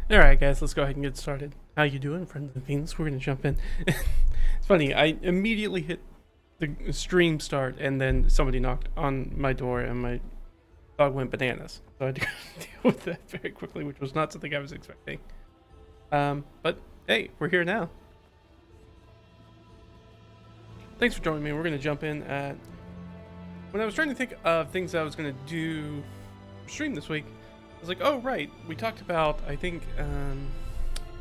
All right, guys, let's go ahead and get started. How you doing, friends and fiends? We're gonna jump in. It's funny. I immediately hit the stream start, and then somebody knocked on my door, and my dog went bananas. So I had to deal with that very quickly, which was not something I was expecting. But hey, we're here now. Thanks for joining me. We're gonna jump in at. When I was trying to think of things I was gonna do for stream this week, I was like, oh right, we talked about, I think,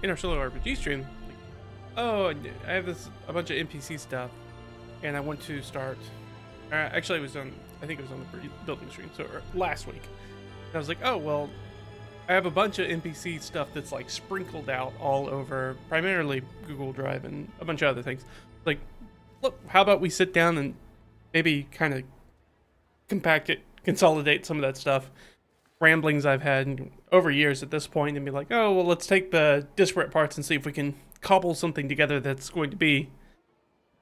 in our solo RPG stream, like, oh, I have a bunch of NPC stuff, and I want to start. Actually, it was on. I think it was on the building stream, so last week. And I was like, oh well, I have a bunch of NPC stuff that's like sprinkled out all over, primarily Google Drive and a bunch of other things. Like, look, how about we sit down and maybe kind of compact it, consolidate some of that stuff, ramblings I've had over years at this point, and be like, oh well, let's take the disparate parts and see if we can cobble something together that's going to be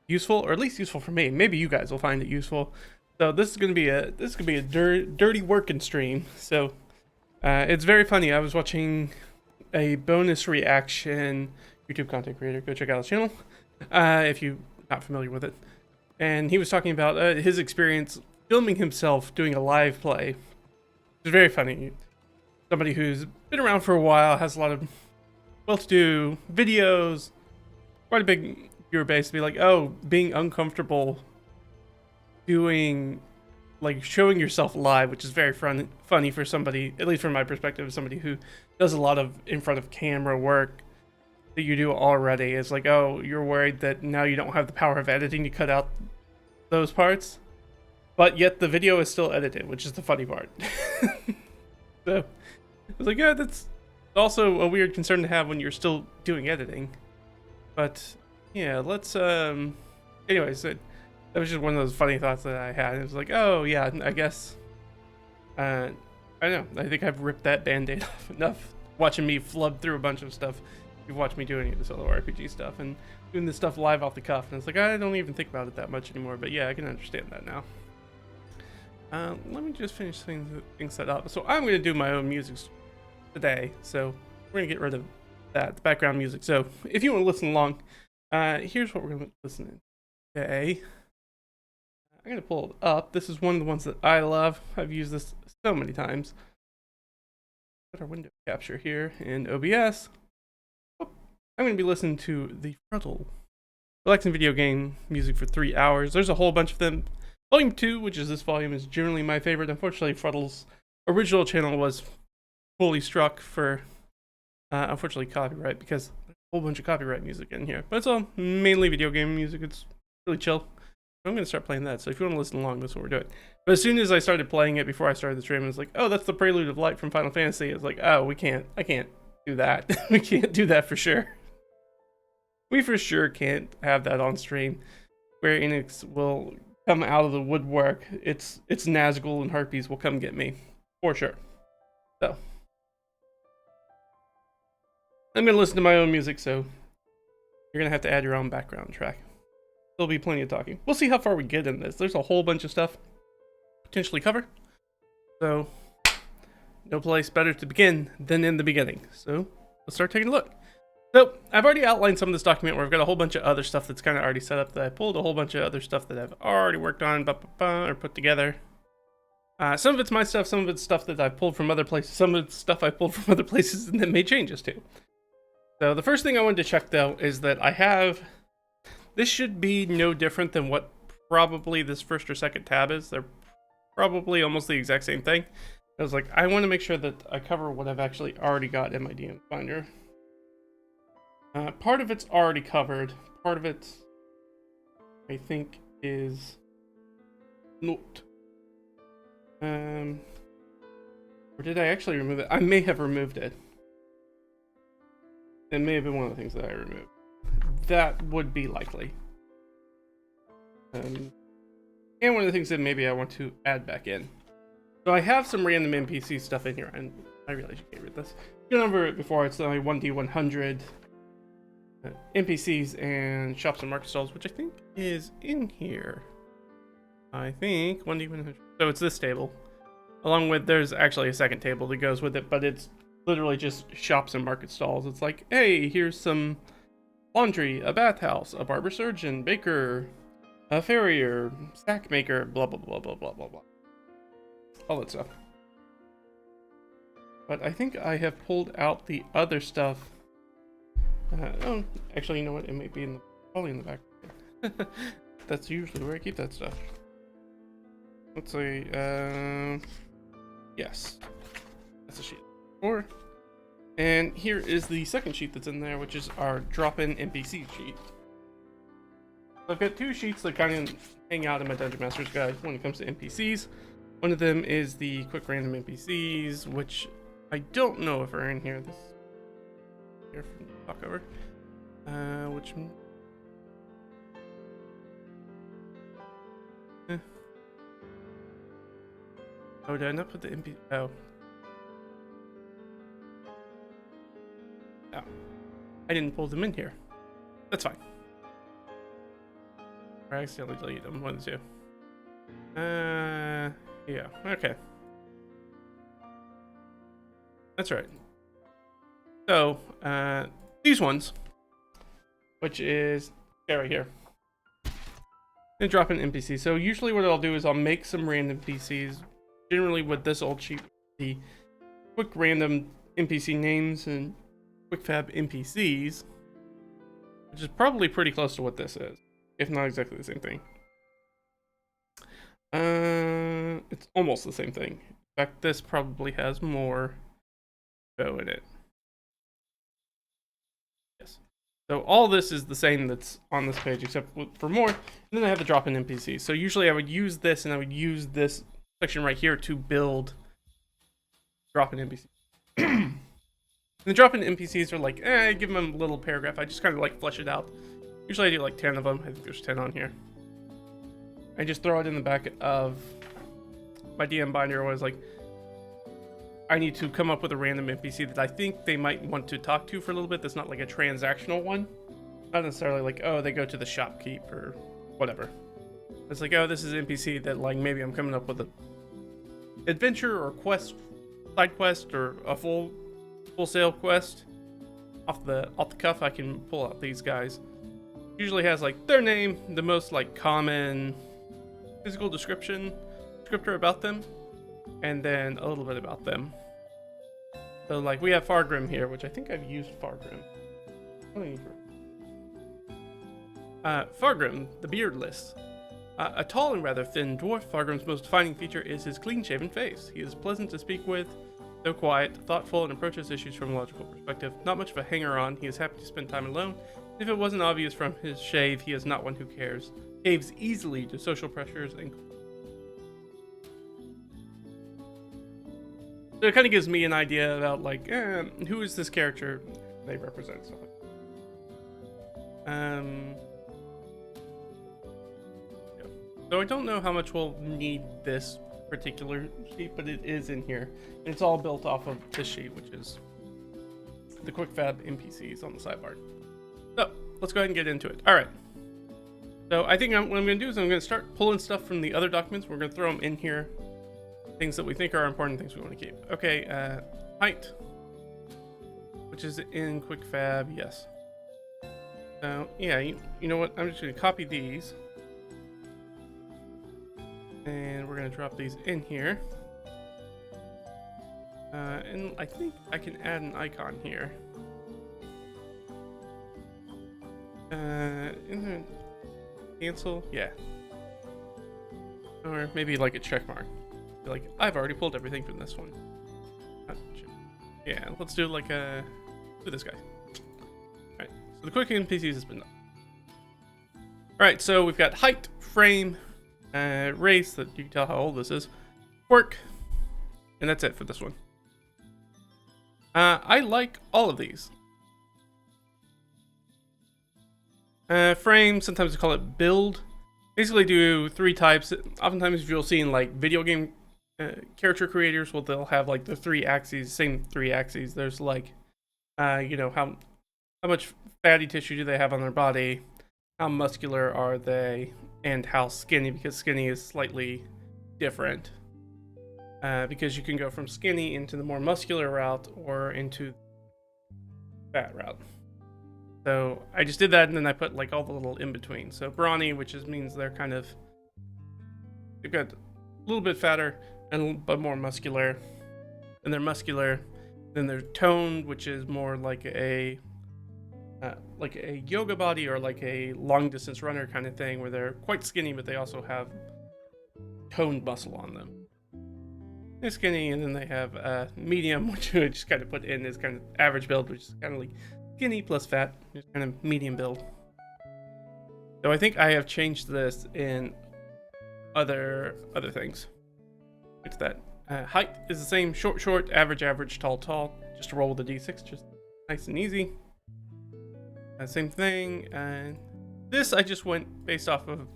useful, or at least useful for me. Maybe you guys will find it useful. So this is gonna be a dirty working stream. So it's very funny. I was watching a bonus reaction YouTube content creator. Go check out his channel if you're not familiar with it. And he was talking about his experience filming himself doing a live play. It's very funny. Somebody who's been around for a while, has a lot of well-to-do videos, quite a big viewer base, to be like, oh, being uncomfortable doing, like, showing yourself live, which is very funny for somebody, at least from my perspective, somebody who does a lot of in front of camera work that you do already. It's like, oh, you're worried that now you don't have the power of editing to cut out those parts, but yet the video is still edited, which is the funny part. So I was like, yeah, that's also a weird concern to have when you're still doing editing. But yeah, let's anyways, that was just one of those funny thoughts that I had. It was like, oh yeah, I guess I don't know, I think I've ripped that band-aid off enough watching me flub through a bunch of stuff. You've watched me do any of the solo RPG stuff and doing this stuff live off the cuff, and it's like, I don't even think about it that much anymore. But yeah, I can understand that now. Let me just finish things set up. So I'm going to do my own music today. So we're going to get rid of that, the background music. So if you want to listen along, here's what we're going to listen to today. I'm going to pull it up. This is one of the ones that I love. I've used this so many times. Put our window capture here in OBS. Oh, I'm going to be listening to the Frontal Relaxing Video Game music for 3 hours. There's a whole bunch of them. Volume 2, which is this volume, is generally my favorite. Unfortunately, Frontal's original channel was fully struck for, unfortunately, copyright, because there's a whole bunch of copyright music in here. But it's all mainly video game music. It's really chill. I'm going to start playing that. So if you want to listen along, that's what we're doing. But as soon as I started playing it, before I started the stream, I was like, oh, that's the Prelude of Light from Final Fantasy. It's like, oh, I can't do that. We can't do that for sure. We for sure can't have that on stream. Square Enix will come out of the woodwork. It's Nazgul and Harpies will come get me for sure. So I'm gonna listen to my own music, so you're gonna have to add your own background track. There'll be plenty of talking. We'll see how far we get in this. There's a whole bunch of stuff potentially cover, so no place better to begin than in the beginning. So let's start taking a look. So I've already outlined some of this document where I've got a whole bunch of other stuff that's kind of already set up, that I pulled a whole bunch of other stuff that I've already worked on, or put together. Some of it's my stuff, some of it's stuff that I've pulled from other places, some of it's stuff I pulled from other places and then made changes to. So the first thing I wanted to check though is that I have, this should be no different than what probably this first or second tab is. They're probably almost the exact same thing. I was like, I want to make sure that I cover what I've actually already got in my DM Finder. Part of it's already covered. Part of it, I think, is not. Or did I actually remove it? I may have removed it. It may have been one of the things that I removed. That would be likely. And one of the things that maybe I want to add back in. So I have some random NPC stuff in here, and I really should get rid of this. Gone over it before. It's only 1D100. NPCs and shops and market stalls, which I think is in here. I think 1D100. So it's this table, along with, there's actually a second table that goes with it, but it's literally just shops and market stalls. It's like, hey, here's some laundry, a bathhouse, a barber surgeon, baker, a farrier, sack maker, blah blah blah blah blah blah blah. All that stuff. But I think I have pulled out the other stuff. Oh, actually, you know what? It may be probably in the back. That's usually where I keep that stuff. Let's see. Yes, that's a sheet 4. And here is the second sheet that's in there, which is our drop-in NPC sheet. I've got 2 sheets that kind of hang out in my Dungeon Master's Guide when it comes to NPCs. One of them is the quick random NPCs, which I don't know if are in here. This here from the talk over. Which oh, did I not put the NPC? Oh. Oh. I didn't pull them in here. That's fine. Or I accidentally deleted them. 1 and 2. Yeah. Okay. That's right. So, these ones, which is right here, and drop an NPC. So usually what I'll do is I'll make some random PCs. Generally with this old sheet, the quick random NPC names and quick fab NPCs, which is probably pretty close to what this is, if not exactly the same thing. It's almost the same thing. In fact, this probably has more info in it. Yes. So all this is the same that's on this page, except for more. And then I have the drop-in NPC. So usually I would use this, and I would use this section right here to build drop-in NPC. And the drop-in NPCs are like, I give them a little paragraph. I just kind of like flesh it out. Usually I do like 10 of them. I think there's 10 on here. I just throw it in the back of my DM binder. I was like, I need to come up with a random NPC that I think they might want to talk to for a little bit. That's not like a transactional one. Not necessarily like, oh, they go to the shopkeep or whatever. It's like, oh, this is an NPC that like maybe I'm coming up with a adventure or quest, side quest, or a full sale quest. Off the cuff, I can pull out these guys. Usually has like their name, the most like common physical descriptor about them, and then a little bit about them. So like we have Fargrim here, which I think I've used Fargrim. Fargrim, the beardless. A tall and rather thin dwarf, Fargrim's most defining feature is his clean-shaven face. He is pleasant to speak with, though quiet, thoughtful, and approaches issues from a logical perspective. Not much of a hanger-on, he is happy to spend time alone. If it wasn't obvious from his shave, he is not one who cares. Caves easily to social pressures and... So it kind of gives me an idea about, like, who is this character they represent. So, yeah. So I don't know how much we'll need this particular sheet, but it is in here. And it's all built off of this sheet, which is the quick fab NPCs on the sidebar. So let's go ahead and get into it. All right. So I think what I'm going to do is I'm going to start pulling stuff from the other documents. We're going to throw them in here. Things that we think are important, things we want to keep. Okay, height, which is in quick fab, yes. So yeah, you know what? I'm just going to copy these. And we're going to drop these in here. And I think I can add an icon here. In there, cancel, yeah. Or maybe like a check mark. Like, I've already pulled everything from this one. Yeah, let's do like a... do this guy. Alright, so the quick NPCs has been done. Alright, so we've got height, frame, race, that you can tell how old this is, quirk, and that's it for this one. I like all of these. Frame, sometimes we call it build. Basically do 3 types. Oftentimes you'll see in like video game character creators, well, they'll have like the 3 axes, same 3 axes. There's like, you know, how much fatty tissue do they have on their body, how muscular are they, and how skinny, because skinny is slightly different. because you can go from skinny into the more muscular route or into fat route. So I just did that, and then I put like all the little in between. So brawny, which means they've got a little bit fatter but more muscular, and they're muscular. Then they're toned, which is more like a yoga body or like a long distance runner kind of thing, where they're quite skinny, but they also have toned muscle on them. They're skinny, and then they have medium, which I just kind of put in as kind of average build, which is kind of like skinny plus fat, just kind of medium build. So I think I have changed this in other things. It's that height is the same, short, average, tall. Just to roll with the d6, just nice and easy. Same thing. This I just went based off of.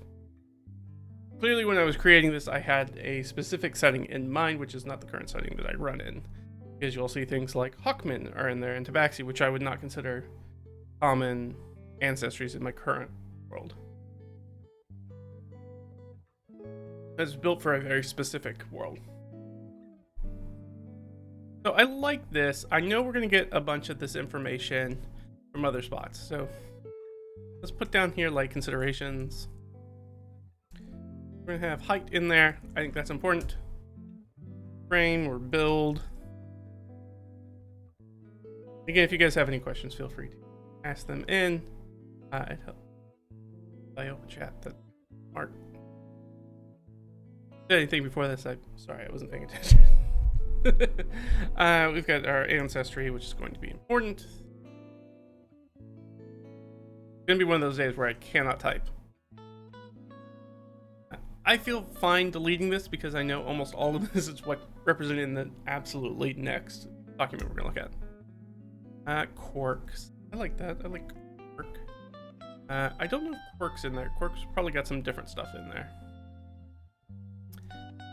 Clearly, when I was creating this, I had a specific setting in mind, which is not the current setting that I run in. Because you'll see things like Hawkmen are in there and Tabaxi, which I would not consider common ancestries in my current world. It's built for a very specific world. So I like this. I know we're going to get a bunch of this information from other spots. So let's put down here like considerations. We're going to have height in there. I think that's important. Frame or build. Again, if you guys have any questions, feel free to ask them in. It helps. I open chat that aren't. Did anything before this? I'm sorry, I wasn't paying attention. We've got our ancestry, which is going to be important. It's going to be one of those days where I cannot type. I feel fine deleting this because I know almost all of this is what represented in the absolutely next document we're going to look at. Quirks. I like that. I like quirk. I don't know if quirk's in there. Quirk's probably got some different stuff in there.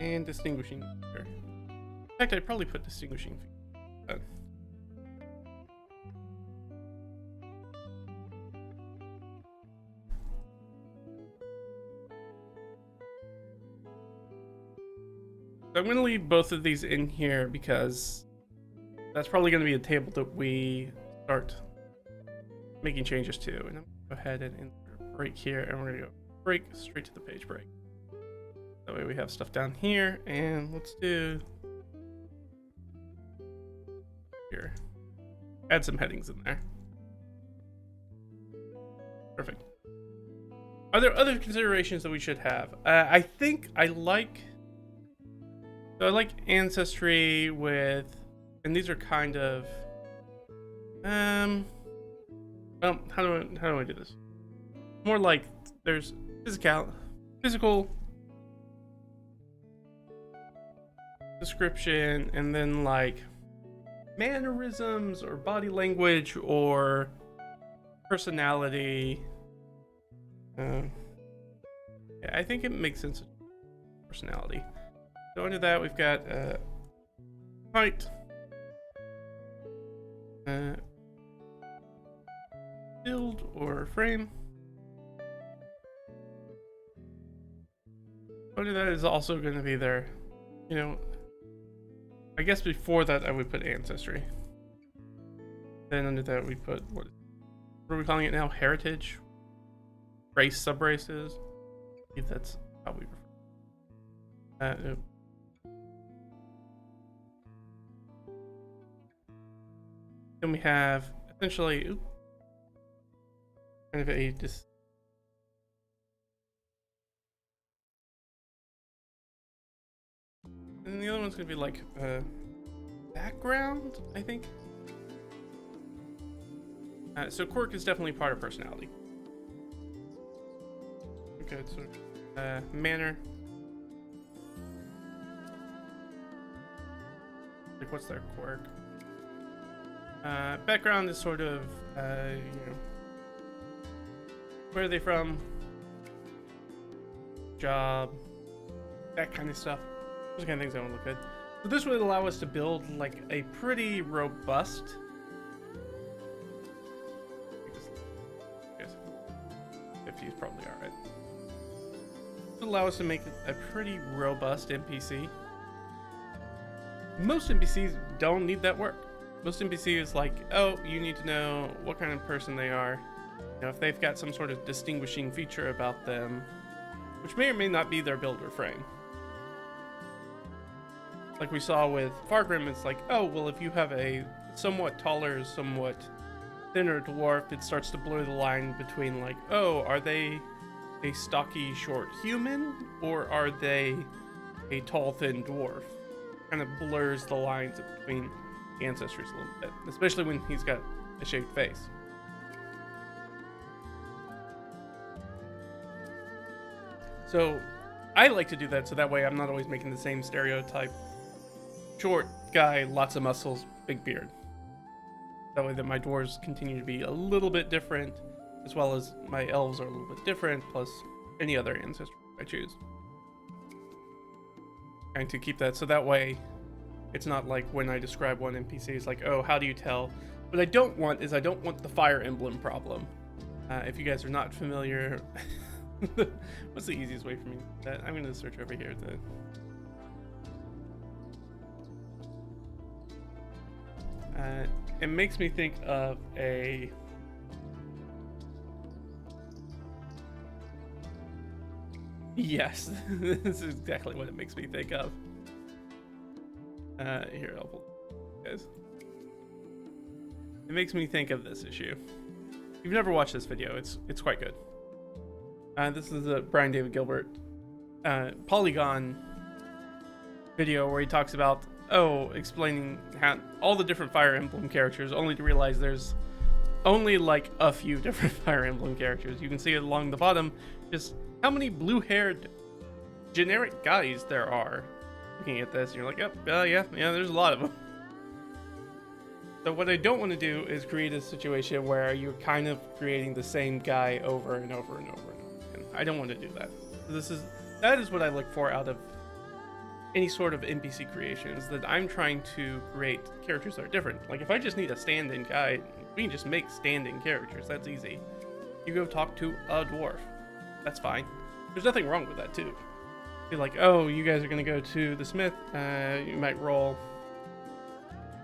And distinguishing feature. In fact, I'd probably put distinguishing feature. So I'm going to leave both of these in here because that's probably going to be a table that we start making changes to. And I'm going to go ahead and insert a break here, and we're going to go break straight to the page break. That way we have stuff down here, and let's do here. Add some headings in there. Perfect. Are there other considerations that we should have? I think I like ancestry with, and these are kind of well, how do I do this? More like there's physical description, and then like mannerisms or body language or personality. Yeah, I think it makes sense. Personality. So under that, we've got height, build or frame. Under that is also going to be there, you know. I guess before that I would put ancestry. Then under that we put what are we calling it now? Heritage, race, subraces. I believe that's how we refer. Then we have essentially kind of a and the other one's gonna be like background, I think. So quirk is definitely part of personality. Okay, so manner. Like, what's their quirk? Background is sort of, you know, where are they from? Job, that kind of stuff. Those kind of things that would look good. So this would allow us to build like a pretty robust. 50 is probably alright. This would allow us to make a pretty robust NPC. most NPCs don't need that work. Most NPC is like, oh, you need to know what kind of person they are. You know, if they've got some sort of distinguishing feature about them, which may or may not be their build or frame. Like we saw with Fargrim, it's like, oh, well, if you have a somewhat taller, somewhat thinner dwarf, it starts to blur the line between like, oh, are they a stocky, short human, or are they a tall, thin dwarf? Kind of blurs the lines between the ancestries a little bit, especially when he's got a shaved face. So I like to do that so that way I'm not always making the same stereotype. Short guy, lots of muscles, big beard. That way that my dwarves continue to be a little bit different, as well as my elves are a little bit different, plus any other ancestor I choose. Trying to keep that so that way it's not like when I describe one NPC, it's like, oh, how do you tell? What I don't want is I don't want the fire emblem problem. If you guys are not familiar, what's the easiest way for me? I'm going to search over here. It makes me think of a... Yes, this is exactly what it makes me think of. Here, I'll pull it, guys. It makes me think of this issue. If you've never watched this video, it's quite good. This is a Brian David Gilbert Polygon video where he talks about, explaining how all the different Fire Emblem characters, only to realize there's only like a few different Fire Emblem characters. You can see it along the bottom, just how many blue-haired generic guys there are. Looking at this, and you're like, yep, yeah, there's a lot of them. So what I don't want to do is create a situation where you're kind of creating the same guy over and over and over and over again. I don't want to do that. That is what I look for out of any sort of NPC creation, is that I'm trying to create characters that are different. Like if I just need a stand-in guy, we can just make stand-in characters. That's easy. You go talk to a dwarf. That's fine. There's nothing wrong with that too. Be like, oh, you guys are gonna go to the smith. You might roll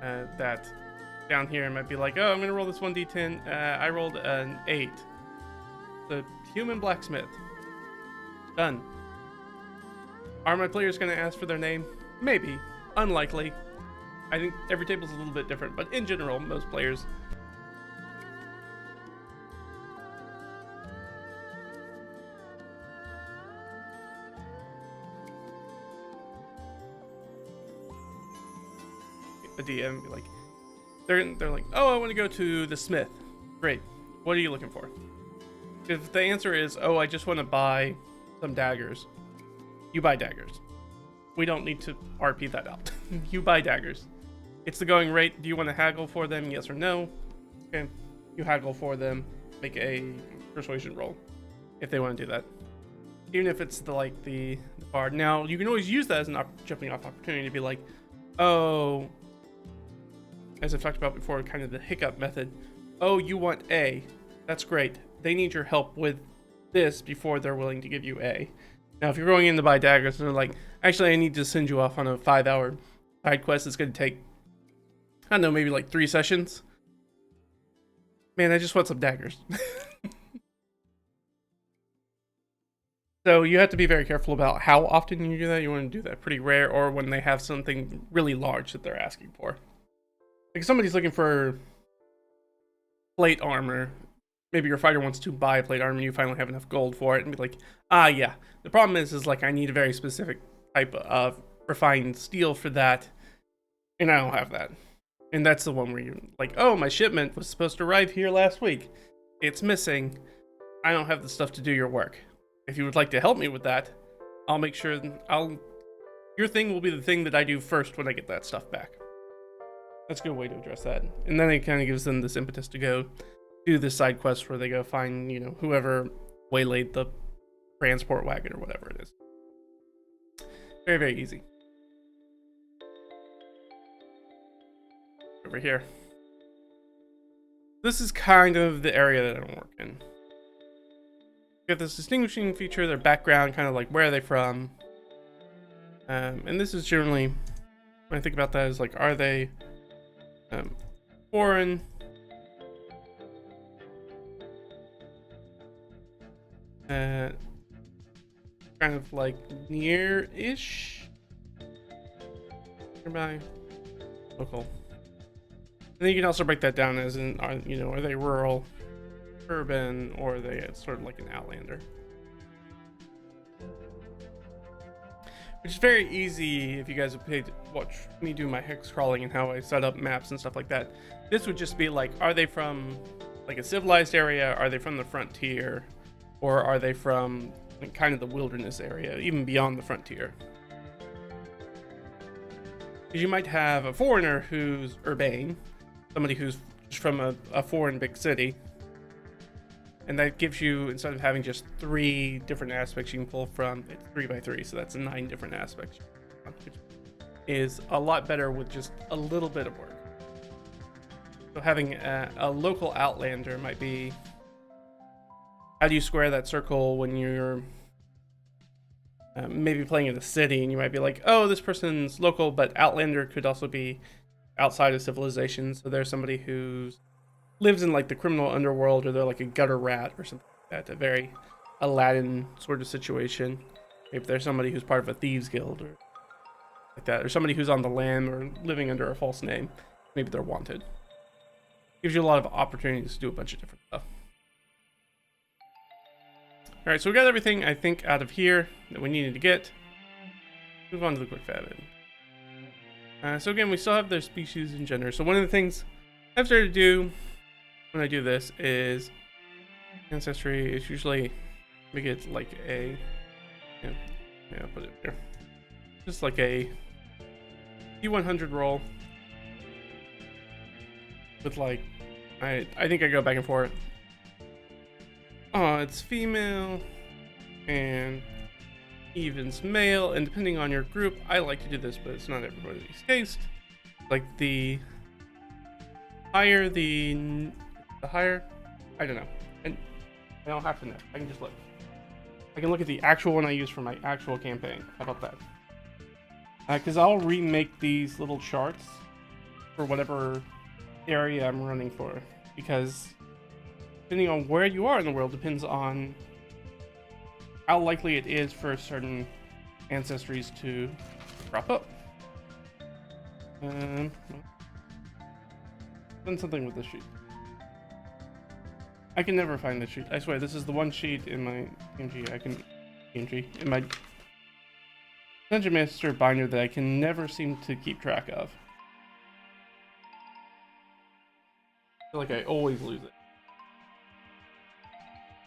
that down here. It might be like, oh, I'm gonna roll this 1d10. I rolled an 8. The human blacksmith. Done. Are my players gonna ask for their name? Maybe. Unlikely. I think every table's a little bit different, but in general, most players. A DM be like, they're like, oh, I want to go to the smith. Great. What are you looking for? If the answer is, oh, I just want to buy some daggers, you buy daggers. We don't need to RP that out. You buy daggers. It's the going rate. Do you want to haggle for them? Yes or no? Okay. You haggle for them. Make a persuasion roll if they want to do that. Even if it's the bard. Now, you can always use that as an jumping off opportunity to be like, oh, as I've talked about before, kind of the hiccup method. Oh, you want A. That's great. They need your help with this before they're willing to give you A. Now, if you're going in to buy daggers and they're like, actually, I need to send you off on a 5-hour side quest. It's going to take, I don't know, maybe like 3 sessions. Man, I just want some daggers. So you have to be very careful about how often you do that. You want to do that pretty rare, or when they have something really large that they're asking for. Like if somebody's looking for plate armor, maybe your fighter wants to buy plate armor and you finally have enough gold for it, and be like, yeah. The problem is like I need a very specific type of refined steel for that, and I don't have that. And that's the one where you're like, oh, my shipment was supposed to arrive here last week. It's missing. I don't have the stuff to do your work. If you would like to help me with that, I'll make sure your thing will be the thing that I do first when I get that stuff back. That's a good way to address that. And then it kind of gives them this impetus to go do this side quest where they go find, whoever waylaid the transport wagon or whatever it is. Very, very easy. Over here. This is kind of the area that I don't work in. Got this distinguishing feature, their background, kind of like where are they from. And this is generally when I think about that is like, are they foreign? Kind of like near-ish? Nearby? Local. And then you can also break that down as in, are they rural, urban, or are they sort of like an outlander? Which is very easy if you guys have paid to watch me do my hex crawling and how I set up maps and stuff like that. This would just be like, are they from like a civilized area? Are they from the frontier? Or are they from like, kind of the wilderness area, even beyond the frontier? Because you might have a foreigner who's urbane, somebody who's from a foreign big city. And that gives you, instead of having just 3 different aspects you can pull from, it's 3 by 3, so that's 9 different aspects, which is a lot better with just a little bit of work. So having a local outlander might be, how do you square that circle when you're maybe playing in a city, and you might be like, oh, this person's local, but outlander could also be outside of civilization, so there's somebody who's lives in like the criminal underworld, or they're like a gutter rat or something like that, a very Aladdin sort of situation. Maybe there's somebody who's part of a thieves guild or like that, or somebody who's on the lam or living under a false name. Maybe they're wanted. Gives you a lot of opportunities to do a bunch of different stuff. All right, so we got everything I think out of here that we needed to get. Move on to the quick famine. So again, we still have their species and gender. So one of the things I've started to do when I do this is ancestry is usually we get like a I'll put it here, just like a D100 roll with like I think I go back and forth. Oh, it's female and evens male, and depending on your group, I like to do this, but it's not everybody's taste. Like the higher the higher, I don't know, and I don't have to know. I can just look. I can look at the actual one I use for my actual campaign. How about that? Because I'll remake these little charts for whatever area I'm running for, because depending on where you are in the world depends on how likely it is for certain ancestries to crop up. Done something with this sheet. I can never find this sheet. I swear, this is the one sheet in my in my Dungeon Master binder that I can never seem to keep track of. I feel like I always lose it.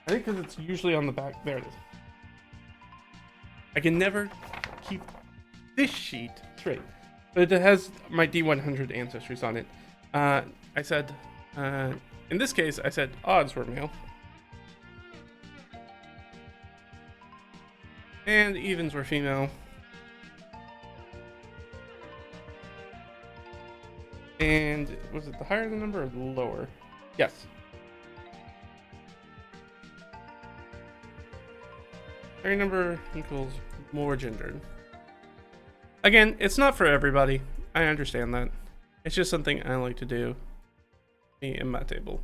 I think because it's usually on the back. There it is. I can never keep this sheet straight. But it has my D100 ancestries on it. I said, in this case, I said odds were male. And evens were female. And was it the higher the number or the lower? Yes. Higher number equals more gendered. Again, it's not for everybody. I understand that. It's just something I like to do. Me and my table.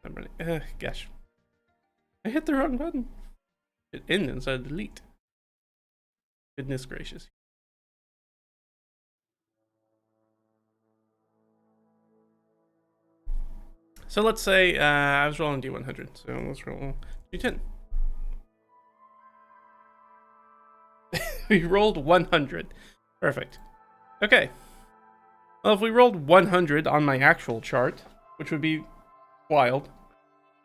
I'm running. Gosh. I hit the wrong button. Hit end instead of delete. Goodness gracious. So let's say I was rolling D100. So let's roll D10. We rolled 100. Perfect. Okay. Well, if we rolled 100 on my actual chart, which would be wild.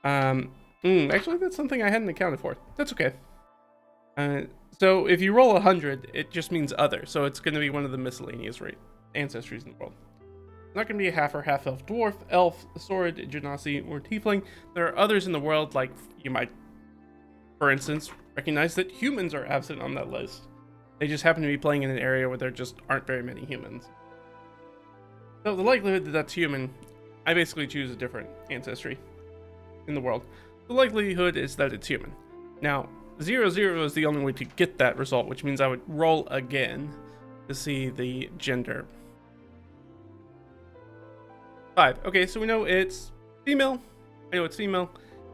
Actually, that's something I hadn't accounted for. That's okay. So if you roll 100, it just means other. So it's going to be one of the miscellaneous ancestries in the world. It's not going to be a half or half elf, dwarf, elf, sword, genasi, or tiefling. There are others in the world, like you might, for instance, recognize that humans are absent on that list. They just happen to be playing in an area where there just aren't very many humans. So the likelihood that that's human, I basically choose a different ancestry in the world. The likelihood is that it's human. Now, 0-0 is the only way to get that result, which means I would roll again to see the gender. 5. Okay, so we know it's female. I know it's female.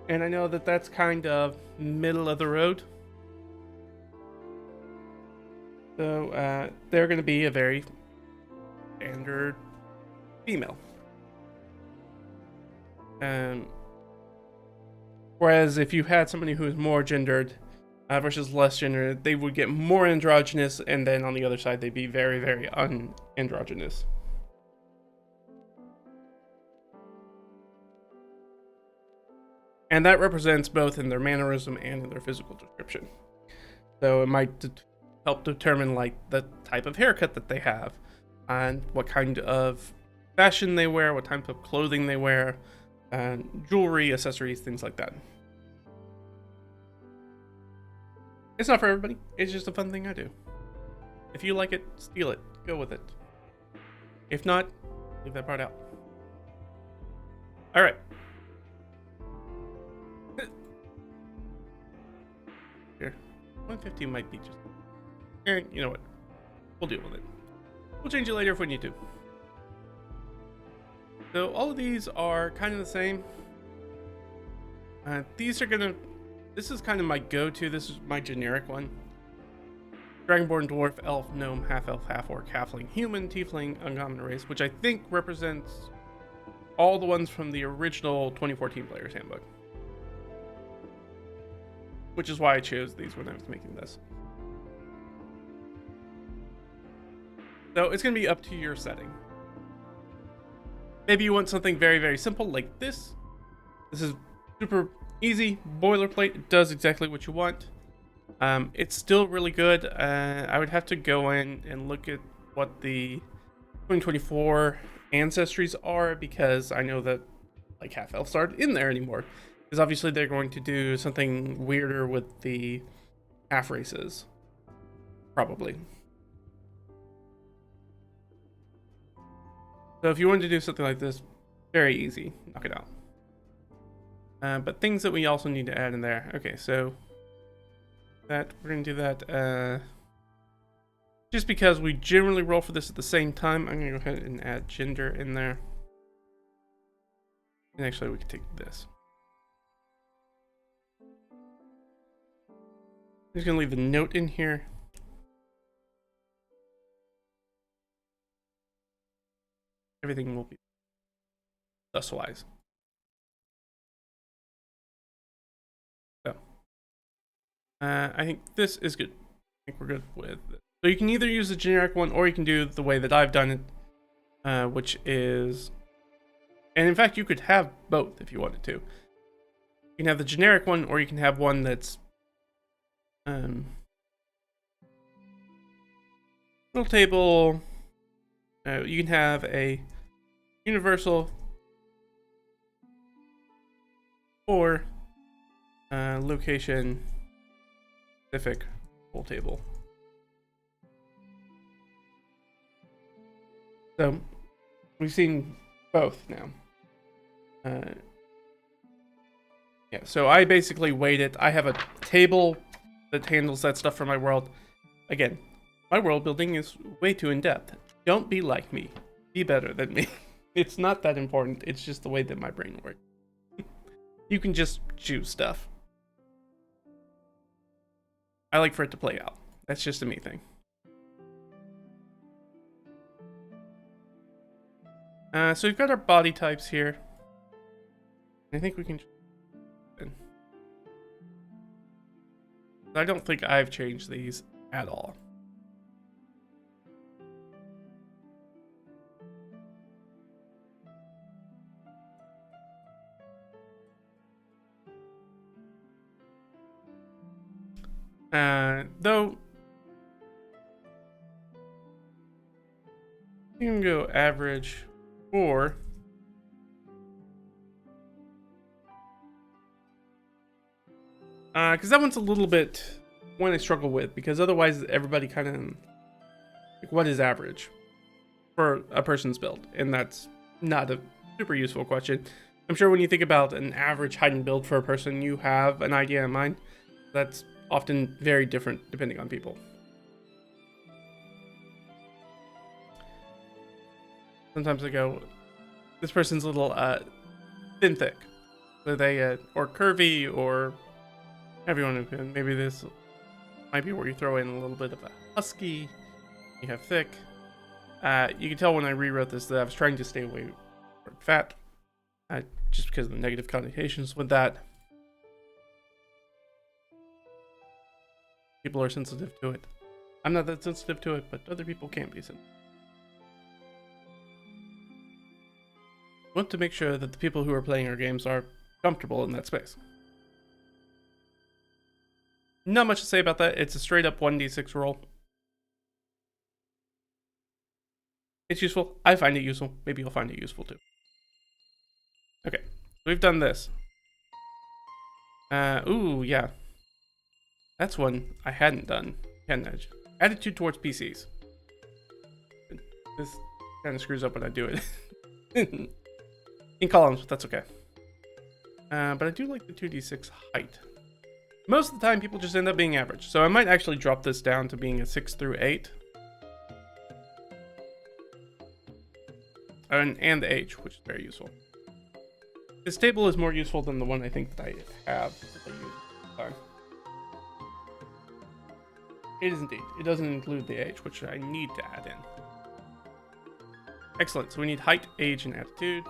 And I know that that's kind of middle of the road. So they're going to be a very standard female. Whereas if you had somebody who is more gendered versus less gendered, they would get more androgynous, and then on the other side, they'd be very, very unandrogynous. And that represents both in their mannerism and in their physical description. So it might help determine like the type of haircut that they have, and what kind of fashion they wear, what type of clothing they wear, and jewelry, accessories, things like that. It's not for everybody. It's just a fun thing I do. If you like it, steal it. Go with it. If not, leave that part out. All right. Here, 150 might be just. You know what? We'll deal with it. We'll change it later if we need to. So all of these are kind of the same. These are gonna. This is kind of my go-to. This is my generic one. Dragonborn, dwarf, elf, gnome, half-elf, half-orc, halfling, human, tiefling, uncommon race, which I think represents all the ones from the original 2014 Player's Handbook. Which is why I chose these when I was making this. So it's going to be up to your setting. Maybe you want something very, very simple like this. This is super easy, boilerplate. It does exactly what you want. It's still really good. I would have to go in and look at what the 2024 ancestries are, because I know that like half elves aren't in there anymore. Because obviously they're going to do something weirder with the half races. Probably. So if you wanted to do something like this, very easy. Knock it out. But things that we also need to add in there. Okay, so that we're going to do that. Just because we generally roll for this at the same time, I'm going to go ahead and add gender in there. And actually, we can take this. I'm just going to leave the note in here. Everything will be thus-wise. So, I think this is good. I think we're good with it. So you can either use the generic one, or you can do the way that I've done it, which is, and in fact, you could have both if you wanted to. You can have the generic one, or you can have one that's little table. You can have a universal or location specific full table. So we've seen both now. Yeah, so I basically weight it. I have a table that handles that stuff for my world. Again, my world building is way too in-depth. Don't be like me. Be better than me. It's not that important. It's just the way that my brain works. You can just choose stuff. I like for it to play out. That's just a me thing. So we've got our body types here. I think we can. I don't think I've changed these at all. Though you can go average or because that one's a little bit one I struggle with, because otherwise everybody kind of like, what is average for a person's build? And that's not a super useful question. I'm sure when you think about an average height and build for a person, you have an idea in mind. That's often very different depending on people. Sometimes I go, this person's a little thin thick. So they or curvy or everyone who can. Maybe this might be where you throw in a little bit of a husky. You have thick. You can tell when I rewrote this that I was trying to stay away from fat, just because of the negative connotations with that. People are sensitive to it. I'm not that sensitive to it, but other people can be sensitive. Want to make sure that the people who are playing our games are comfortable in that space. Not much to say about that. It's a straight up 1d6 roll. It's useful. I find it useful. Maybe you'll find it useful too. Okay, we've done this. Ooh, yeah. That's one I hadn't done. Attitude towards PCs. This kind of screws up when I do it. In columns, but that's okay. But I do like the 2d6 height. Most of the time, people just end up being average. So I might actually drop this down to being a 6 through 8. And the age, which is very useful. This table is more useful than the one I think that I have that I use all the time. It is indeed. It doesn't include the age, which I need to add in. Excellent. So we need height, age, and attitude.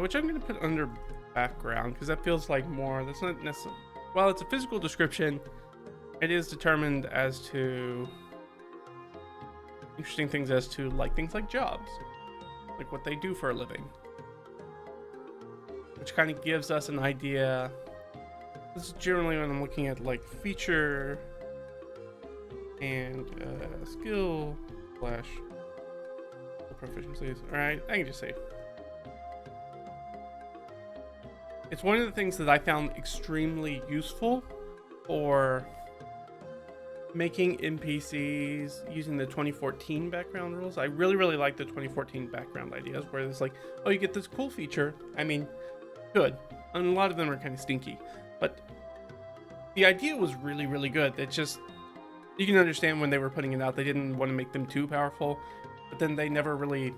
Which I'm going to put under background because that feels like more. That's not necessarily. While it's a physical description, it is determined as to interesting things as to things like jobs, like what they do for a living, which kind of gives us an idea. This is generally when I'm looking at like feature and skill slash proficiencies. All right, I can just say. It's one of the things that I found extremely useful for making NPCs using the 2014 background rules. I really, really like the 2014 background ideas where it's like, oh, you get this cool feature. I mean, good. And a lot of them are kind of stinky. But the idea was really, really good. It's just, you can understand when they were putting it out, they didn't want to make them too powerful. But then they never really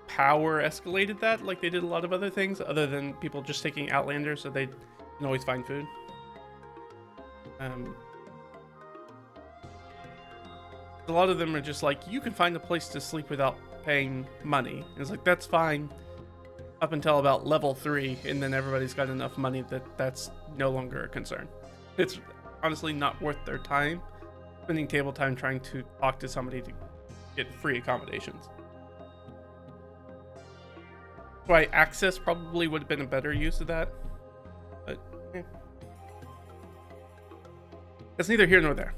power escalated that like they did a lot of other things, other than people just taking Outlander so they can always find food. A lot of them are just like, you can find a place to sleep without paying money. And it's like, that's fine up until about level 3, and then everybody's got enough money that that's no longer a concern. It's honestly not worth their time spending table time trying to talk to somebody to get free accommodations. Why access probably would have been a better use of that, but that's neither here nor there.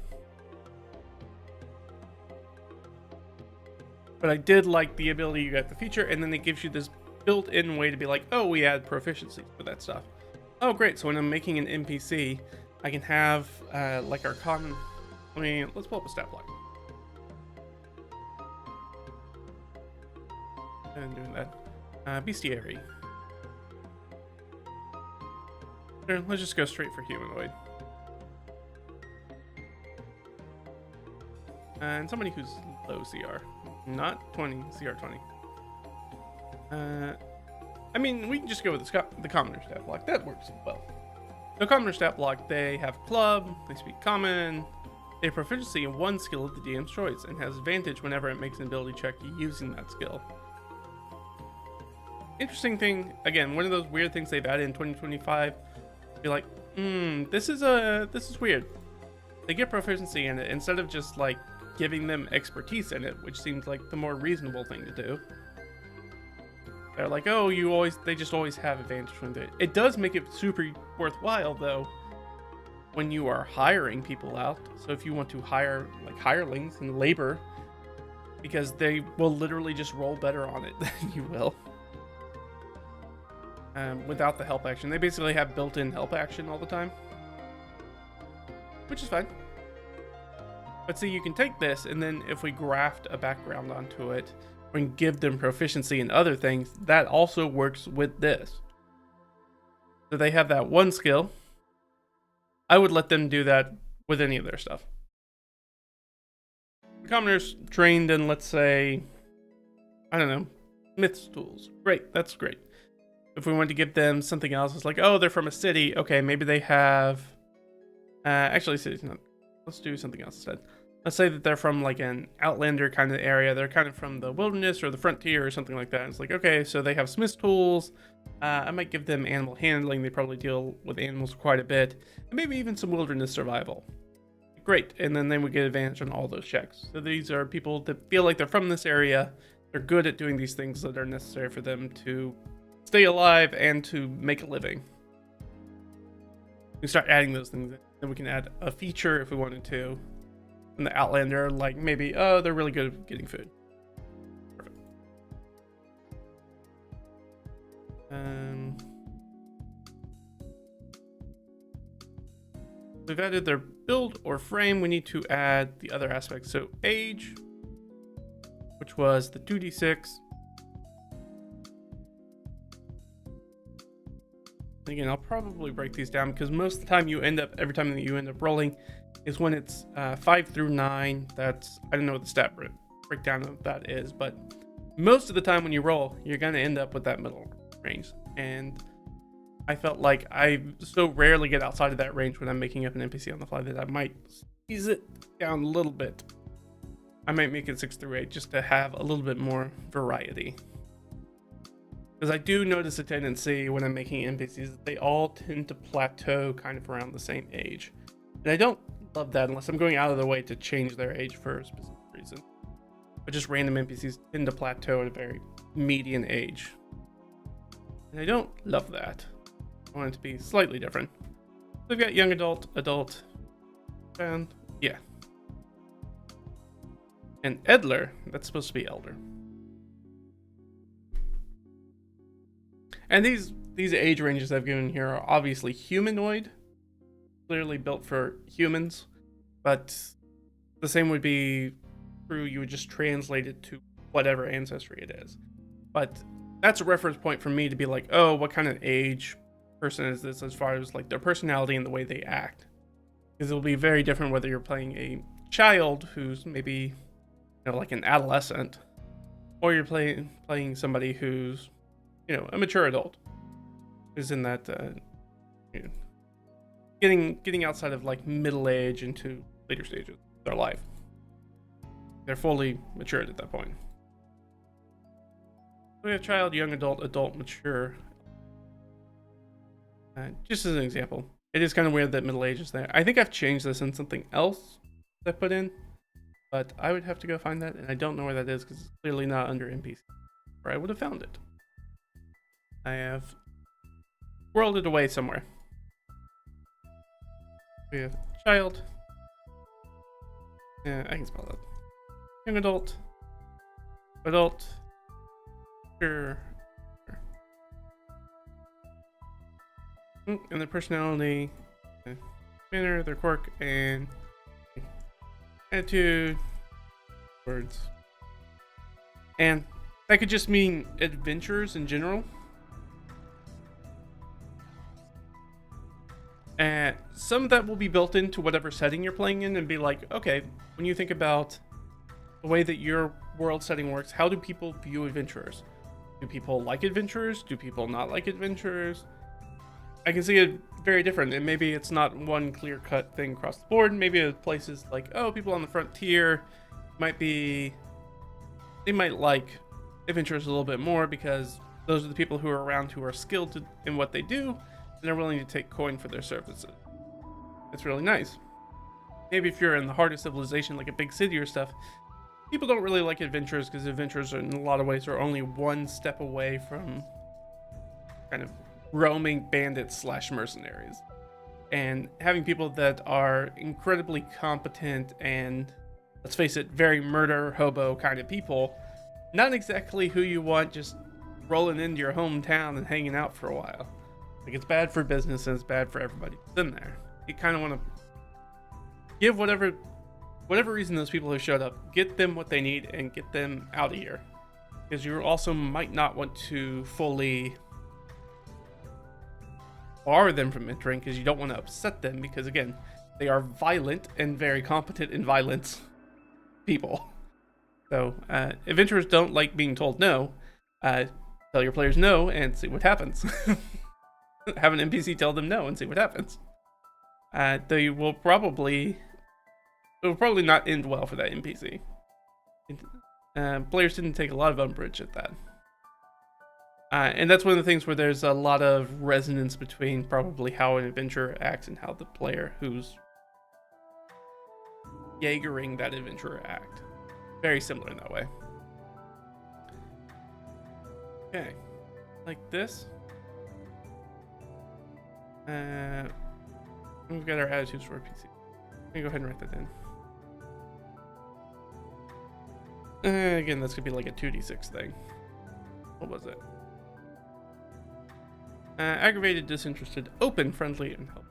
But I did like the ability you got the feature, and then it gives you this built-in way to be like, oh, we add proficiency for that stuff. Oh, great! So when I'm making an NPC, I can have like our common. Let's pull up a stat block. And doing that. Bestiary. Here, let's just go straight for humanoid. And somebody who's low CR. Not 20, CR 20. I mean, we can just go with the commoner stat block. That works well. The commoner stat block, they have club, they speak common, they have proficiency in one skill of the DM's choice, and has advantage whenever it makes an ability check using that skill. Interesting thing, again, one of those weird things they've added in 2025. Be like, this is weird. They get proficiency in it instead of just like giving them expertise in it, which seems like the more reasonable thing to do. They're like, oh, they just always have advantage from it. It does make it super worthwhile though when you are hiring people out. So if you want to hire like hirelings and labor, because they will literally just roll better on it than you will. Without the help action. They basically have built-in help action all the time, which is fine. But see, you can take this, and then if we graft a background onto it and give them proficiency in other things, that also works with this. So they have that one skill. I would let them do that with any of their stuff. The commoners trained in, let's say, I don't know, smith's tools. Great, that's great. If we wanted to give them something else, it's like, oh, they're from a city. Okay, maybe they have... actually, city's not... Let's do something else instead. Let's say that they're from like an outlander kind of area. They're kind of from the wilderness or the frontier or something like that. It's like, okay, so they have smith's tools. I might give them animal handling. They probably deal with animals quite a bit. And maybe even some wilderness survival. Great. And then they would get advantage on all those checks. So these are people that feel like they're from this area. They're good at doing these things that are necessary for them to stay alive and to make a living. We start adding those things in. Then we can add a feature if we wanted to. And the outlander, like maybe, oh, they're really good at getting food. Perfect. We've added their build or frame. We need to add the other aspects. So age, which was the 2d6. Again, I'll probably break these down because most of the time every time that you end up rolling is when it's 5 through 9. That's, I don't know what the stat breakdown of that is, but most of the time when you roll, you're going to end up with that middle range. And I felt like I so rarely get outside of that range when I'm making up an NPC on the fly that I might ease it down a little bit. I might make it 6 through 8 just to have a little bit more variety. Because I do notice a tendency when I'm making NPCs that they all tend to plateau kind of around the same age. And I don't love that unless I'm going out of the way to change their age for a specific reason. But just random NPCs tend to plateau at a very median age. And I don't love that. I want it to be slightly different. So we've got young adult, and yeah. And Edler, that's supposed to be elder. And these age ranges I've given here are obviously humanoid, clearly built for humans, but the same would be true. You would just translate it to whatever ancestry it is. But that's a reference point for me to be like, oh, what kind of age person is this as far as like their personality and the way they act? Because it'll be very different whether you're playing a child who's maybe, like an adolescent, or you're playing somebody who's, a mature adult, is in that, getting outside of like middle age into later stages of their life. They're fully matured at that point. We have child, young adult, adult, mature. Just as an example, it is kind of weird that middle age is there. I think I've changed this in something else that I put in, but I would have to go find that, and I don't know where that is because it's clearly not under NPC, or I would have found it. I have whirled it away somewhere. We have child. Yeah, I can spell that. Young adult. Adult. Sure. And their personality, manner, their quirk, and attitude, words. And that could just mean adventures in general. And some of that will be built into whatever setting you're playing in and be like, okay, when you think about the way that your world setting works, how do people view adventurers? Do people like adventurers? Do people not like adventurers? I can see it very different, and maybe it's not one clear-cut thing across the board. Maybe it's places like, oh, people on the frontier they might like adventurers a little bit more because those are the people who are around who are skilled in what they do, and they're willing to take coin for their services. It's really nice. Maybe if you're in the heart of civilization, like a big city or stuff, people don't really like adventurers because adventurers in a lot of ways are only one step away from kind of roaming bandits / mercenaries. And having people that are incredibly competent and, let's face it, very murder hobo kind of people, not exactly who you want just rolling into your hometown and hanging out for a while. Like, it's bad for business and it's bad for everybody that's in there. You kind of want to give whatever reason those people who showed up, get them what they need and get them out of here. Because you also might not want to fully bar them from entering because you don't want to upset them, because again, they are violent and very competent in violence people. So adventurers don't like being told no. Tell your players no and see what happens. Have an NPC tell them no and see what happens. They will probably, it will probably not end well for that NPC. Players didn't take a lot of umbrage at that. And that's one of the things where there's a lot of resonance between probably how an adventurer acts and how the player who's Jaegering that adventurer act. Very similar in that way. Okay. Like this. We've got our attitudes for PC. Let me go ahead and write that in. Again, that's gonna be like a 2d6 thing. What was it? Aggravated, disinterested, open, friendly, and helpful.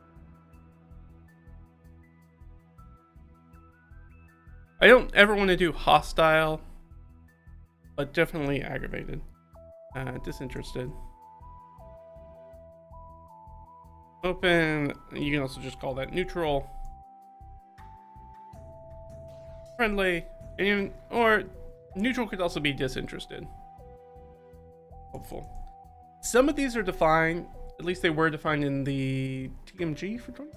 I don't ever want to do hostile, but definitely aggravated. Disinterested. Open, you can also just call that neutral. Friendly, or neutral could also be disinterested. Hopeful. Some of these are defined, at least they were defined in the TMG for 20.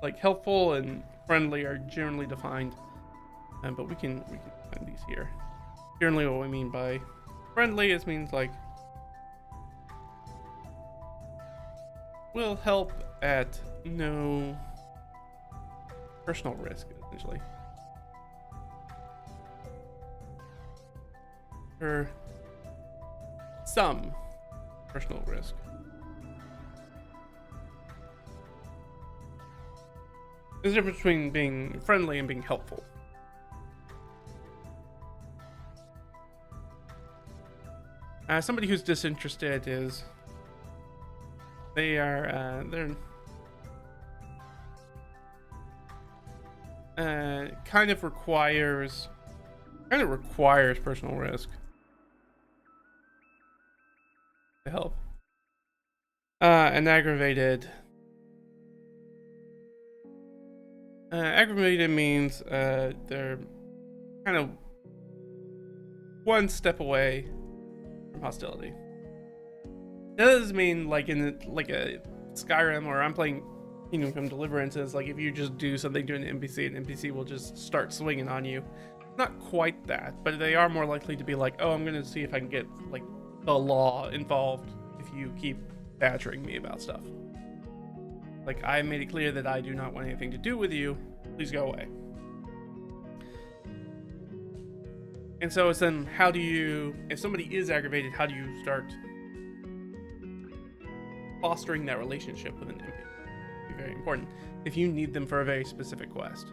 Like helpful and friendly are generally defined, but we can find these here. Generally, what we mean by friendly is means like will help at no personal risk, essentially. Or some personal risk. There's a difference between being friendly and being helpful. Somebody who's disinterested is they're kind of requires personal risk to help. And aggravated means they're kind of one step away from hostility. That doesn't mean like in a Skyrim, or I'm playing Kingdom Come Deliverance, is like if you just do something to an NPC will just start swinging on you. Not quite that, but they are more likely to be like, oh, I'm gonna see if I can get like the law involved if you keep badgering me about stuff. Like, I made it clear that I do not want anything to do with you. Please go away. And so it's then, how do you, if somebody is aggravated, how do you start fostering that relationship with an NPC? It's very important if you need them for a very specific quest.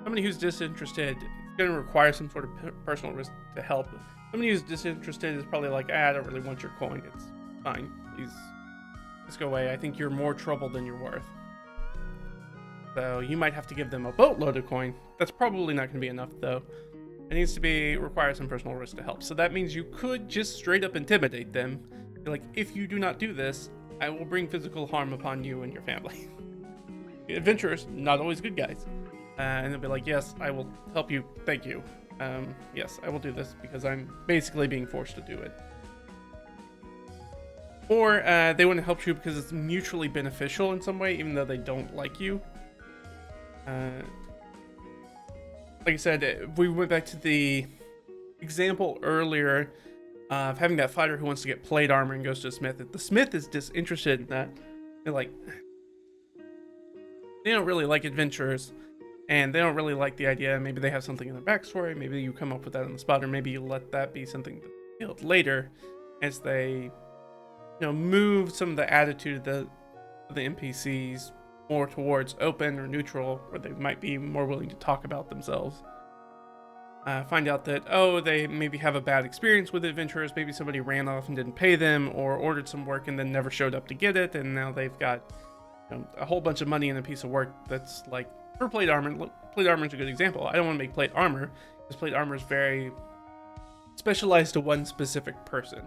Somebody who's disinterested is going to require some sort of personal risk to help. Somebody who's disinterested is probably like, I don't really want your coin. It's fine. Please, just go away. I think you're more trouble than you're worth. So you might have to give them a boatload of coin. That's probably not going to be enough, though. It needs to require some personal risk to help. So that means you could just straight up intimidate them. Be like, if you do not do this, I will bring physical harm upon you and your family. Adventurers, not always good guys. And they'll be like, yes, I will help you. Thank you. Yes, I will do this because I'm basically being forced to do it. Or they want to help you because it's mutually beneficial in some way, even though they don't like you. Like I said, if we went back to the example earlier of having that fighter who wants to get plate armor and goes to a smith. If the smith is disinterested in that, they're like, they don't really like adventurers, and they don't really like the idea. Maybe they have something in their backstory. Maybe you come up with that on the spot, or maybe you let that be something that's revealed later as they, move some of the attitude of the NPCs more towards open or neutral, where they might be more willing to talk about themselves. Find out that, they maybe have a bad experience with adventurers. Maybe somebody ran off and didn't pay them, or ordered some work and then never showed up to get it, and now they've got a whole bunch of money in a piece of work that's like, for plate armor. Plate armor is a good example. I don't want to make plate armor, because plate armor is very specialized to one specific person.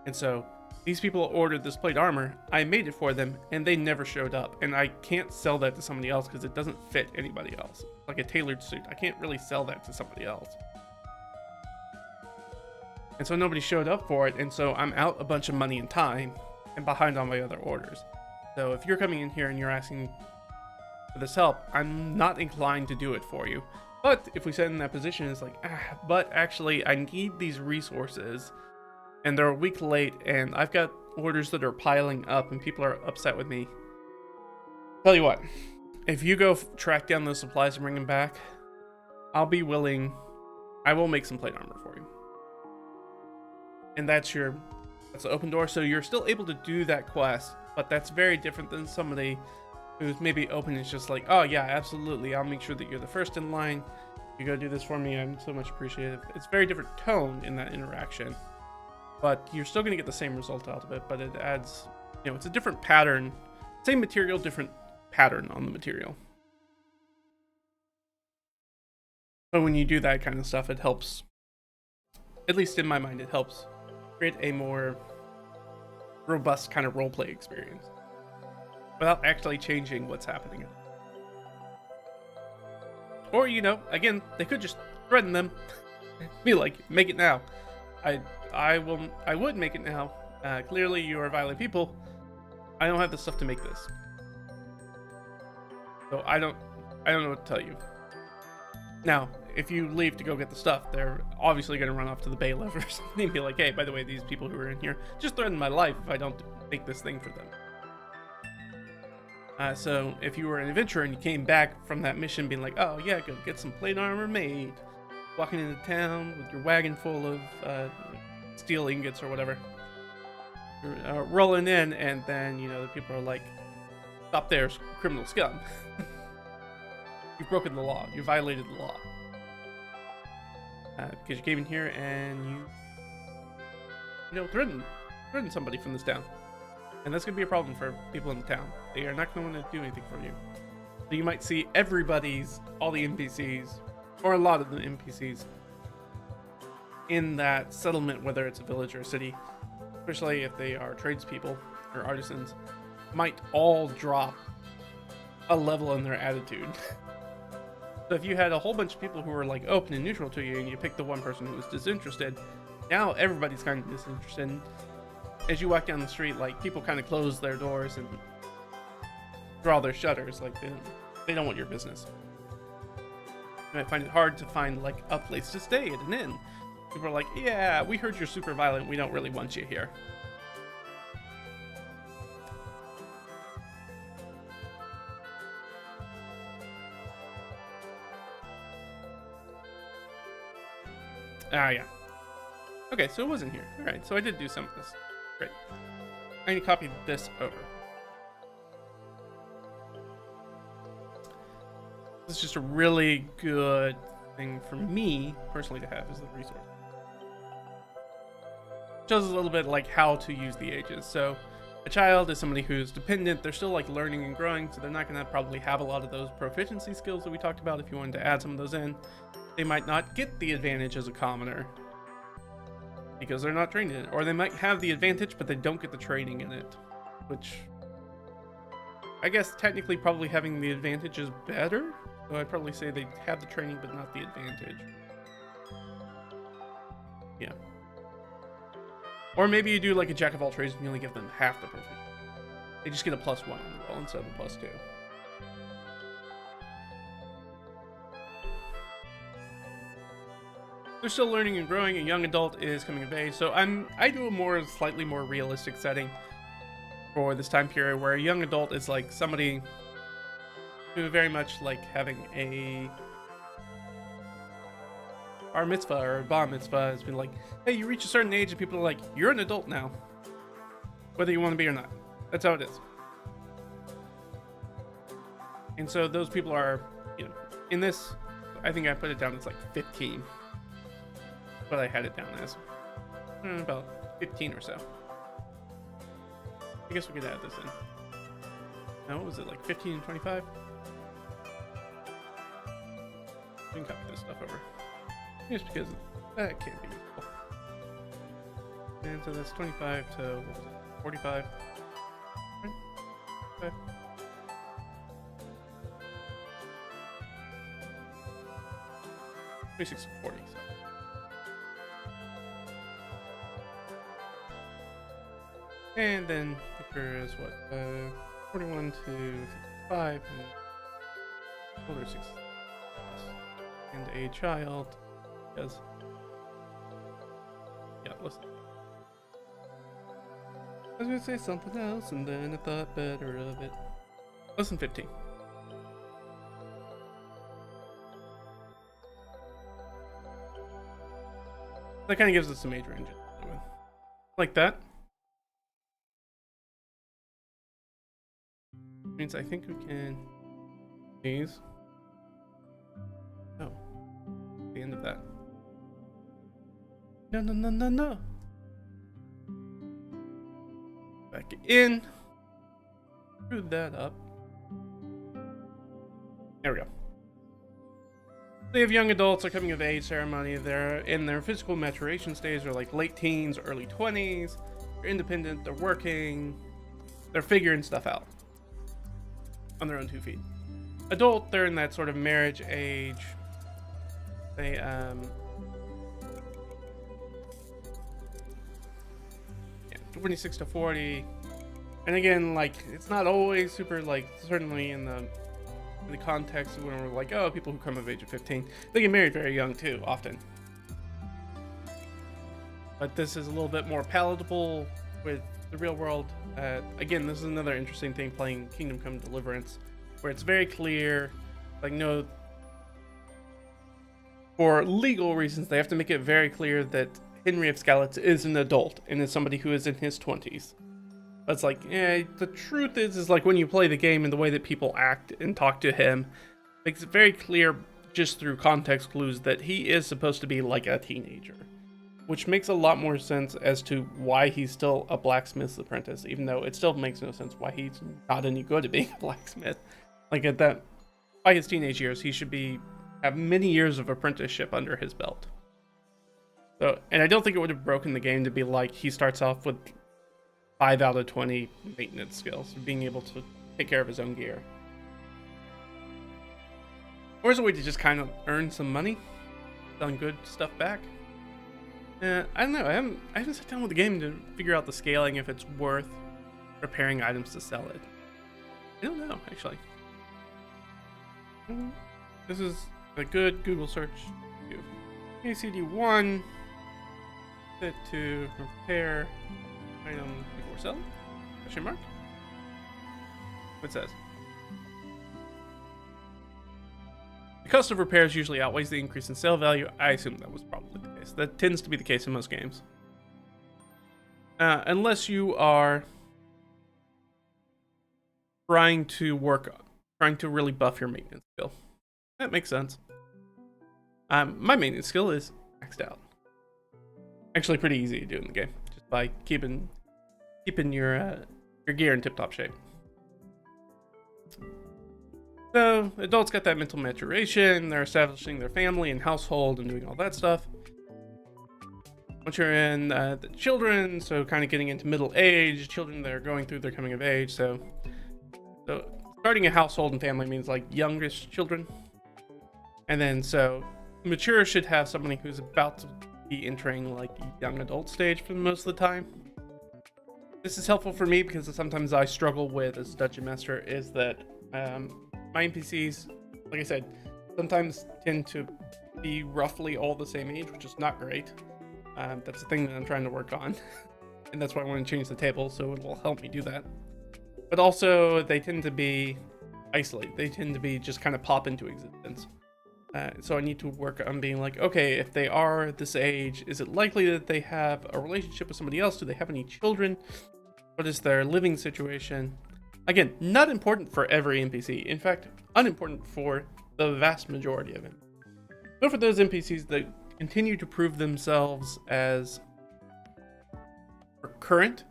And so these people ordered this plate armor, I made it for them, and they never showed up. And I can't sell that to somebody else because it doesn't fit anybody else. Like a tailored suit, I can't really sell that to somebody else. And so nobody showed up for it, and so I'm out a bunch of money and time, and behind on my other orders. So if you're coming in here and you're asking for this help, I'm not inclined to do it for you. But if we set in that position, it's like, but actually I need these resources, and they're a week late, and I've got orders that are piling up, and people are upset with me. Tell you what, if you go track down those supplies and bring them back, I'll be willing. I will make some plate armor for you. And that's the open door. So you're still able to do that quest, but that's very different than somebody who's maybe open and is just like, oh yeah, absolutely, I'll make sure that you're the first in line. You go do this for me, I'm so much appreciative. It's very different tone in that interaction, but you're still going to get the same result out of it, but it adds, it's a different pattern. Same material, different pattern on the material. But when you do that kind of stuff, it helps, at least in my mind, it helps create a more robust kind of roleplay experience without actually changing what's happening. Or, again, they could just threaten them. Be like, make it now. I would make it now. Clearly you are violent people. I don't have the stuff to make this. So I don't know what to tell you. Now, if you leave to go get the stuff, they're obviously going to run off to the bailiff or something and be like, hey, by the way, these people who are in here just threatened my life if I don't make this thing for them. So if you were an adventurer and you came back from that mission being like, oh yeah, go get some plate armor made, walking into town with your wagon full of steel ingots or whatever, you're, rolling in, and then, the people are like, stop there, criminal scum. You've broken the law. You violated the law. Because you came in here and you threatened somebody from this town. And that's going to be a problem for people in the town. They are not going to want to do anything for you. So you might see all the NPCs, or a lot of the NPCs, in that settlement, whether it's a village or a city, especially if they are tradespeople or artisans, might all drop a level in their attitude. So if you had a whole bunch of people who were like open and neutral to you, and you picked the one person who was disinterested, now everybody's kind of disinterested. And as you walk down the street, like, people kind of close their doors and draw their shutters, like they don't want your business. You might find it hard to find like a place to stay at an inn. People are like, yeah, we heard you're super violent, we don't really want you here. Yeah. Okay, so it wasn't here. Alright, so I did do some of this. Great. I need to copy this over. This is just a really good thing for me, personally, to have as the resource. Shows us a little bit like how to use the ages. So a child is somebody who's dependent. They're still like learning and growing, so they're not going to probably have a lot of those proficiency skills that we talked about. If you wanted to add some of those in, they might not get the advantage as a commoner because they're not trained in it. Or they might have the advantage, but they don't get the training in it, which I guess technically probably having the advantage is better. So I'd probably say they have the training, but not the advantage. Yeah. Or maybe you do like a jack of all trades and you only give them half the proficiency. They just get a +1 on the roll instead of a +2. They're still learning and growing. A young adult is coming of age. So I do a slightly more realistic setting for this time period, where a young adult is like somebody who very much like having a bar mitzvah or a bar mitzvah. Has been like, hey, you reach a certain age and people are like, you're an adult now, whether you want to be or not. That's how it is. And so those people are, in this, I think I put it down as like 15. But I had it down as about 15 or so. I guess we could add this in. Now, what was it, like 15 and 25? We can copy this stuff over. Just because that can't be useful. And so that's 25 to what was it, 45. 25. 26 to 40. So. And then Victor is what? 41 to 65. And older 6. And a child. Yes. Yeah, listen. I was gonna say something else, and then I thought better of it. Less than 15. That kind of gives us some age range. Like that. Means I think we can. These. Oh. The end of that. No, no, no, no, no. Back in. Screw that up. There we go. They have young adults, a coming of age ceremony. They're in their physical maturation stage. They're like late teens, early 20s. They're independent. They're working. They're figuring stuff out on their own 2 feet. Adult, they're in that sort of marriage age. They yeah, 26 to 40. And again, like, it's not always super, like, certainly in the context of when we're like, oh, people who come of age at 15, they get married very young too, often. But this is a little bit more palatable with the real world. Again, this is another interesting thing playing Kingdom Come Deliverance, where it's very clear, like, no, for legal reasons, they have to make it very clear that Henry of Skalitz is an adult and is somebody who is in his 20s. But it's like, the truth is like when you play the game and the way that people act and talk to him, makes it very clear just through context clues that he is supposed to be like a teenager. Which makes a lot more sense as to why he's still a blacksmith's apprentice, even though it still makes no sense why he's not any good at being a blacksmith. Like, at that, by his teenage years, he should have many years of apprenticeship under his belt. So, and I don't think it would have broken the game to be like he starts off with 5 out of 20 maintenance skills, being able to take care of his own gear. Or as a way to just kind of earn some money, selling good stuff back. I don't know. I haven't sat down with the game to figure out the scaling, if it's worth repairing items to sell it. I don't know, actually. This is a good Google search. ACD1 set to repair item before selling? Question mark? What it says. The cost of repairs usually outweighs the increase in sale value. I assume that was probably the case. That tends to be the case in most games. Unless you are trying to really buff your maintenance skill. That makes sense. My maintenance skill is maxed out. Actually pretty easy to do in the game. Just by keeping your gear in tip-top shape. So, adults got that mental maturation, they're establishing their family and household and doing all that stuff. Once you're in the children, so kind of getting into middle age, children that are going through their coming of age, so starting a household and family means like youngest children. And then so mature should have somebody who's about to be entering like young adult stage for most of the time. This is helpful for me because sometimes I struggle with as a dungeon master is that my NPCs, like I said, sometimes tend to be roughly all the same age, which is not great. That's the thing that I'm trying to work on. And that's why I want to change the table, so it will help me do that. But also, they tend to be isolated. They tend to be just kind of pop into existence. So I need to work on being like, okay, if they are this age, is it likely that they have a relationship with somebody else? Do they have any children? What is their living situation? Again, not important for every NPC. In fact, unimportant for the vast majority of it. But for those NPCs that continue to prove themselves as current,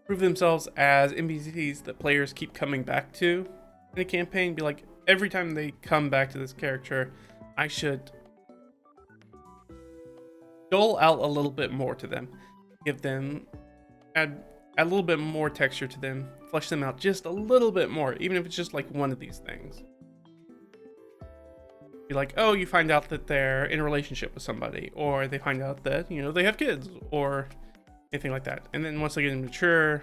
prove themselves as NPCs that players keep coming back to in a campaign, be like, every time they come back to this character, I should dole out a little bit more to them. give them, add a little bit more texture to them, flesh them out just a little bit more, even if it's just like one of these things. Be like, oh, you find out that they're in a relationship with somebody, or they find out that, you know, they have kids, or anything like that. And then once they get mature,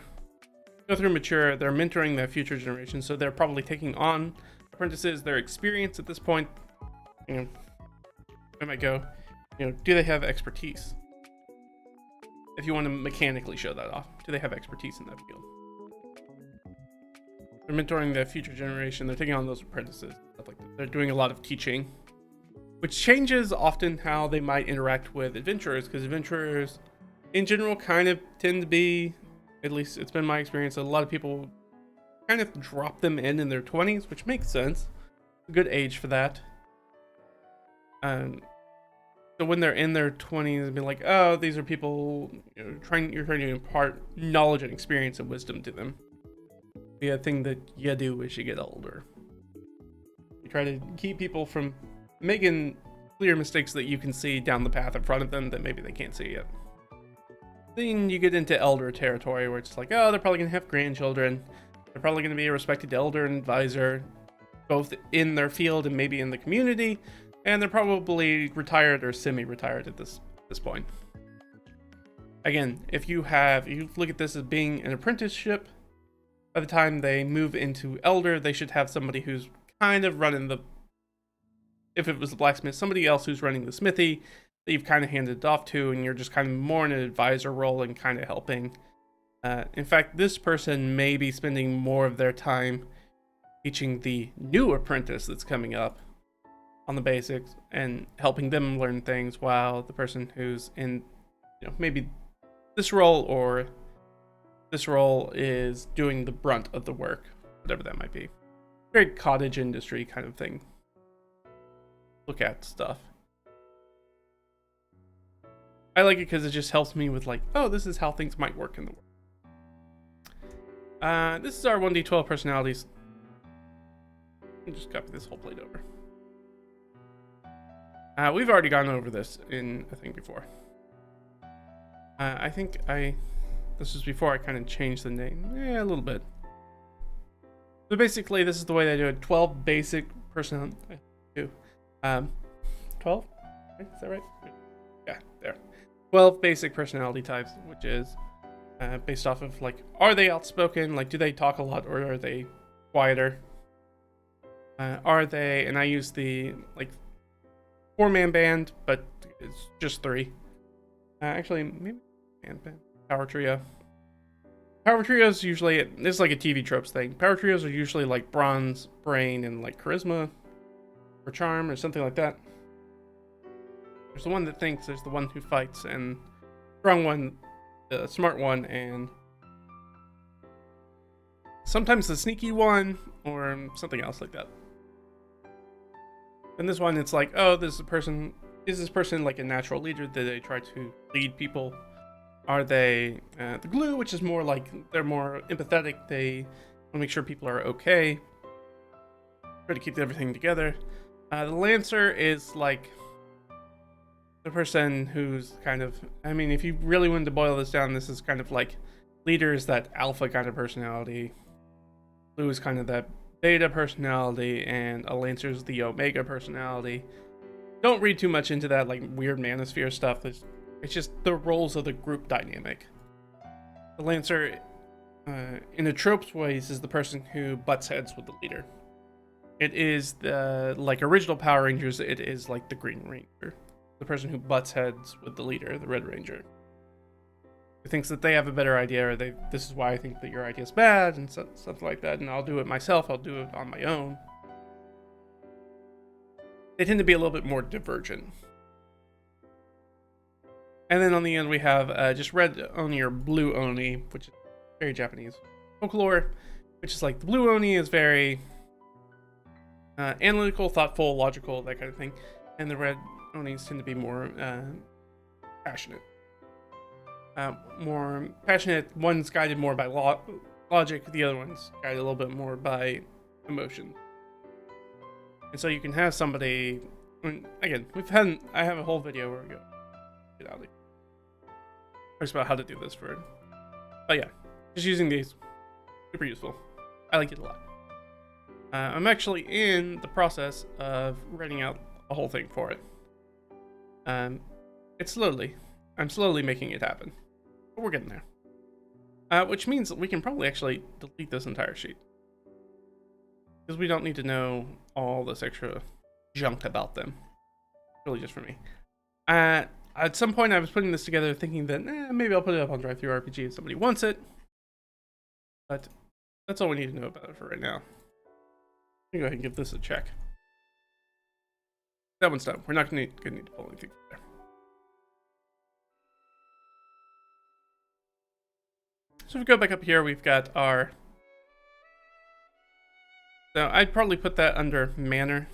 they're mentoring their future generation, so they're probably taking on apprentices. Their experience at this point, you know, I might go, you know, do they have expertise? If you want to mechanically show that off, do they have expertise in that field? They're mentoring the future generation. They're taking on those apprentices, stuff like that. They're doing a lot of teaching, which changes often how they might interact with adventurers, because adventurers in general kind of tend to be, at least it's been my experience, a lot of people kind of drop them in their 20s, which makes sense. A good age for that. So when they're in their 20s and be like, oh, these are people, you know, you're trying to impart knowledge and experience and wisdom to them. Be a thing that you do as you get older. You try to keep people from making clear mistakes that you can see down the path in front of them that maybe they can't see yet. Then you get into elder territory where it's like, oh, they're probably gonna have grandchildren. They're probably gonna be a respected elder and advisor, both in their field and maybe in the community. And they're probably retired or semi-retired at this point. Again, if you look at this as being an apprenticeship, by the time they move into elder, they should have somebody who's kind of running the, if it was the blacksmith, somebody else who's running the smithy that you've kind of handed it off to, and you're just kind of more in an advisor role and kind of helping. In fact, this person may be spending more of their time teaching the new apprentice that's coming up on the basics and helping them learn things, while the person who's in, you know, maybe this role or this role is doing the brunt of the work, whatever that might be. Very cottage industry kind of thing. Look at stuff. I like it because it just helps me with like, oh, this is how things might work in the world. This is our 1d12 personalities. I'll just copy this whole plate over. We've already gone over this in a thing before. I think this was before I kind of changed the name. Yeah, a little bit. So basically, this is the way they do it. 12 basic personality. 12? Is that right? Yeah, there. 12 basic personality types, which is based off of like, are they outspoken? Like, do they talk a lot, or are they quieter? Are they, and I use the like 4-man band, but it's just 3. Actually, maybe band. Power trio. Power trios usually, this is like a TV tropes thing. Power trios are usually like bronze, brain, and like charisma or charm or something like that. There's the one that thinks, there's the one who fights, and strong one, the smart one, and sometimes the sneaky one, or something else like that. And this one, it's like, oh, is this person like a natural leader? Do they try to lead people? Are they the glue, which is more like they're more empathetic? They want to make sure people are okay. Try to keep everything together. The lancer is like the person who's kind of, I mean, if you really wanted to boil this down, this is kind of like leader is that alpha kind of personality. Blue is kind of that beta personality, and a lancer is the omega personality. Don't read too much into that like weird manosphere stuff. It's just the roles of the group dynamic. The lancer, in a tropes ways, is the person who butts heads with the leader. It is the, like original Power Rangers, it is like the Green Ranger. The person who butts heads with the leader, the Red Ranger. Who thinks that they have a better idea, or this is why I think that your idea is bad, and stuff like that, and I'll do it myself, I'll do it on my own. They tend to be a little bit more divergent. And then on the end we have just red Oni or blue Oni, which is very Japanese folklore, which is like the blue Oni is very analytical, thoughtful, logical, that kind of thing. And the red Onis tend to be more passionate. One's guided more by logic, the other one's guided a little bit more by emotion. And so you can have somebody, again, I have a whole video where we go, get out of here. talks about how to do this for it. But yeah, just using these, super useful. I like it a lot. I'm actually in the process of writing out a whole thing for it. I'm slowly making it happen, but we're getting there. Which means that we can probably actually delete this entire sheet, because we don't need to know all this extra junk about them. Really just for me. At some point I was putting this together thinking that maybe I'll put it up on DriveThruRPG if somebody wants it. But that's all we need to know about it for right now. Let me go ahead and give this a check. That one's done. We're not gonna need to pull anything from there. So if we go back up here, we've got our... So I'd probably put that under manner.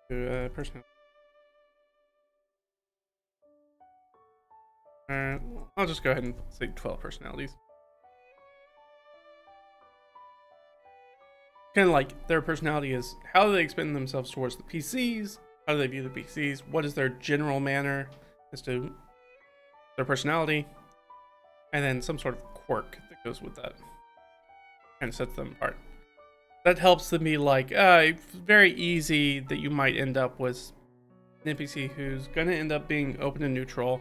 Personality. I'll just go ahead and say 12 personalities. Kind of like their personality is how do they expend themselves towards the PCs, how do they view the PCs, what is their general manner as to their personality, and then some sort of quirk that goes with that. Kind of sets them apart. That helps them be like, it's very easy that you might end up with an NPC who's going to end up being open and neutral,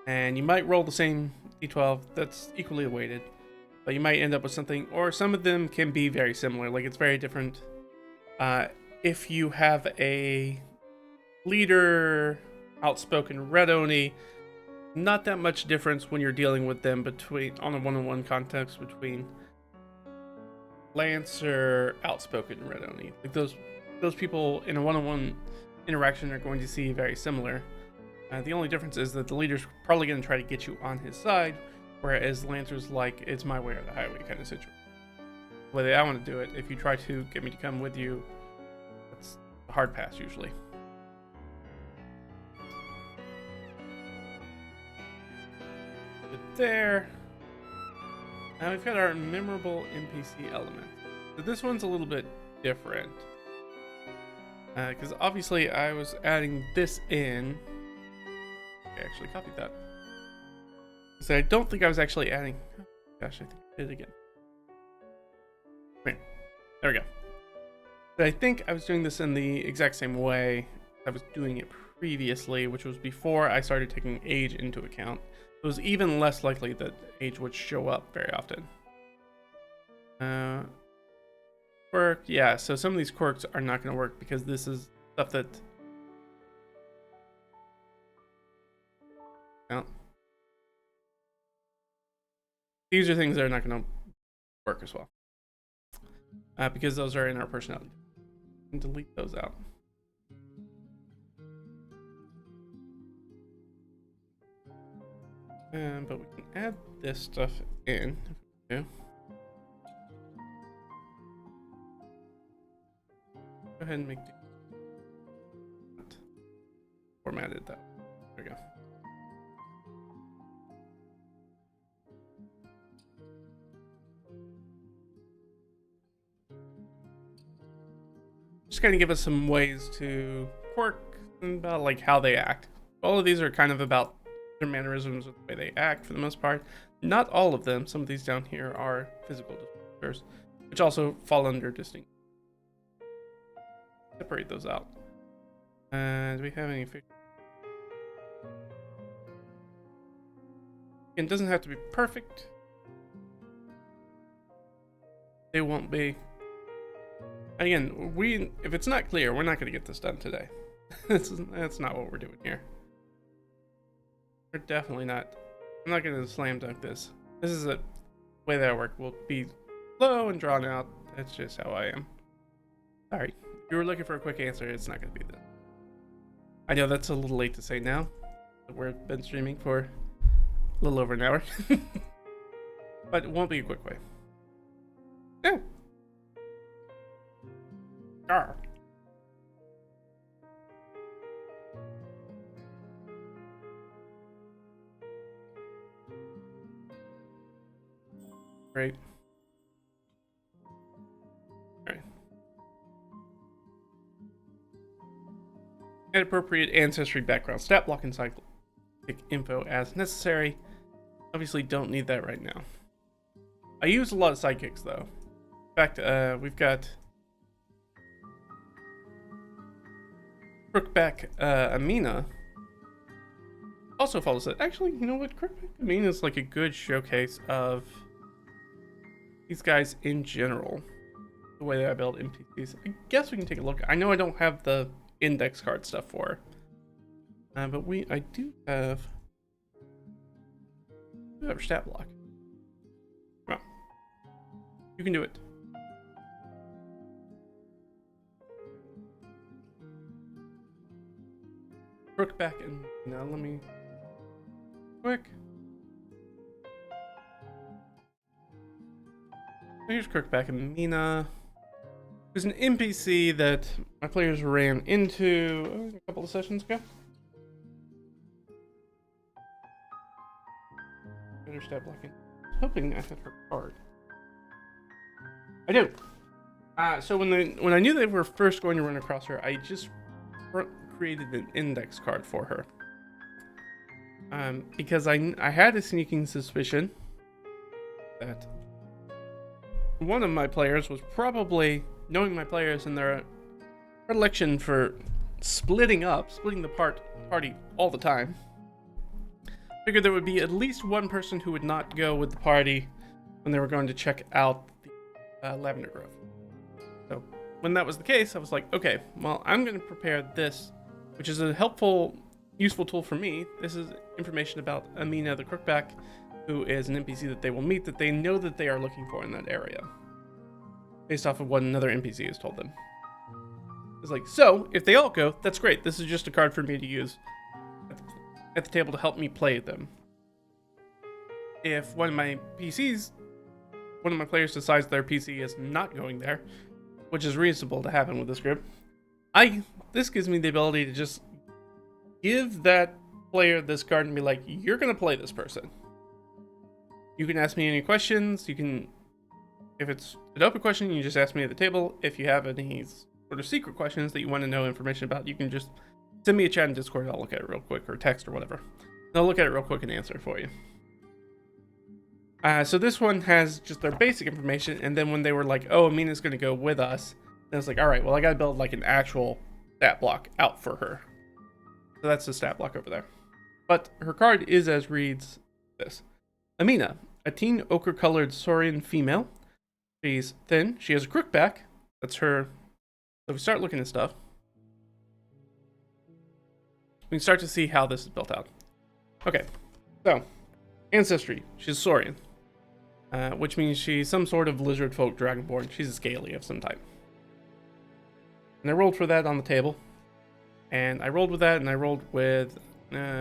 and you might roll the same d12 that's equally weighted, but you might end up with something, or some of them can be very similar, like it's very different. If you have a leader, outspoken red oni, not that much difference when you're dealing with them on a one-on-one context between Lancer, outspoken red oni. Like those people in a one-on-one interaction are going to see very similar. The only difference is that the leader's probably going to try to get you on his side, whereas Lancer's like, it's my way or the highway kind of situation. The way that I want to do it, if you try to get me to come with you, that's a hard pass usually. But there. Now we've got our memorable NPC element. So this one's a little bit different. Because obviously I was adding this in. I actually copied that. So I don't think I was actually adding... Oh, gosh, I think I did it again. There we go. But I think I was doing this in the exact same way I was doing it previously, which was before I started taking age into account. It was even less likely that age would show up very often. Quirk, yeah, so some of these quirks are not going to work because this is stuff that... Well, these are things that are not going to work as well. Because those are in our personality. And delete those out. But we can add this stuff in if we do. Go ahead and make formatted that. There we go. Just kind of give us some ways to quirk about like how they act. All of these are kind of about their mannerisms or the way they act for the most part. Not all of them. Some of these down here are physical descriptors, which also fall under distinct. Separate those out. Do we have any? It doesn't have to be perfect. They won't be. Again, if it's not clear, we're not going to get this done today. That's not what we're doing here. We're definitely not. I'm not going to slam dunk this. This is a way that I work. Will be slow and drawn out. That's just how I am. Sorry. If you were looking for a quick answer, it's not going to be that. I know that's a little late to say now. We've been streaming for a little over an hour. But it won't be a quick way. Yeah. Arr. Great. All right. Add appropriate ancestry background stat block and cyclic info as necessary. Obviously don't need that right now. I use a lot of sidekicks though. In fact, we've got Crookback Amina also follows it. Actually, you know what? Crookback Amina is like a good showcase of these guys in general. The way that I build NPCs. I guess we can take a look. I know I don't have the index card stuff for her. But I do have stat block. Well, you can do it. Crookback and now let me quick. Here's Crookback and Mina. There's an NPC that my players ran into a couple of sessions ago. Better stat blocking. Hoping I had her card. I do. So when I knew they were first going to run across her, I just created an index card for her. Because I had a sneaking suspicion that one of my players was probably, knowing my players and their predilection for splitting the party all the time, figured there would be at least one person who would not go with the party when they were going to check out the Lavender Grove. So when that was the case, I was like, okay, well, I'm going to prepare this, which is a helpful, useful tool for me. This is information about Amina the Crookback, who is an NPC that they will meet that they know that they are looking for in that area, based off of what another NPC has told them. It's like, so if they all go, that's great. This is just a card for me to use at the table to help me play them. If one of my players decides their PC is not going there, which is reasonable to happen with this group, this gives me the ability to just give that player this card and be like, you're gonna play this person. You can ask me any questions. You can, if it's an open question, you just ask me at the table. If you have any sort of secret questions that you want to know information about, you can just send me a chat in Discord. I'll look at it real quick, or text or whatever. And I'll look at it real quick and answer for you. So this one has just their basic information, and then when they were like, oh, Amina's going to go with us, then it's like, all right, well, I got to build like an actual stat block out for her. So that's the stat block over there. But her card is as reads this. Amina, a teen ochre-colored Saurian female. She's thin. She has a crookback. That's her. So if we start looking at stuff, we can start to see how this is built out. Okay, so ancestry. She's Saurian, which means she's some sort of lizard folk dragonborn. She's a scaly of some type. And I rolled for that on the table. And I rolled with that, and I rolled with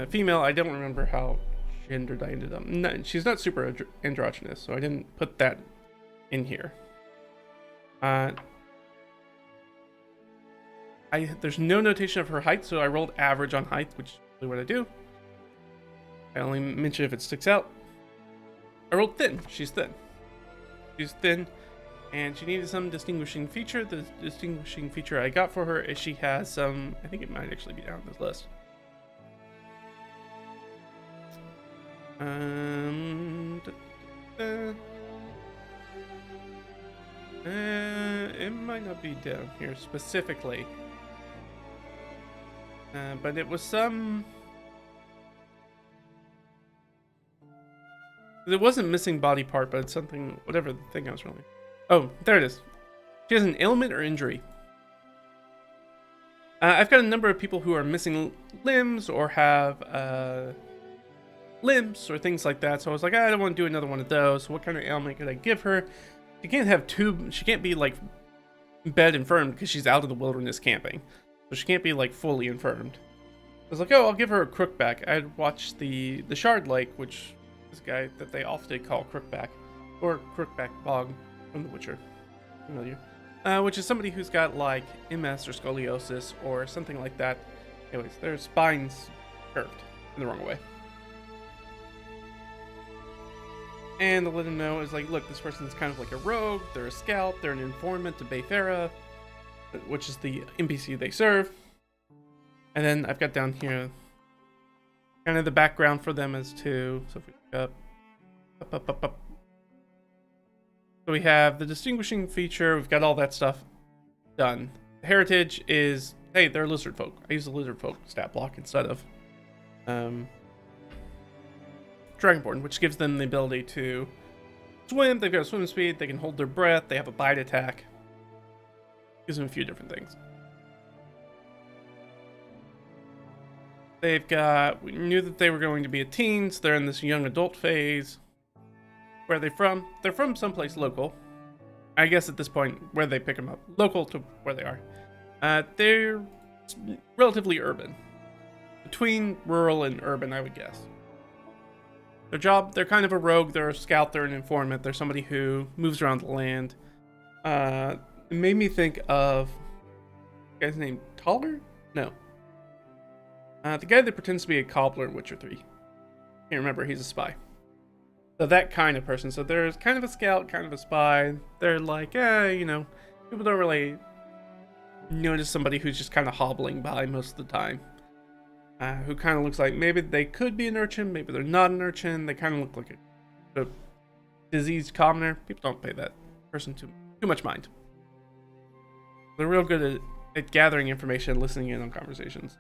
female. I don't remember how gendered I ended up. No, she's not super androgynous, so I didn't put that in here. There's no notation of her height, so I rolled average on height, which is really what I do. I only mention if it sticks out. I rolled thin. She's thin. She's thin, and she needed some distinguishing feature. The distinguishing feature I got for her is she has some, I think it might actually be down this list. It might not be down here specifically, but it was some. It wasn't missing body part, but it's something, whatever the thing I was rolling. Oh, there it is. She has an ailment or injury. I've got a number of people who are missing limbs or have limps or things like that. So I was like, I don't want to do another one of those. So what kind of ailment could I give her? She can't have she can't be like bed infirmed because she's out in the wilderness camping. So she can't be like fully infirmed. I was like, oh, I'll give her a crookback. I'd watched the Shard Lake, which is a guy that they often call Crookback, or Crookback Bog from The Witcher. Familiar. Which is somebody who's got like MS or scoliosis or something like that. Anyways, their spine's curved in the wrong way. And to let him know is like, look, this person's kind of like a rogue, they're a scout, they're an informant to Bayfera, which is the NPC they serve. And then I've got down here kind of the background for them as to, so if we look up. So we have the distinguishing feature, we've got all that stuff done. The heritage is, hey, they're lizard folk. I use the lizard folk stat block instead of Dragonborn, which gives them the ability to swim, they've got a swim speed, they can hold their breath, they have a bite attack. Gives them a few different things. They've got, we knew that they were going to be a teen, so they're in this young adult phase. Where are they from? They're from someplace local. I guess at this point, where they pick them up. Local to where they are. They're relatively urban. Between rural and urban, I would guess. Their job, they're kind of a rogue, they're a scout, they're an informant, they're somebody who moves around the land. It made me think of, the guy's name, Taller? No. The guy that pretends to be a cobbler in Witcher 3. Can't remember, he's a spy. So that kind of person. So there's kind of a scout, kind of a spy. They're like, you know, people don't really notice somebody who's just kind of hobbling by most of the time. Who kind of looks like maybe they could be an urchin, maybe they're not an urchin. They kind of look like a diseased commoner. People don't pay that person too much mind. They're real good at gathering information and listening in on conversations.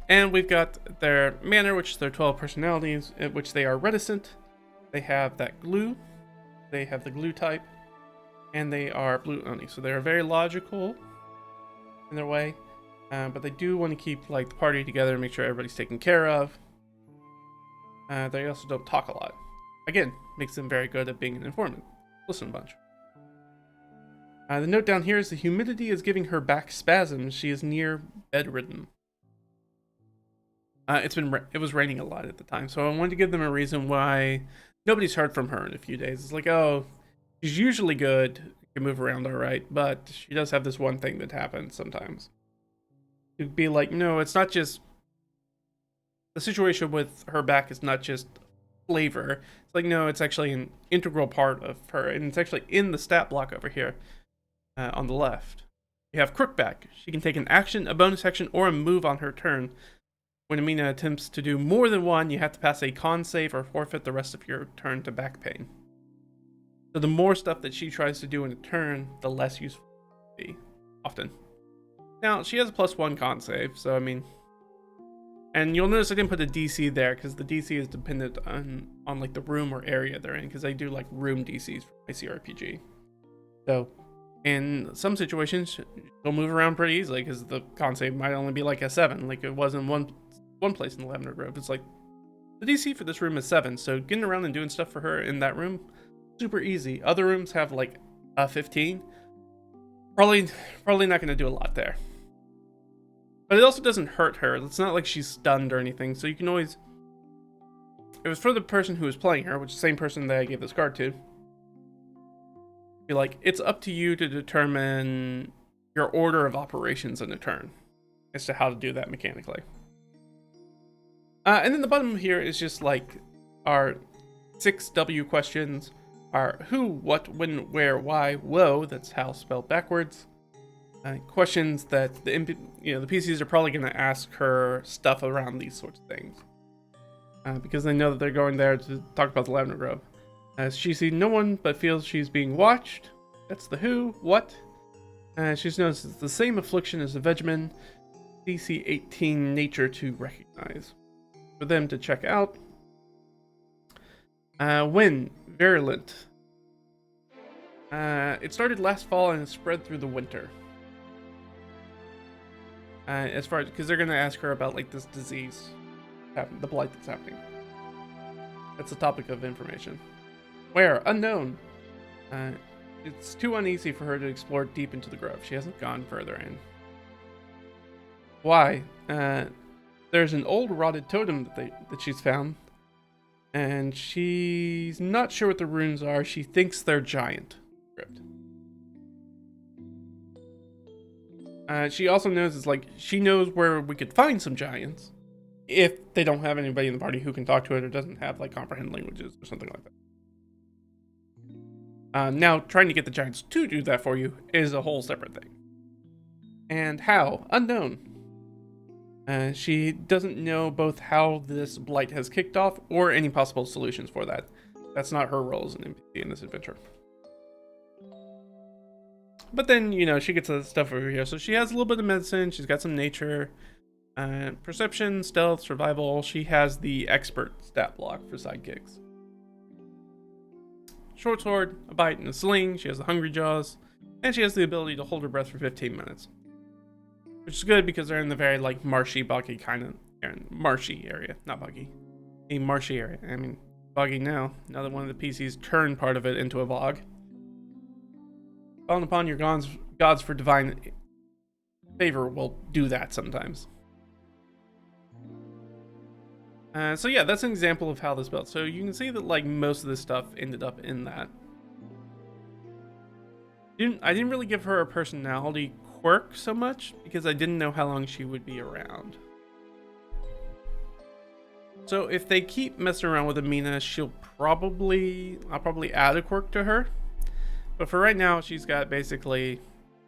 And we've got their manner, which is their 12 personalities, in which they are reticent. They have that glue. They have the glue type. And they are blue only. So they're very logical in their way. But they do want to keep like the party together and make sure everybody's taken care of. They also don't talk a lot. Again, makes them very good at being an informant. Listen a bunch. The note down here is the humidity is giving her back spasms. She is near bedridden. It was raining a lot at the time, so I wanted to give them a reason why nobody's heard from her in a few days. It's like, oh, she's usually good, can move around all right, but she does have this one thing that happens sometimes. It'd be like, no, it's not just the situation with her back is not just flavor. It's like, no, it's actually an integral part of her, and it's actually in the stat block over here on the left. You have crookback. She can take an action, a bonus action, or a move on her turn. When Amina attempts to do more than one, you have to pass a con save or forfeit the rest of your turn to back pain. So the more stuff that she tries to do in a turn, the less useful it will be, often. Now, she has a +1 con save, so I mean... And you'll notice I didn't put a DC there, because the DC is dependent on like the room or area they're in, because I do like room DCs for my CRPG. So, in some situations, she'll move around pretty easily, because the con save might only be like a 7, like it was in one place in the Lavender Grove. It's like the DC for this room is 7, so getting around and doing stuff for her in that room, super easy. Other rooms have like a 15. Probably not going to do a lot there. But it also doesn't hurt her. It's not like she's stunned or anything, so you can always... It was for the person who was playing her, which is the same person that I gave this card to. Be like, it's up to you to determine your order of operations in a turn as to how to do that mechanically. And then the bottom here is just like our 6 W questions are who, what, when, where, why, whoa, that's how spelled backwards. Questions that the PCs are probably going to ask her stuff around these sorts of things. Because they know that they're going there to talk about the Lavender Grove. She sees no one but feels she's being watched. That's the who, what. She's noticed it's the same affliction as the Vegeman. DC 18 nature to recognize. For them to check out. When virulent. It started last fall and it spread through the winter. As far as, because they're going to ask her about like this disease, the blight that's happening. That's the topic of information. Where? Unknown. It's too uneasy for her to explore deep into the grove. She hasn't gone further in. Why? There's an old rotted totem that she's found, and she's not sure what the runes are. She thinks they're giant. She also knows it's like she knows where we could find some giants if they don't have anybody in the party who can talk to it or doesn't have like comprehend languages or something like that. Now trying to get the giants to do that for you is a whole separate thing. And how? Unknown. She doesn't know both how this blight has kicked off or any possible solutions for that. That's not her role as an NPC in this adventure. But then, you know, she gets the stuff over here. So she has a little bit of medicine. She's got some nature, perception, stealth, survival. She has the expert stat block for sidekicks. Short sword, a bite, and a sling. She has the hungry jaws. And she has the ability to hold her breath for 15 minutes. Which is good because they're in the very, like, marshy, boggy kind of marshy area. Not boggy. A marshy area. I mean, boggy now. Now that one of the PCs turned part of it into a bog. Calling upon your gods for divine favor will do that sometimes. So yeah, that's an example of how this built. So you can see that like most of this stuff ended up in that. I didn't really give her a personality quirk so much because I didn't know how long she would be around. So if they keep messing around with Amina, I'll probably add a quirk to her. But for right now, she's got basically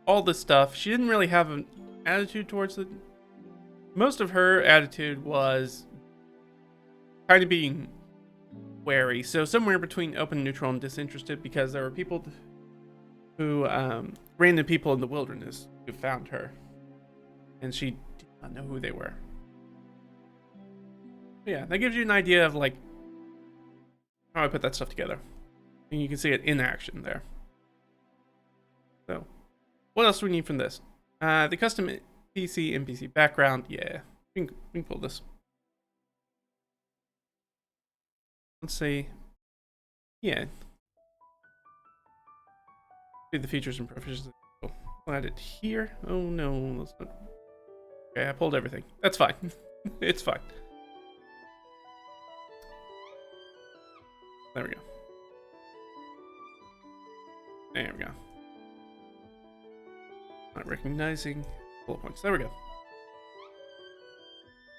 all this stuff. She didn't really have an attitude towards it. Most of her attitude was kind of being wary. So somewhere between open, neutral, and disinterested, because there were people who, random people in the wilderness who found her. And she did not know who they were. But yeah, that gives you an idea of like how I put that stuff together. And you can see it in action there. So, what else do we need from this? The custom PC NPC background. Yeah, we can pull this. Let's see. Yeah. See the features and proficiency. I'll add it here. Oh no, that's not. Okay, I pulled everything. That's fine. It's fine. There we go. There we go. Not recognizing bullet points. There we go.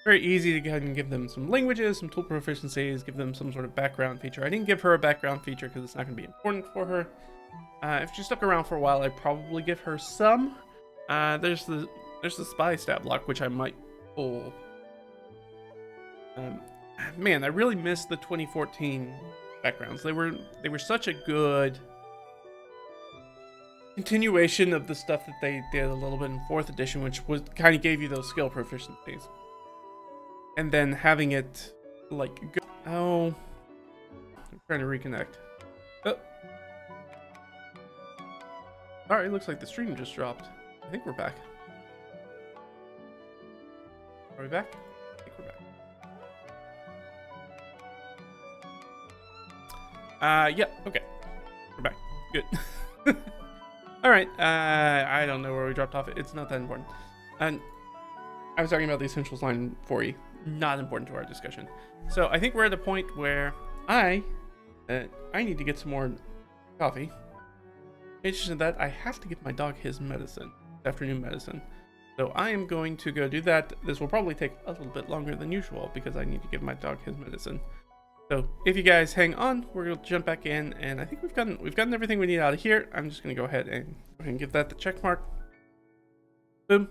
Very easy to go ahead and give them some languages, some tool proficiencies, give them some sort of background feature. I didn't give her a background feature because it's not going to be important for her. If she stuck around for a while, I'd probably give her some. There's the spy stat block, which I might pull. Man, I really miss the 2014 backgrounds. They were such a good continuation of the stuff that they did a little bit in 4th edition, which was kind of gave you those skill proficiencies. And then having it like go, oh, I'm trying to reconnect. Oh. Alright, looks like the stream just dropped. I think we're back. Are we back? I think we're back. Yeah, okay. We're back. Good. Alright, I don't know where we dropped off. It's not that important. And I was talking about the essentials line for you. Not important to our discussion. So I think we're at a point where I need to get some more coffee. In addition to that, I have to give my dog his medicine, afternoon medicine. So I am going to go do that. This will probably take a little bit longer than usual because I need to give my dog his medicine. So if you guys hang on, we're gonna jump back in, and I think we've gotten everything we need out of here. I'm just gonna go ahead and give that the check mark. Boom.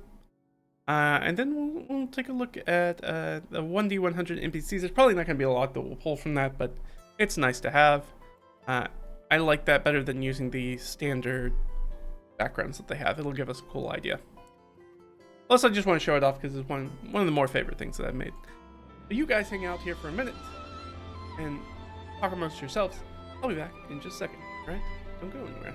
And then we'll take a look at the 1D100 NPCs. There's probably not gonna be a lot that we'll pull from that, but it's nice to have. I like that better than using the standard backgrounds that they have. It'll give us a cool idea. Plus, I just want to show it off because it's one of the more favorite things that I've made. So you guys hang out here for a minute and talk amongst yourselves. I'll be back in just a second, right? Don't go anywhere.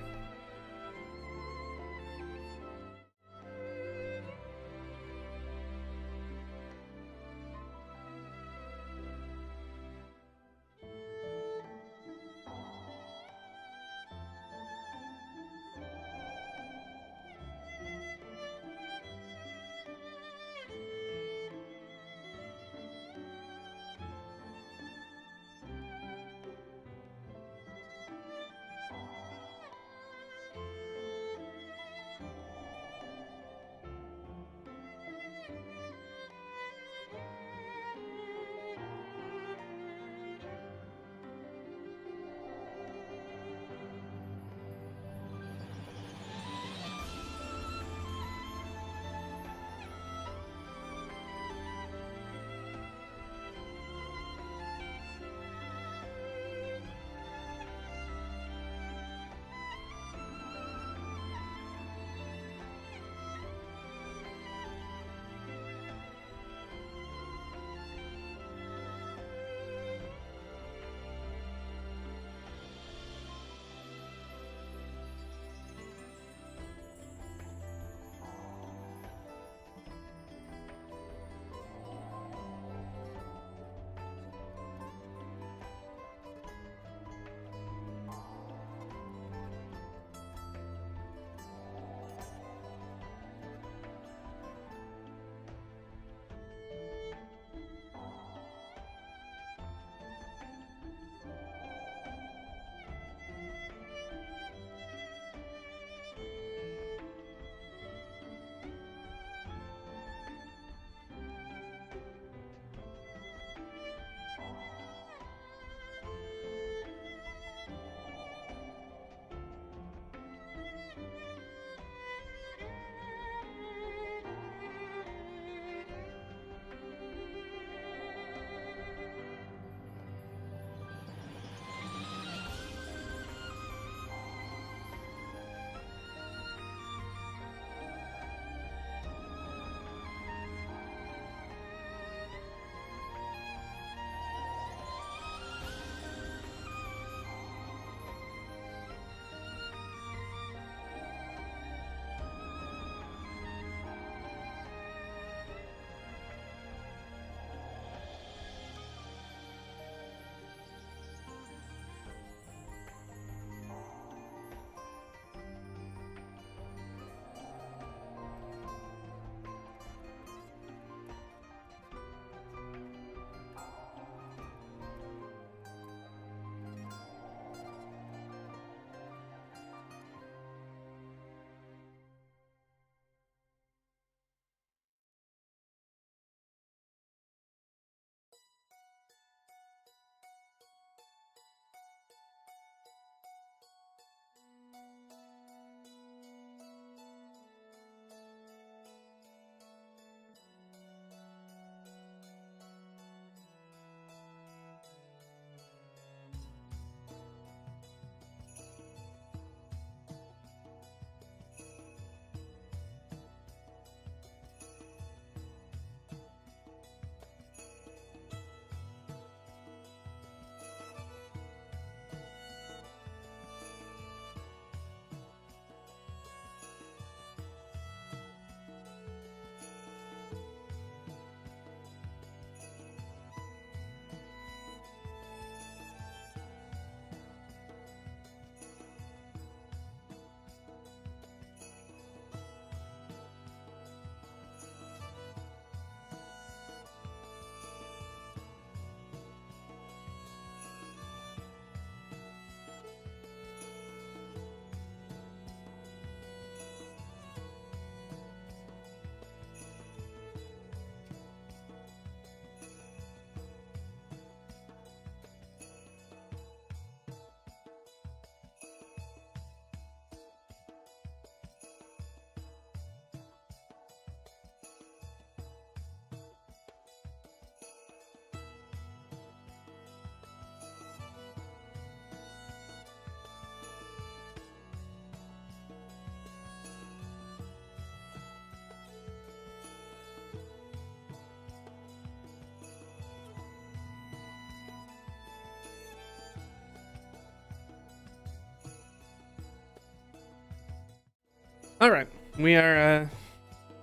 All right, we're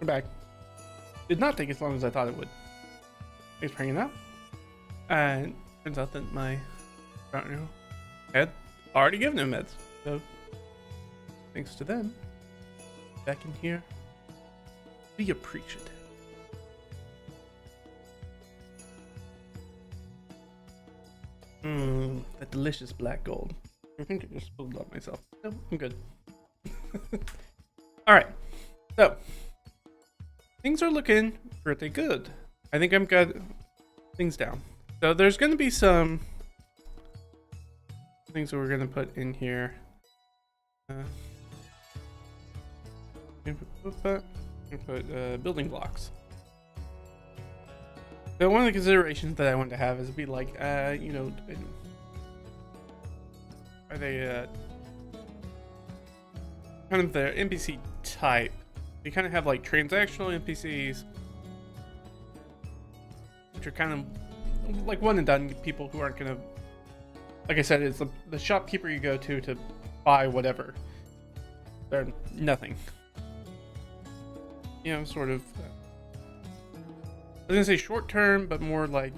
back. Did not take as long as I thought it would. Thanks for hanging out. And turns out that my partner had already given him meds, so thanks to them, back in here, be appreciative. That delicious black gold. I think I just spilled it on myself. No, I'm good. Alright, so things are looking pretty good. I think I've got things down. So there's going to be some things that we're going to put in here. Put building blocks. So one of the considerations that I want to have is be like, you know, are they kind of the NPC type? You kind of have like transactional NPCs, which are kind of like one and done people who aren't gonna, like I said, it's the shopkeeper you go to buy whatever. They're nothing. You know, sort of. I was gonna say short term, but more like,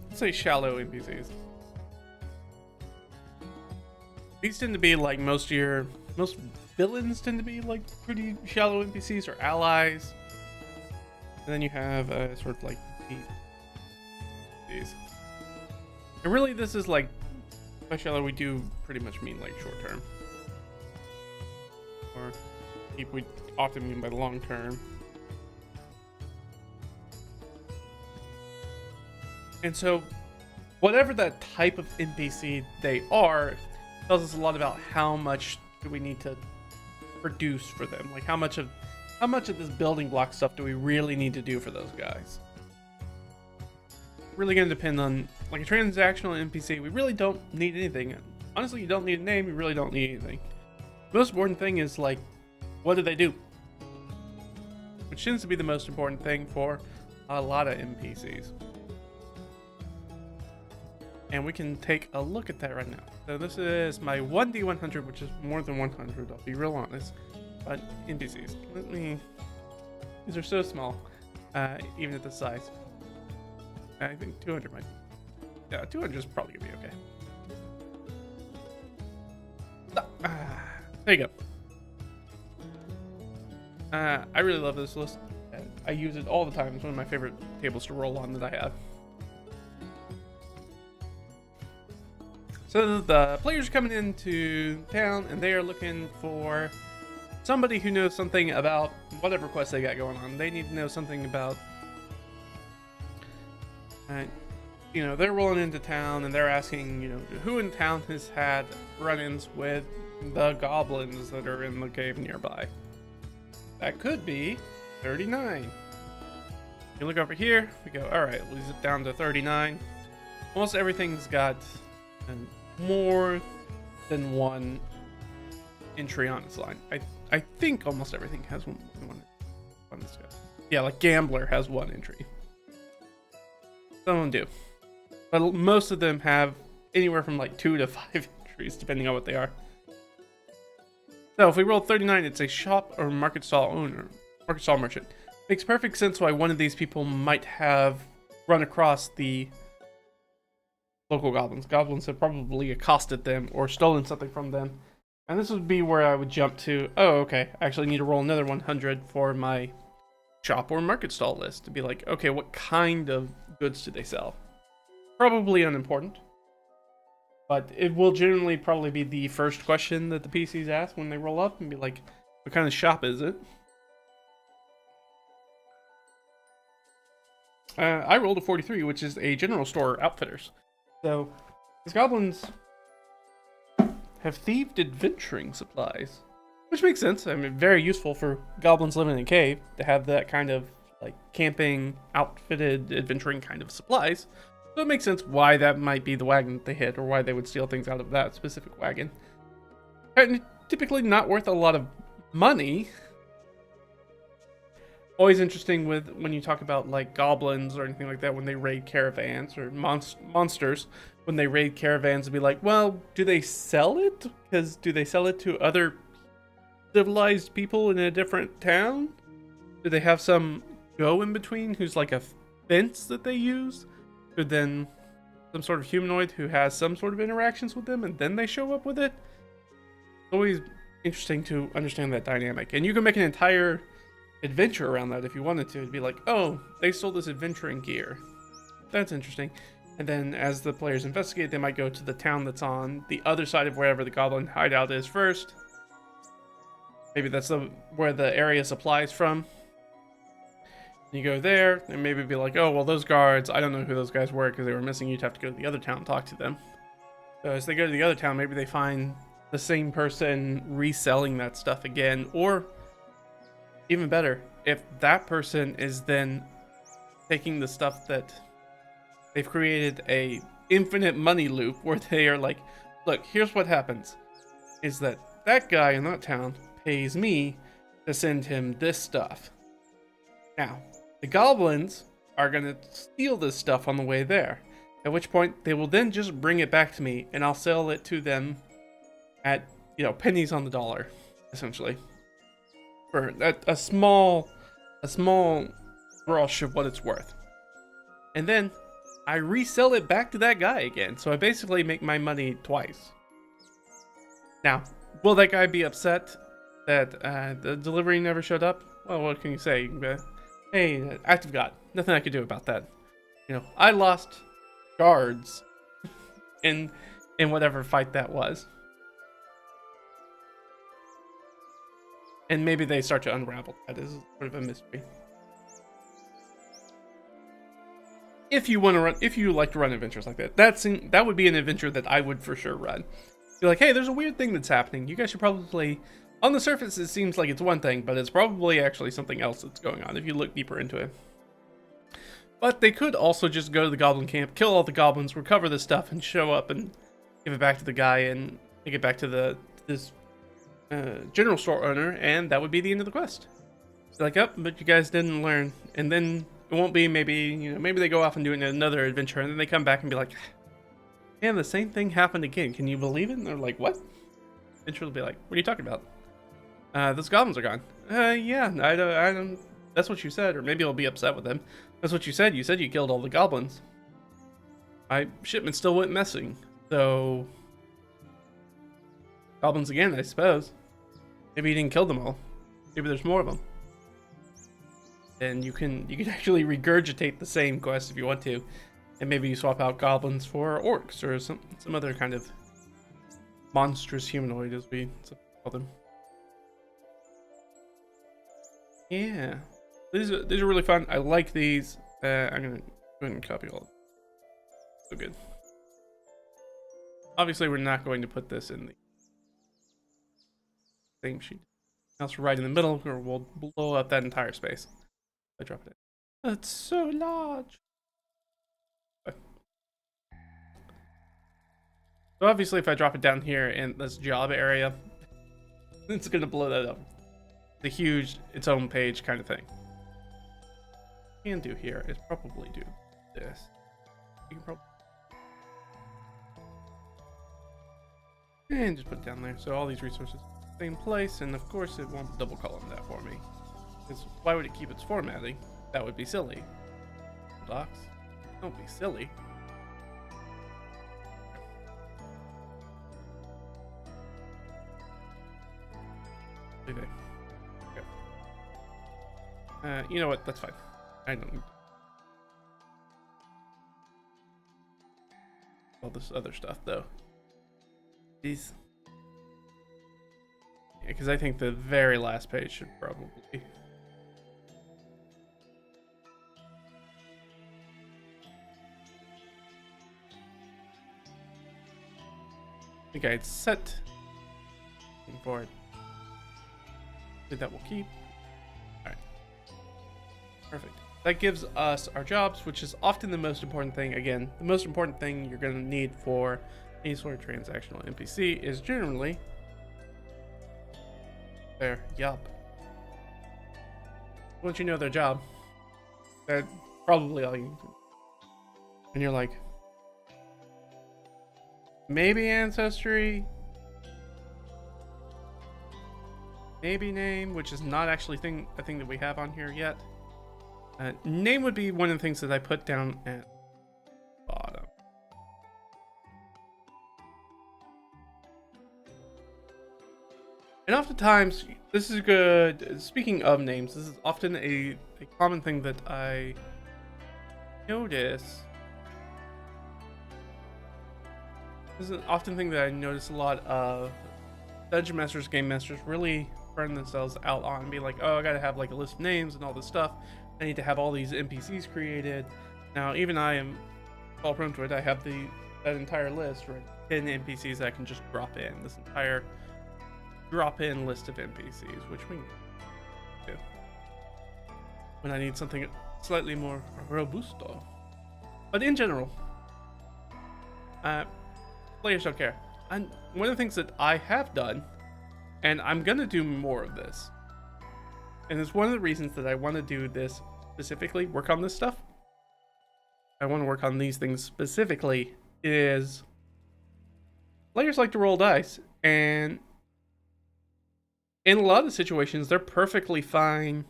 let's say shallow NPCs. These tend to be like most villains tend to be like pretty shallow NPCs or allies. And then you have sort of like these. And really this is like, by shallow we do pretty much mean like short term. Or deep we often mean by long term. And so whatever that type of NPC they are tells us a lot about how much do we need to produce for them. Like how much of this building block stuff do we really need to do for those guys? Really going to depend on, like a transactional NPC, we really don't need anything. Honestly, you don't need a name, you really don't need anything. The most important thing is like, what do they do? Which tends to be the most important thing for a lot of NPCs. And we can take a look at that right now. So this is my 1D100, which is more than 100, I'll be real honest. But NPCs, these are so small, even at this size. I think 200 might be, yeah, 200 is probably gonna be okay. There you go. I really love this list. I use it all the time. It's one of my favorite tables to roll on that I have. So the players are coming into town and they are looking for somebody who knows something about whatever quest they got going on. They need to know something about, you know, they're rolling into town and they're asking, you know, who in town has had run-ins with the goblins that are in the cave nearby. That could be 39. You look over here, we go, all right, we'll zip down to 39. Almost everything's got more than one entry on its line. I think almost everything has one on this guy. Yeah, like Gambler has one entry. Some of them do. But most of them have anywhere from like 2 to 5 entries, depending on what they are. So if we roll 39, it's a shop or market stall owner, market stall merchant. Makes perfect sense why one of these people might have run across the local goblins. Goblins have probably accosted them or stolen something from them. And this would be where I would jump to, oh, okay, I actually need to roll another 100 for my shop or market stall list to be like, okay, what kind of goods do they sell? Probably unimportant. But it will generally probably be the first question that the PCs ask when they roll up and be like, what kind of shop is it? I rolled a 43, which is a general store outfitters. So these goblins have thieved adventuring supplies, which makes sense. I mean, very useful for goblins living in a cave to have that kind of like camping, outfitted, adventuring kind of supplies. So it makes sense why that might be the wagon that they hit, or why they would steal things out of that specific wagon. And typically not worth a lot of money. Always interesting when you talk about like goblins or anything like that when they raid caravans or monsters. when they raid caravans and be like, well, do they sell it? Because do they sell it to other civilized people in a different town? Do they have some go in between who's like a fence that they use? Or then some sort of humanoid who has some sort of interactions with them and then they show up with it? It's always interesting to understand that dynamic. And you can make an entire adventure around that if you wanted to. It'd be like, oh, they sold this adventuring gear. That's interesting. And then as the players investigate, they might go to the town that's on the other side of wherever the goblin hideout is first. Maybe that's where the area supplies from. You go there, and maybe be like, oh, well, those guards, I don't know who those guys were because they were missing. You'd have to go to the other town and talk to them. So as they go to the other town, maybe they find the same person reselling that stuff again. Or, even better, if that person is then taking the stuff that they've created a infinite money loop where they are like, look, here's what happens. Is that guy in that town pays me to send him this stuff. Now, the goblins are going to steal this stuff on the way there. At which point, they will then just bring it back to me, and I'll sell it to them at, pennies on the dollar, essentially. For a small brush of what it's worth. And then, I resell it back to that guy again, so I basically make my money twice. Now, will that guy be upset that the delivery never showed up? Well, what can you say? Hey, act of God. Nothing I could do about that. I lost guards in whatever fight that was. And maybe they start to unravel. That is sort of a mystery. If you like to run adventures like that, that would be an adventure that I would for sure run. Be like, hey, there's a weird thing that's happening. You guys should probably, on the surface, it seems like it's one thing, but it's probably actually something else that's going on if you look deeper into it. But they could also just go to the goblin camp, kill all the goblins, recover the stuff, and show up and give it back to the guy and take it back to this general store owner, and that would be the end of the quest. It's like, oh, but you guys didn't learn. And then it won't be maybe they go off and do another adventure, and then they come back and be like, man, the same thing happened again. Can you believe it? And they're like, what? Adventure will be like, what are you talking about? Those goblins are gone. Yeah, I don't. That's what you said, or maybe I'll be upset with them. That's what you said. You said you killed all the goblins. My shipment still went missing, so goblins again, I suppose. Maybe you didn't kill them all. Maybe there's more of them. And you can actually regurgitate the same quest if you want to, and maybe you swap out goblins for orcs or some other kind of monstrous humanoid, as we call them. Yeah, these are really fun. I like these. I'm gonna go ahead and copy all of them. So good. Obviously, we're not going to put this in the same sheet. Else right in the middle, or we'll blow up that entire space. I drop it in. That's so large. Okay. So obviously, if I drop it down here in this job area, it's gonna blow that up. The huge, its own page kind of thing. What you can do here is probably do this. You can probably. And just put it down there. So all these resources same place, and of course it won't double column that for me. Because why would it keep its formatting? That would be silly. Docs, don't be silly. Leave it. Okay. You know what? That's fine. I don't need all this other stuff though. These. Yeah, because I think the very last page should probably. I think I had set for it. That will keep. Alright. Perfect. That gives us our jobs, which is often the most important thing. Again, the most important thing you're going to need for any sort of transactional NPC is generally their job. Once you know their job, that's probably all you need to. And you're like, maybe ancestry, maybe name, which is not actually a thing that we have on here yet. Name would be one of the things that I put down at the bottom. And oftentimes, this is good. Speaking of names, this is often a common thing that I notice. This is an often thing that I notice a lot of dungeon masters, game masters really burn themselves out on and be like, oh, I gotta have like a list of names and all this stuff. I need to have all these NPCs created. Now, even I am fall prone to it. I have that entire list, right? 10 NPCs that I can just drop in. This entire drop-in list of NPCs, which we do when I need something slightly more robusto. But in general, players don't care. And one of the things that I have done, and I'm gonna do more of this, and it's one of the reasons that I want to do this specifically, work on this stuff. I want to work on these things specifically, is players like to roll dice, and in a lot of situations, they're perfectly fine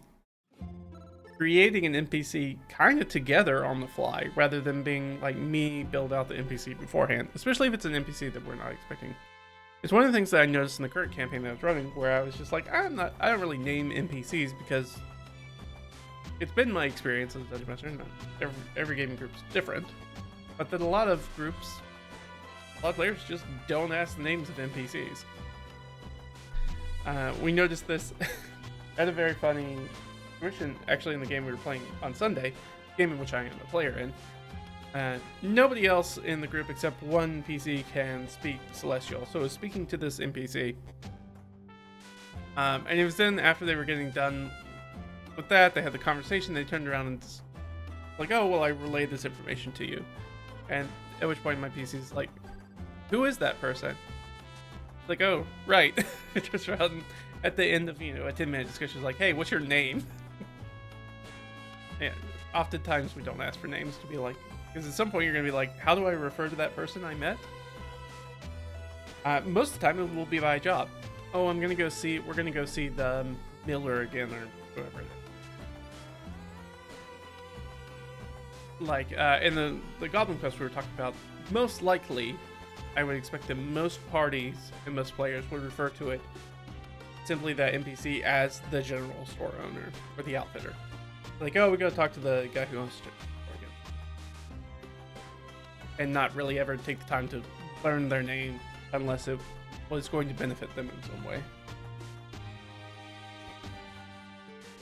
creating an NPC kind of together on the fly, rather than being like me build out the NPC beforehand, especially if it's an NPC that we're not expecting. It's one of the things that I noticed in the current campaign that I was running, where I was just like, I don't really name NPCs, because it's been my experience as a dungeon master, and every gaming group's different, but that a lot of players just don't ask the names of NPCs. We noticed this at a very funny situation, actually, in the game we were playing on Sunday, game in which I am a player in. Nobody else in the group except one PC can speak Celestial, so I was speaking to this NPC. And it was then after they were getting done with that, they had the conversation, they turned around and just like, oh, well, I relayed this information to you. And at which point my PC's like, who is that person? Like, oh, right. It turns around at the end of, a 10-minute discussion, like, hey, what's your name? Yeah, oftentimes we don't ask for names to be like, because at some point you're going to be like, how do I refer to that person I met? Most of the time it will be by job. Oh, we're going to go see the Miller again, or whoever it is. Like, in the Goblin Quest we were talking about, most likely, I would expect that most parties and most players would refer to it simply that NPC as the general store owner or the outfitter. Like, oh, we gotta talk to the guy who owns it, and not really ever take the time to learn their name unless it was going to benefit them in some way.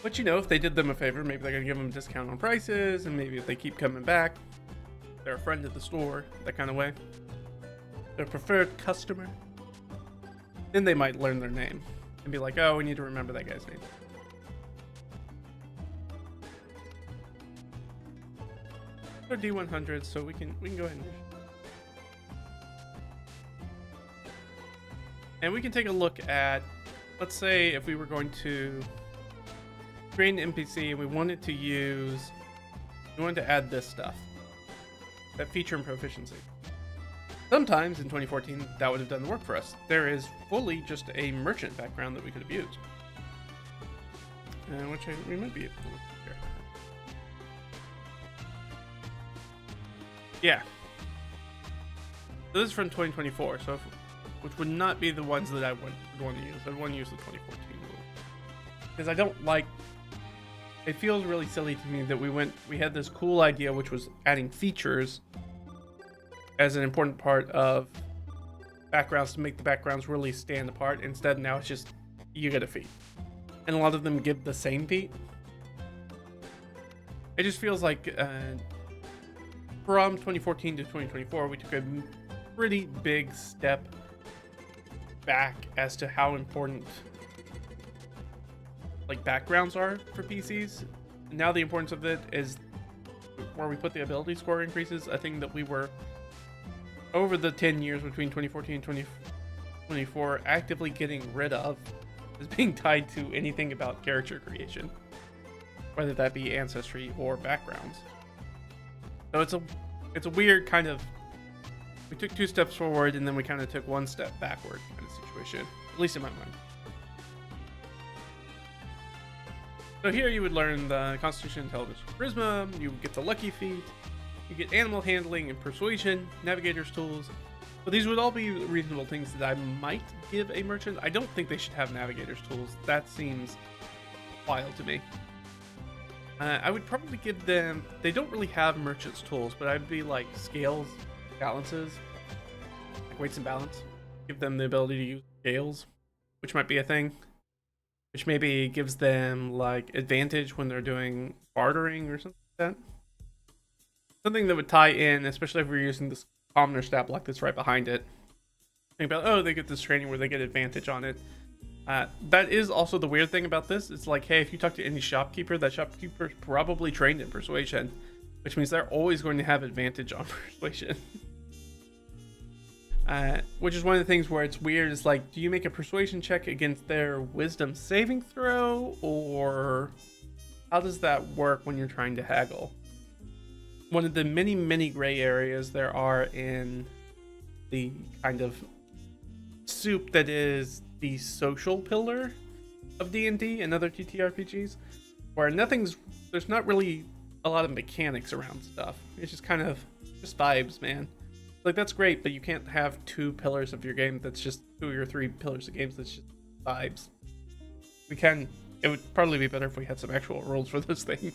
But if they did them a favor, maybe they're gonna give them a discount on prices, and maybe if they keep coming back, they're a friend at the store, that kind of way. Their preferred customer, then they might learn their name and be like, oh, we need to remember that guy's name. They're D100, so we can go ahead and we can take a look at, let's say if we were going to create an NPC and we wanted to add this stuff, that feature and proficiency. Sometimes in 2014, that would have done the work for us. There is fully just a merchant background that we could have used. Which we might be able to look here. Yeah. So this is from 2024, which would not be the ones that I would want to use. I would want to use the 2014 rule. Because I don't like... It feels really silly to me that we had this cool idea, which was adding features as an important part of backgrounds to make the backgrounds really stand apart. Instead, now it's just, you get a feat. And a lot of them give the same feat. It just feels like from 2014 to 2024, we took a pretty big step back as to how important backgrounds are for PCs. Now the importance of it is where we put the ability score increases, a thing that we were, over the 10 years between 2014 and 2024, actively getting rid of, is being tied to anything about character creation, whether that be ancestry or backgrounds. So it's a weird kind of we took 2 steps forward and then we kind of took 1 step backward kind of situation, at least in my mind. So here you would learn the Constitution, Intelligence, Charisma, you get the Lucky Feat, you get Animal Handling and Persuasion, Navigator's Tools. But these would all be reasonable things that I might give a merchant. I don't think they should have Navigator's Tools. That seems wild to me. I would probably give them... They don't really have Merchant's Tools, but I'd be like Scales, Balances, like Weights and Balance. Give them the ability to use Scales, which might be a thing. Which maybe gives them like advantage when they're doing bartering or something like that. Something that would tie in, especially if we're using this commoner stat block that's right behind it. Think about, oh, they get this training where they get advantage on it. That is also the weird thing about this. It's like, hey, if you talk to any shopkeeper, that shopkeeper is probably trained in persuasion, which means they're always going to have advantage on persuasion. Which is one of the things where it's weird. Is like, do you make a persuasion check against their wisdom saving throw, or how does that work when you're trying to haggle? One of the many gray areas there are in the kind of soup that is the social pillar of D&D and other TTRPGs, where there's not really a lot of mechanics around stuff. It's just kind of just vibes, man. Like, that's great, but you can't have 2 pillars of your game that's just 2 or 3 pillars of games that's just vibes. It would probably be better if we had some actual rules for those things.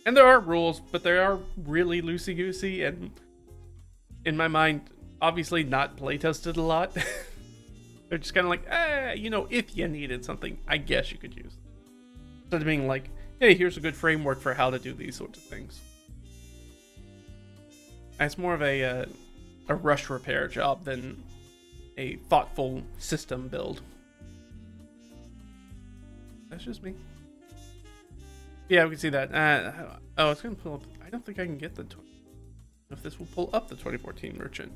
And there are rules, but they are really loosey-goosey, and in my mind, obviously not play-tested a lot. They're just kind of like, if you needed something, I guess you could use it. Instead of being like, hey, here's a good framework for how to do these sorts of things. It's more of a rush repair job than a thoughtful system build. That's just me. Yeah, we can see that. It's going to pull up. I don't think I can get the... If this will pull up the 2014 merchant.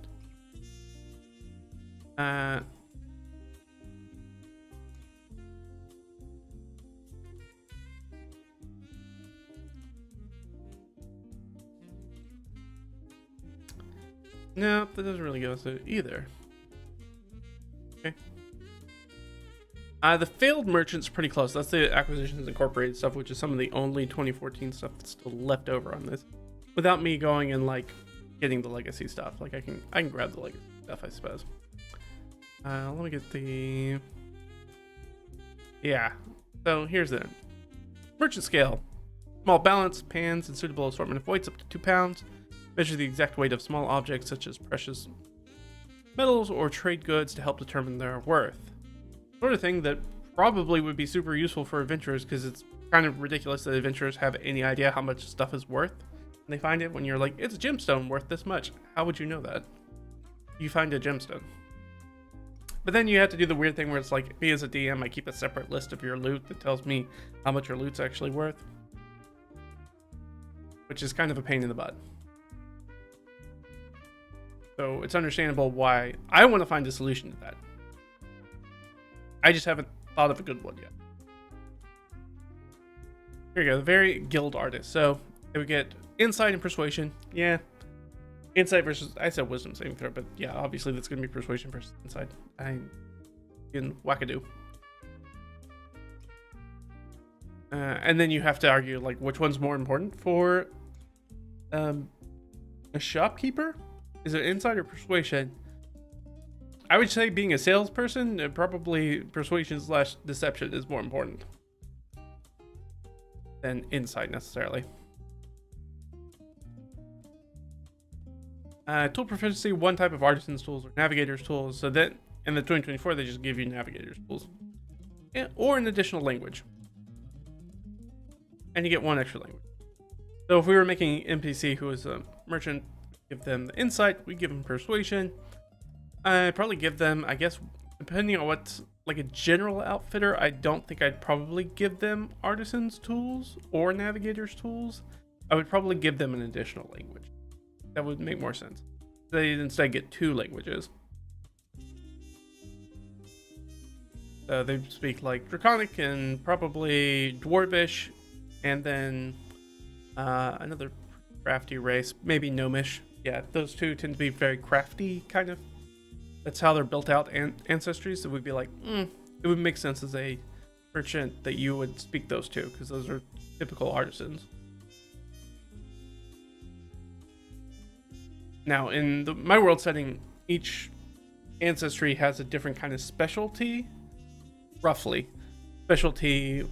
No, that doesn't really give us it either. Okay. The failed merchant's pretty close. That's the Acquisitions Incorporated stuff, which is some of the only 2014 stuff that's still left over on this. Without me going and like getting the legacy stuff. Like I can grab the legacy stuff, I suppose. Let me get the... Yeah. So here's the merchant scale. Small balance, pans, and suitable assortment of weights up to 2 pounds. Measure the exact weight of small objects such as precious metals or trade goods to help determine their worth. Sort of thing that probably would be super useful for adventurers, because it's kind of ridiculous that adventurers have any idea how much stuff is worth. And they find it when you're like, it's a gemstone worth this much. How would you know that? You find a gemstone. But then you have to do the weird thing where it's like, me as a DM, I keep a separate list of your loot that tells me how much your loot's actually worth. Which is kind of a pain in the butt. So it's understandable why I want to find a solution to that. I just haven't thought of a good one yet. Here we go, the very guild artist. So we get insight and persuasion. Yeah. Insight versus, I said wisdom saving throw, but yeah, obviously that's going to be persuasion versus insight. I'm in wackadoo. And then you have to argue like which one's more important for a shopkeeper. Is it insight or persuasion? I would say being a salesperson, probably persuasion / deception is more important than insight necessarily. Tool proficiency, 1 type of artisan's tools or navigator's tools. So that in the 2024, they just give you navigator's tools. Or an additional language. And you get 1 extra language. So if we were making NPC who is a merchant, give them the insight, we give them persuasion. I'd probably give them, I guess, depending on what, like a general outfitter, I don't think I'd probably give them artisan's tools or navigator's tools. I would probably give them an additional language. That would make more sense. They'd instead get 2 languages. They speak like Draconic and probably Dwarvish, and then another crafty race, maybe Gnomish, yeah, those two tend to be very crafty, kind of. That's how they're built out, and ancestries. So it would be like, it would make sense as a merchant that you would speak those two, because those are typical artisans. Now, in my world setting, each ancestry has a different kind of specialty, roughly. Specialty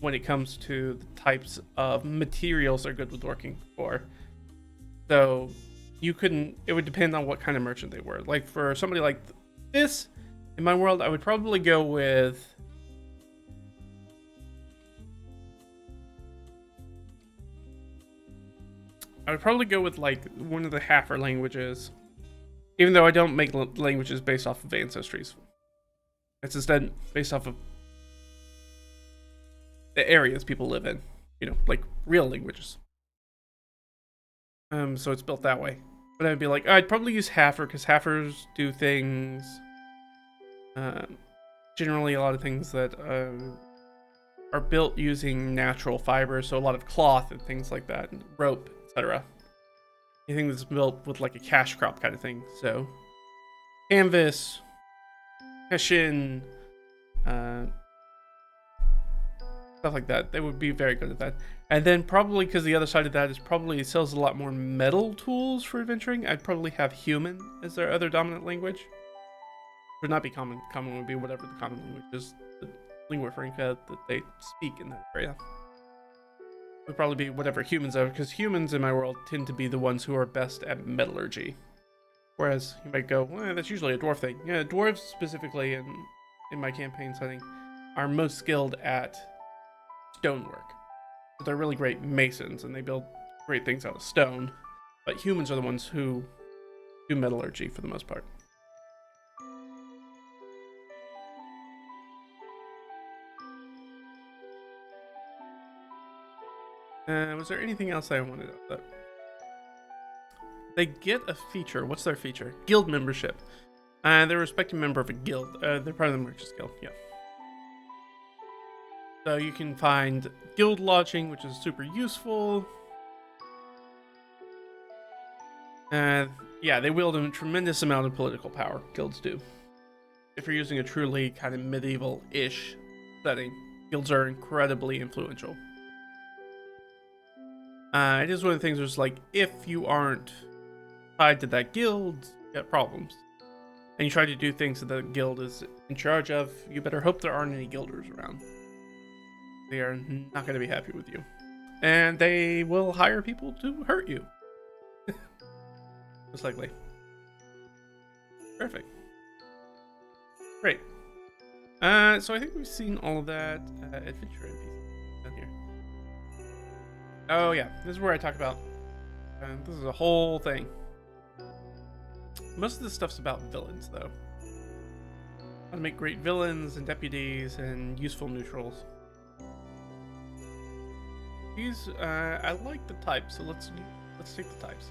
when it comes to the types of materials they're good with working for. So it would depend on what kind of merchant they were. Like for somebody like this, in my world, I would probably go with like one of the Haffer languages, even though I don't make languages based off of ancestries. It's instead based off of the areas people live in, like real languages. So it's built that way. But I'd be like, I'd probably use Haffer, because Haffers do things, generally a lot of things that are built using natural fibers, so a lot of cloth and things like that, and rope, etc. Anything that's built with like a cash crop kind of thing. So canvas, hessian, stuff like that. They would be very good at that. And then probably, because the other side of that is probably it sells a lot more metal tools for adventuring, I'd probably have human as their other dominant language. Would not be common. Common would be whatever the common language is, the lingua franca that they speak in that area. Would probably be whatever humans are, because humans in my world tend to be the ones who are best at metallurgy. Whereas you might go, well, that's usually a dwarf thing. Yeah, dwarves specifically in my campaign setting are most skilled at stonework. So they're really great masons, and they build great things out of stone. But humans are the ones who do metallurgy for the most part. Was there anything else I wanted to know? They get a feature. What's their feature? Guild membership. They're a respected member of a guild. They're part of the Merchants Guild, yeah. So you can find guild lodging, which is super useful. Yeah, they wield a tremendous amount of political power. Guilds do. If you're using a truly kind of medieval-ish setting, guilds are incredibly influential. It is one of the things where it's like, if you aren't tied to that guild, you got problems. And you try to do things that the guild is in charge of, you better hope there aren't any guilders around. They are not going to be happy with you. And they will hire people to hurt you. Most likely. Perfect. Great. So I think we've seen all of that adventure NPC down here. Oh yeah, this is where I talk about. This is a whole thing. Most of this stuff's about villains, though. How to make great villains and deputies and useful neutrals. These, I like the types, so let's take the types.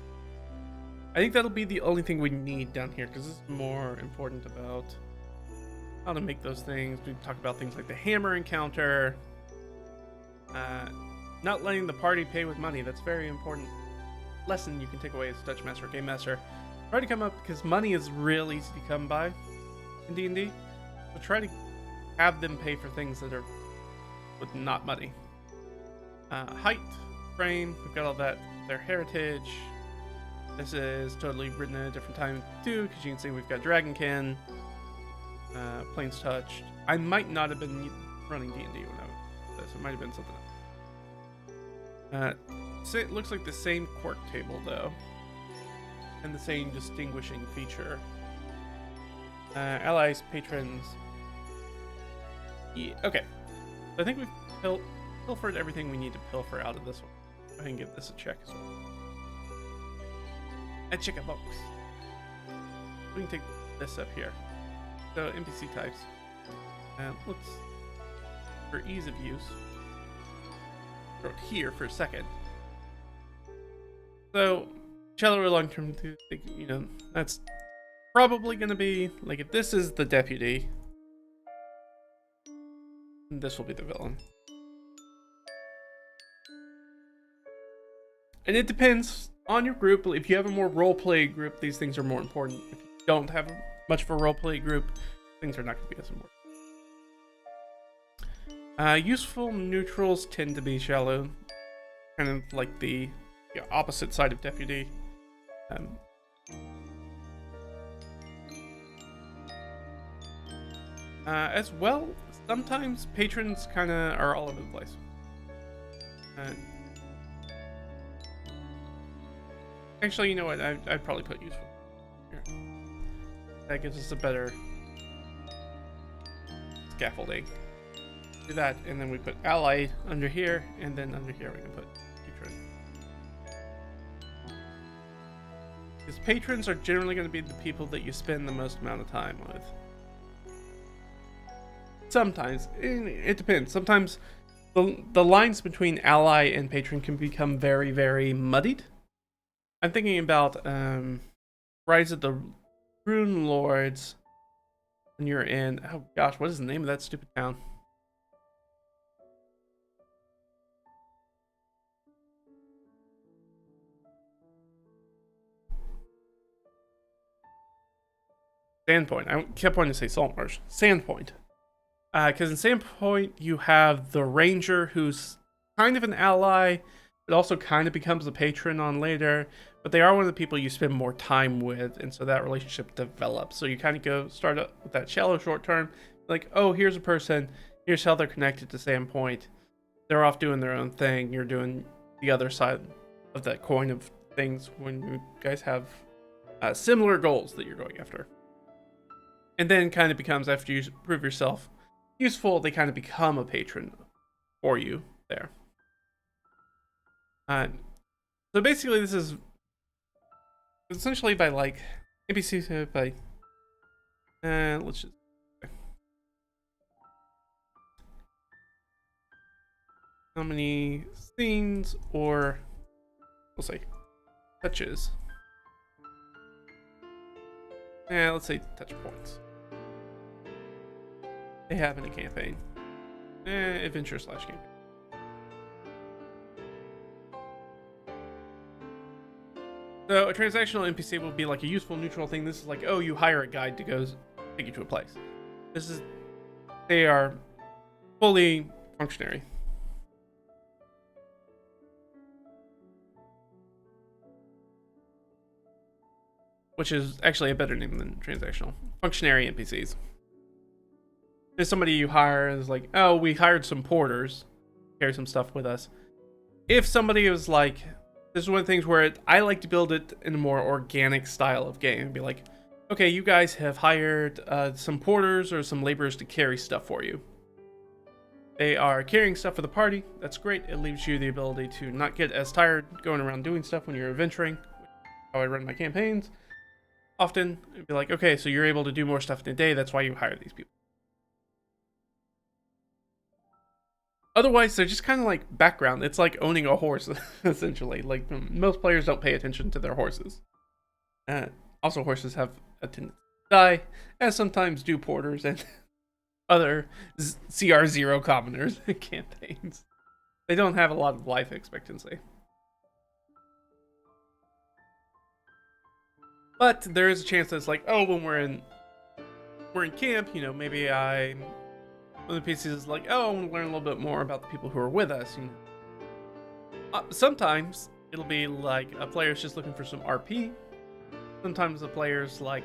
I think that'll be the only thing we need down here, because this is more important about how to make those things. We talk about things like the hammer encounter. Not letting the party pay with money. That's a very important lesson you can take away as a Dutch Master or Game Master. Try to come up, because money is real easy to come by in D&D. So try to have them pay for things that are with not money. Height, frame, we've got all that. Their heritage. This is totally written in a different time too, because you can see we've got Dragonkin, Planes Touched. I might not have been running D&D when I was this. It might have been something else. So it looks like the same quirk table though, and the same distinguishing feature. Allies, patrons. Yeah, okay. So I think we've pilfered everything we need to pilfer out of this one. Go ahead and give this a check as well. A check a box. We can take this up here. So NPC types. Let's, for ease of use, throw it here for a second. So shallow or long-term, that's probably going to be like, if this is the deputy, this will be the villain. And it depends on your group. If you have a more roleplay group, these things are more important. If you don't have much of a roleplay group, things are not going to be as important. Useful neutrals tend to be shallow, kind of like the opposite side of deputy. As well, sometimes patrons kind of are all over the place. Actually, you know what? I'd probably put useful here. That gives us a better scaffolding. Do that, and then we put ally under here, and then under here we can put patron. Because patrons are generally going to be the people that you spend the most amount of time with. Sometimes it depends. Sometimes the lines between ally and patron can become very, very muddied. I'm thinking about Rise of the Rune Lords when you're in, oh gosh, what is the name of that stupid town? Sandpoint. I kept wanting to say Saltmarsh. Sandpoint. Because in Sandpoint you have the ranger who's kind of an ally, but also kind of becomes a patron on later. But they are one of the people you spend more time with, and so that relationship develops. So you kind of start up with that shallow short term, like, oh, here's a person, here's how they're connected to Sandpoint. They're off doing their own thing. You're doing the other side of that coin of things when you guys have similar goals that you're going after. And then kind of becomes, after you prove yourself useful, they kind of become a patron for you there. So basically this is essentially by like NPC by let's just how many scenes, or we'll say touches. Let's say touch points they have in a campaign. Adventure / campaign. So a transactional NPC will be like a useful neutral thing. This is like, oh, you hire a guide to go take you to a place. They are fully functionary. Which is actually a better name than transactional. Functionary NPCs. There's somebody you hire is like, oh, we hired some porters, carry some stuff with us. If somebody was like, this is one of the things where I like to build it in a more organic style of game. It'd be like, okay, you guys have hired some porters or some laborers to carry stuff for you. They are carrying stuff for the party. That's great. It leaves you the ability to not get as tired going around doing stuff when you're adventuring. How I run my campaigns. Often, it'd be like, okay, so you're able to do more stuff in a day. That's why you hire these people. Otherwise, they're just kind of like background. It's like owning a horse, essentially. Like, most players don't pay attention to their horses. Also, horses have a tendency to die, as sometimes do porters and other CR0 commoners in campaigns. They don't have a lot of life expectancy. But there is a chance that it's like, oh, when we're in camp, you know, maybe one of the PCs is like, oh, I want to learn a little bit more about the people who are with us. You know, sometimes it'll be like a player's just looking for some RP. Sometimes the player's like,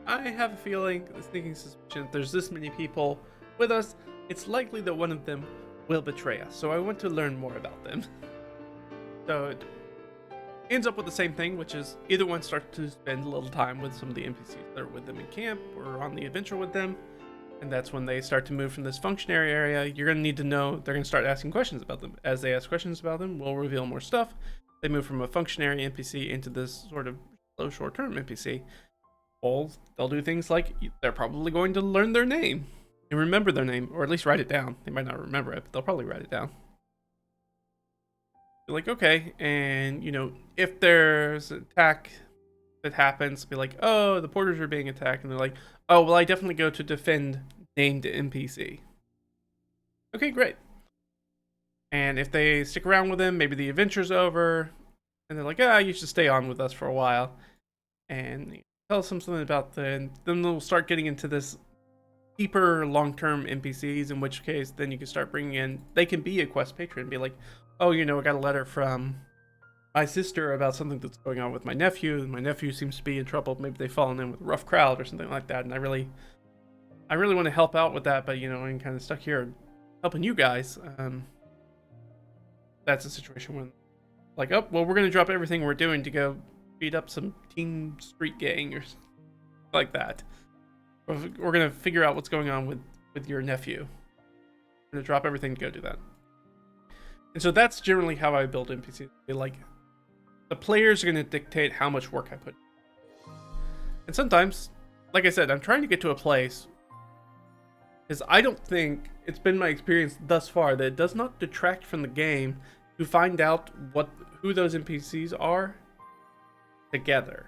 I have a feeling, a sneaking suspicion, if there's this many people with us, it's likely that one of them will betray us. So I want to learn more about them. So it ends up with the same thing, which is either one starts to spend a little time with some of the NPCs that are with them in camp or on the adventure with them. And that's when they start to move from this functionary area. You're going to need to know, they're going to start asking questions about them. As they ask questions about them, we'll reveal more stuff. They move from a functionary NPC into this sort of slow short-term NPC. Well, they'll do things like, they're probably going to learn their name and remember their name, or at least write it down. They might not remember it, but they'll probably write it down. You're like, okay, and you know, if there's an attack that happens, be like, oh, the porters are being attacked, and they're like, oh, well, I definitely go to defend named NPC. Okay, great. And if they stick around with them, maybe the adventure's over, and they're like, ah, you should stay on with us for a while, and you tell them something about then they'll start getting into this deeper long-term NPCs, in which case then you can start bringing in, they can be a quest patron and be like, oh, I got a letter from my sister about something that's going on with my nephew, and my nephew seems to be in trouble. Maybe they've fallen in with a rough crowd or something like that, and I really want to help out with that, but I'm kind of stuck here helping you guys. That's a situation when, like, oh, well, we're going to drop everything we're doing to go beat up some teen street gang or something like that. We're going to figure out what's going on with your nephew. We're going to drop everything to go do that. And so that's generally how I build NPCs. Like, the players are going to dictate how much work I put in. And sometimes, like I said, I'm trying to get to a place, because I don't think, it's been my experience thus far, that it does not detract from the game to find out who those NPCs are together.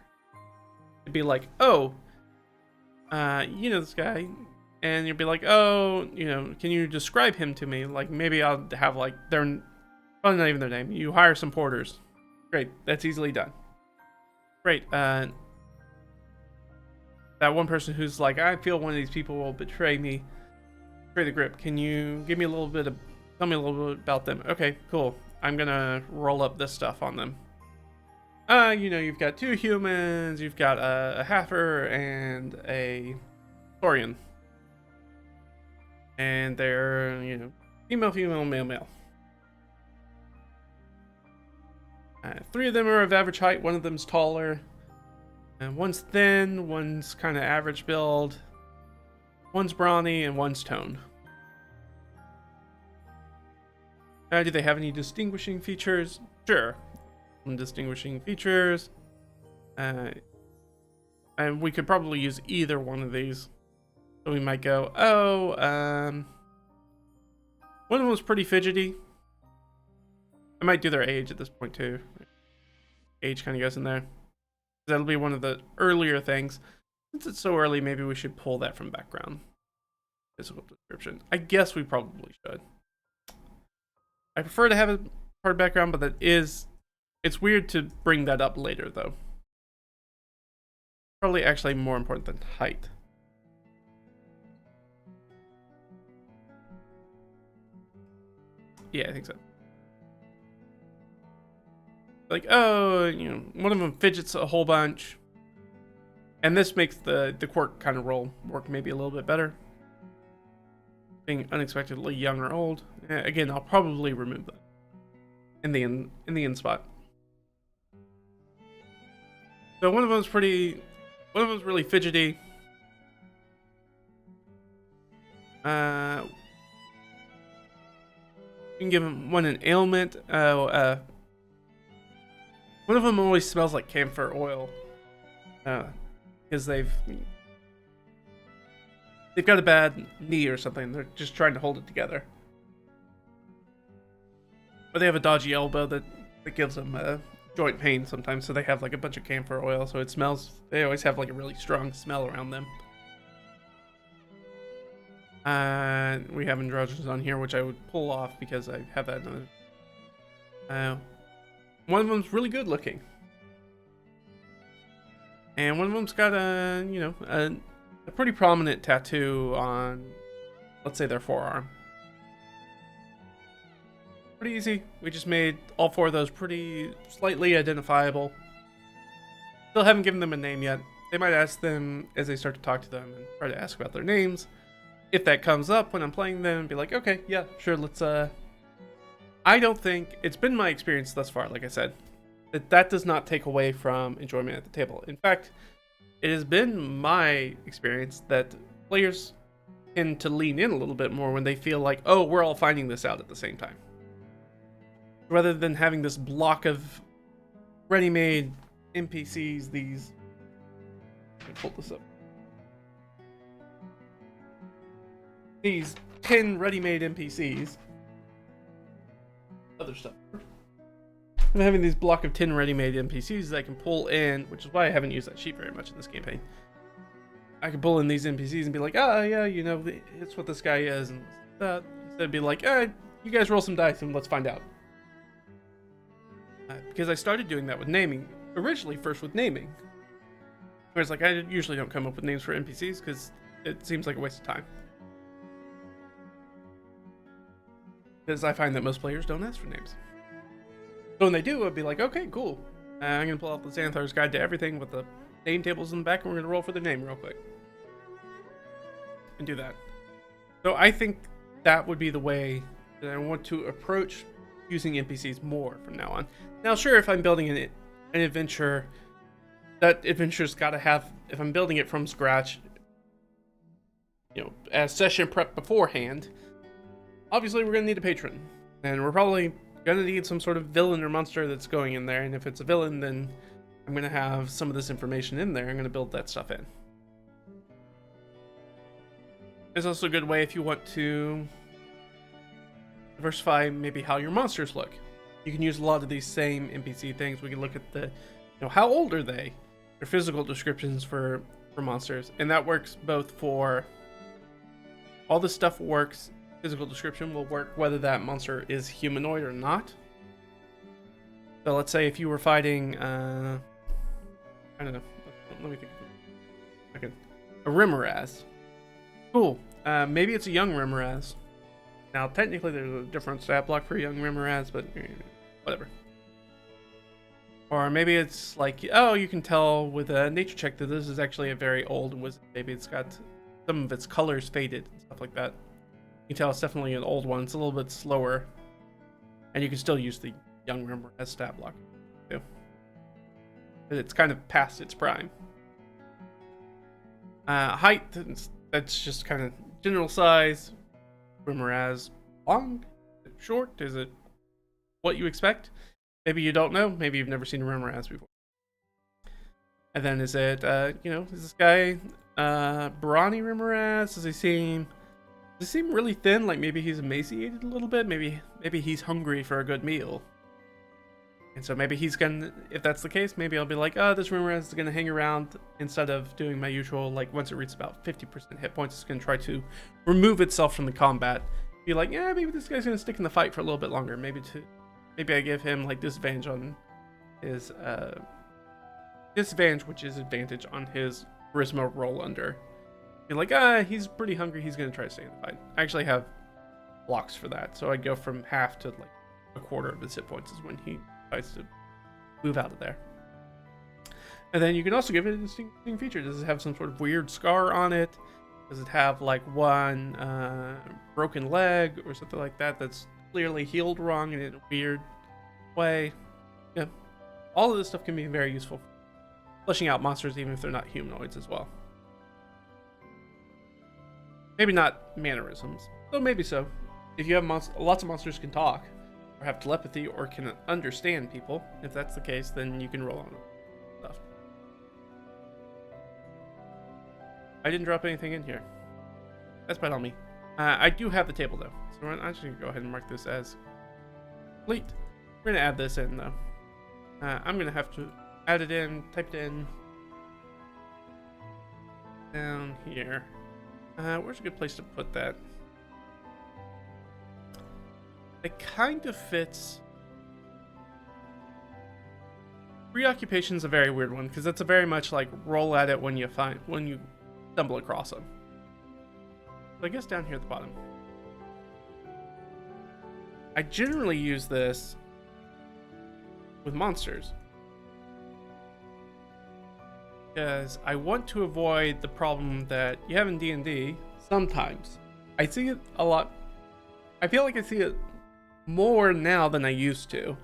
It'd be like, oh, this guy, and you'll be like, oh, can you describe him to me? Like, maybe I'll have, like, probably not even their name. You hire some porters. Great, that's easily done. Great, that one person who's like, I feel one of these people will betray me, betray the group. Can you tell me a little bit about them? Okay, cool. I'm gonna roll up this stuff on them. You've got 2 humans, you've got a halfer and a Saurian. And they're, female, male, male. 3 of them are of average height, one of them's taller. And one's thin, one's kind of average build. One's brawny, and one's toned. Do they have any distinguishing features? Sure. Some distinguishing features. And we could probably use either one of these. So we might go, one of them was pretty fidgety. I might do their age at this point too. Age kind of goes in there. That'll be one of the earlier things. Since it's so early, maybe we should pull that from background. Physical description. I guess we probably should. I prefer to have a hard background, but it's weird to bring that up later, though. Probably actually more important than height. Yeah, I think so. Like, oh, one of them fidgets a whole bunch. And this makes the quirk kind of roll work maybe a little bit better. Being unexpectedly young or old. Again, I'll probably remove that in the end spot. So one of them's really fidgety. You can give him one an ailment. One of them always smells like camphor oil. Because they've got a bad knee or something. They're just trying to hold it together. Or they have a dodgy elbow that gives them joint pain sometimes. So they have like a bunch of camphor oil. So it smells. They always have like a really strong smell around them. We have androgynous on here, which I would pull off because I have that. One of them's really good looking. And one of them's got a pretty prominent tattoo on, let's say, their forearm. Pretty easy. We just made all 4 of those pretty slightly identifiable. Still haven't given them a name yet. They might ask them as they start to talk to them and try to ask about their names. If that comes up when I'm playing them, be like, okay, yeah, sure, let's, I don't think, it's been my experience thus far, like I said, that does not take away from enjoyment at the table. In fact, it has been my experience that players tend to lean in a little bit more when they feel like, oh, we're all finding this out at the same time. Rather than having this block of ready-made NPCs, these... Let me pull this up. These 10 ready-made NPCs. Other stuff. I'm having these block of 10 ready-made NPCs that I can pull in, which is why I haven't used that sheet very much in this campaign. I can pull in these NPCs and be like, yeah, it's what this guy is, and that. Instead of be like, you guys roll some dice and let's find out. because I started doing that with naming, originally first with naming. Whereas like I usually don't come up with names for NPCs because it seems like a waste of time. Because I find that most players don't ask for names. So when they do, I'd be like, okay, cool. I'm going to pull out the Xanthar's Guide to Everything with the name tables in the back, and we're going to roll for the name real quick. And do that. So I think that would be the way that I want to approach using NPCs more from now on. Now, sure, if I'm building an adventure, that adventure's got to have, if I'm building it from scratch, you know, as session prep beforehand, obviously we're going to need a patron. And we're probably going to need some sort of villain or monster that's going in there. And if it's a villain, then I'm going to have some of this information in there. I'm going to build that stuff in. It's also a good way if you want to diversify maybe how your monsters look. You can use a lot of these same NPC things. We can look at the, you know, how old are they? Their physical descriptions for monsters. And that works both for, all this stuff works, physical description will work whether that monster is humanoid or not. So let's say if you were fighting, I don't know, let me think. Okay, a Remoraz. Cool. Maybe it's a young Remoraz. Now, technically, there's a different stat block for young Remoraz, but whatever. Or maybe it's like, oh, you can tell with a nature check that this is actually a very old wizard. Maybe it's got some of its colors faded and stuff like that. You can tell it's definitely an old one. It's a little bit slower. And you can still use the young Remoraz stat block, too. But it's kind of past its prime. Height, that's just kind of general size. Remoraz, long? Is it short? Is it what you expect? Maybe you don't know. Maybe you've never seen a Remoraz before. And then is it, you know, is this guy brawny Remoraz? Does he seem really thin? Like maybe he's emaciated a little bit. Maybe he's hungry for a good meal. And so maybe he's gonna, if that's the case, maybe I'll be like, oh, this Remoraz is gonna hang around instead of doing my usual, like once it reaches about 50% hit points, it's gonna try to remove itself from the combat. Be like, yeah, maybe this guy's gonna stick in the fight for a little bit longer. Maybe I give him like disadvantage on his disadvantage, which is advantage on his charisma roll under. Be like, he's pretty hungry. He's gonna try to stay in the fight. I actually have blocks for that, so I go from half to like a quarter of his hit points is when he tries to move out of there. And then you can also give it a distinct feature. Does it have some sort of weird scar on it? Does it have like one broken leg or something like that that's clearly healed wrong and in a weird way? Yeah, all of this stuff can be very useful for fleshing out monsters even if they're not humanoids as well. Maybe not mannerisms, though maybe so. If you have lots of monsters can talk or have telepathy or can understand people, if that's the case, then you can roll on stuff. I didn't drop anything in here. That's bad on me. I do have the table though, so I'm actually gonna go ahead and mark this as complete. We're gonna add this in though. I'm gonna have to add it in, type it in down here. Where's a good place to put that? It kind of fits. Preoccupation's a very weird one because that's a very much like roll at it when you stumble across them. So I guess down here at the bottom. I generally use this with monsters because I want to avoid the problem that you have in D&D sometimes. I see it a lot. I feel like I see it more now than I used to,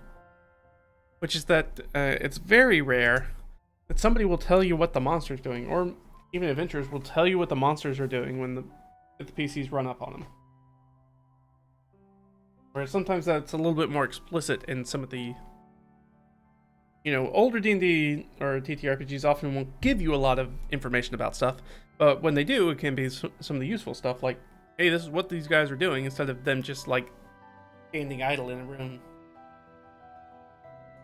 which is that it's very rare that somebody will tell you what the monster's doing, or even adventurers will tell you what the monsters are doing when the PCs run up on them. Whereas sometimes that's a little bit more explicit in some of the, you know, older D&D or TTRPGs often won't give you a lot of information about stuff, but when they do, it can be some of the useful stuff like, hey, this is what these guys are doing, instead of them just like standing idle in a room,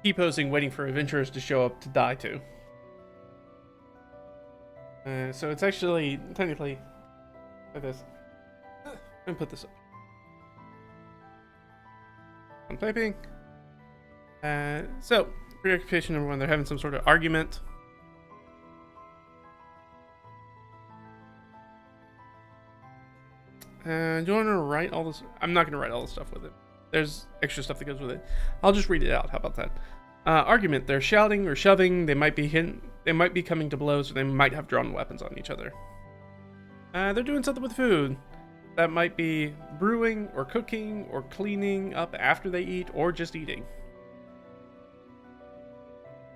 T-posing, waiting for adventurers to show up to die to. So it's actually technically like this. I'm gonna put this up. I'm typing. So, preoccupation number 1, they're having some sort of argument. Do you want to write all this? I'm not going to write all this stuff with it. There's extra stuff that goes with it. I'll just read it out. How about that? Argument. They're shouting or shoving. They might be coming to blows, or they might have drawn weapons on each other. They're doing something with food. That might be brewing or cooking or cleaning up after they eat or just eating.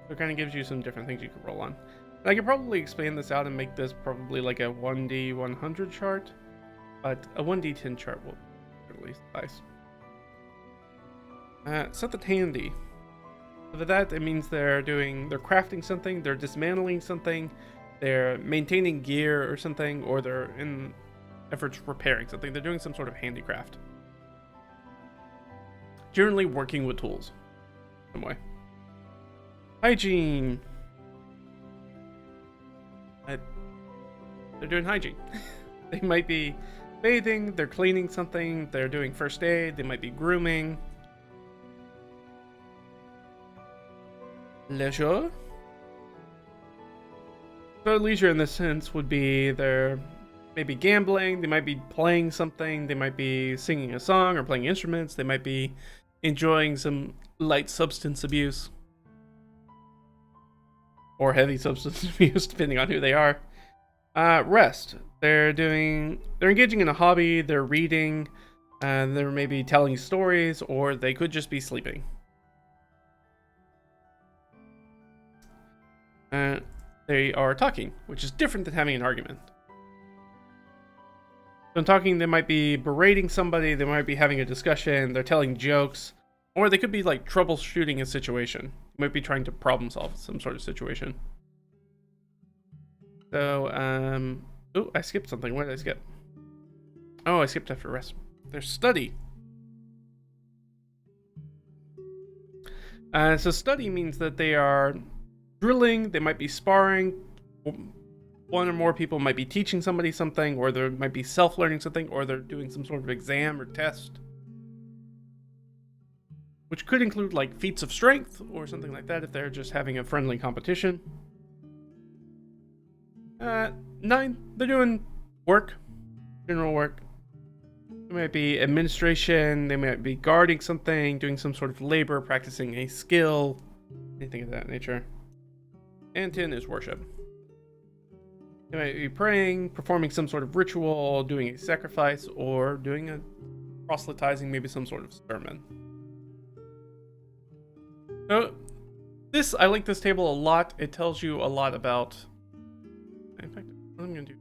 So it kind of gives you some different things you can roll on. And I could probably expand this out and make this probably like a 1d100 chart. But a 1d10 chart will at least suffice. Something handy. So for that, it means they're crafting something, they're dismantling something, they're maintaining gear or something, or they're in efforts repairing something. They're doing some sort of handicraft. Generally working with tools. Some way. Hygiene. They're doing hygiene. They might be bathing, they're cleaning something, they're doing first aid, they might be grooming. Leisure. So leisure in this sense would be they're maybe gambling, they might be playing something, they might be singing a song or playing instruments, they might be enjoying some light substance abuse. Or heavy substance abuse, depending on who they are. Rest. They're engaging in a hobby, they're reading, they're maybe telling stories, or they could just be sleeping. They are talking, which is different than having an argument. So in talking, they might be berating somebody, they might be having a discussion, they're telling jokes, or they could be like troubleshooting a situation. They might be trying to problem solve some sort of situation. So, oh, I skipped something. What did I skip? Oh, I skipped after rest. There's study. So study means that they are drilling, they might be sparring, one or more people might be teaching somebody something, or they might be self-learning something, or they're doing some sort of exam or test. Which could include like feats of strength or something like that if they're just having a friendly competition. 9, they're doing work, general work. They might be administration, they might be guarding something, doing some sort of labor, practicing a skill, anything of that nature. And 10 is worship. They might be praying, performing some sort of ritual, doing a sacrifice, or doing a proselytizing, maybe some sort of sermon. So, I like this table a lot. It tells you a lot about... In fact, what I'm going to do...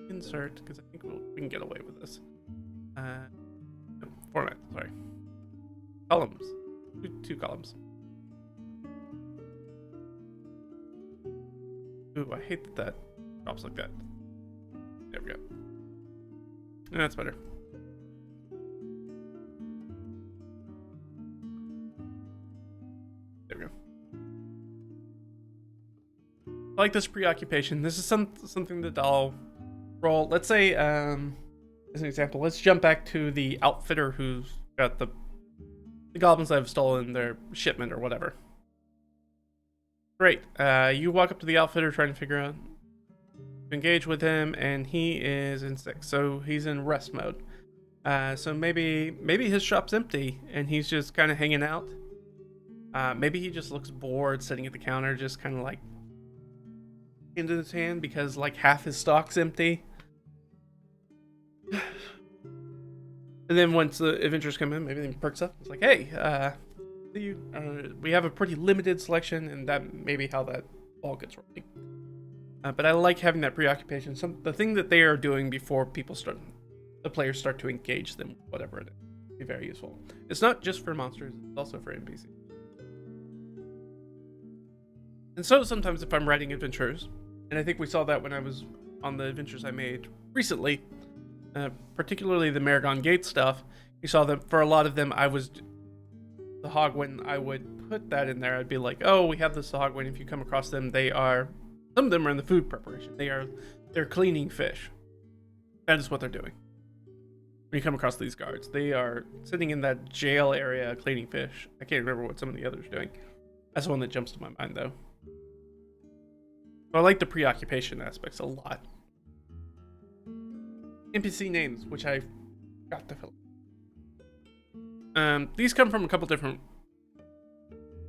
Insert, because I think we can get away with this. No, format, sorry. Columns. Two columns. Ooh, I hate that that drops like that. There we go. That's better. There we go. I like this preoccupation. This is something that I'll roll. Let's say, as an example, let's jump back to the outfitter who's got the goblins that have stolen their shipment or whatever. Great. You walk up to the outfitter trying to figure out to engage with him, and he is in 6, so he's in rest mode. So maybe his shop's empty and he's just kind of hanging out. Maybe he just looks bored sitting at the counter, just kind of like into his hand because like half his stock's empty. And then once the adventurers come in, maybe he perks up. It's like, hey, we have a pretty limited selection, and that may be how that ball gets rolling. But I like having that preoccupation. The thing that they are doing before the players start to engage them, whatever it is, be very useful. It's not just for monsters; it's also for NPCs. And so sometimes if I'm writing adventures, and I think we saw that when I was on the adventures I made recently, particularly the Maragon Gate stuff, you saw that for a lot of them the Hogwin, I would put that in there. I'd be like, oh, we have this Hogwin. If you come across them, some of them are in the food preparation. They're cleaning fish. That is what they're doing. when you come across these guards. They are sitting in that jail area cleaning fish. I can't remember what some of the others are doing. That's the one that jumps to my mind, though. So I like the preoccupation aspects a lot. NPC names, which I forgot to fill. These come from a couple different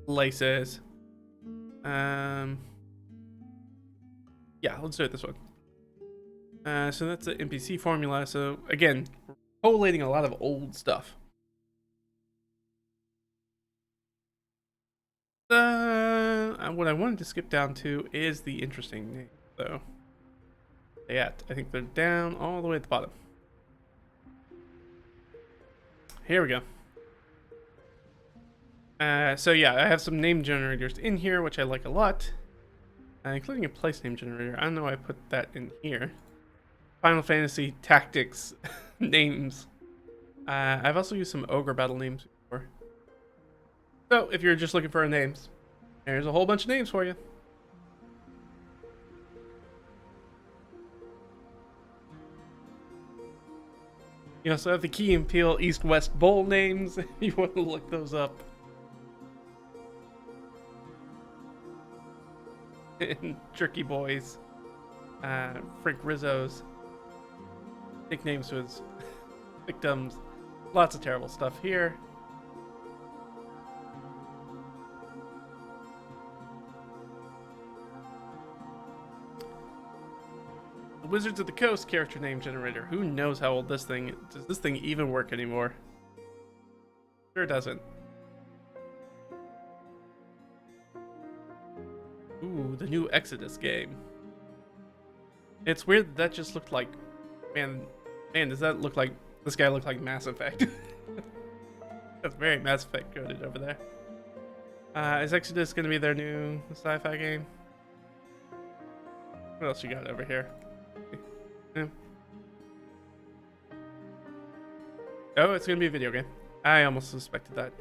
places. Yeah, let's do it this one. So that's the NPC formula. So again, we're collating a lot of old stuff. What I wanted to skip down to is the interesting name, though. Yeah, I think they're down all the way at the bottom. Here we go. So yeah, I have some name generators in here, which I like a lot, including a place name generator. I don't know why I put that in here. Final Fantasy Tactics names. I've also used some ogre battle names before. So if you're just looking for names, there's a whole bunch of names for you. You also have the Key and Peele East-West Bowl names. You want to look those up. And Tricky Boys. Frank Rizzo's. Nicknames to his victims. Lots of terrible stuff here. The Wizards of the Coast character name generator. Who knows how old this thing is? Does this thing even work anymore? Sure doesn't. Ooh, the new Exodus game. It's weird that just looked like... Man, does that look like... This guy looked like Mass Effect. That's very Mass Effect coded over there. Is Exodus going to be their new sci-fi game? What else you got over here? Yeah. Oh, it's going to be a video game. I almost suspected that.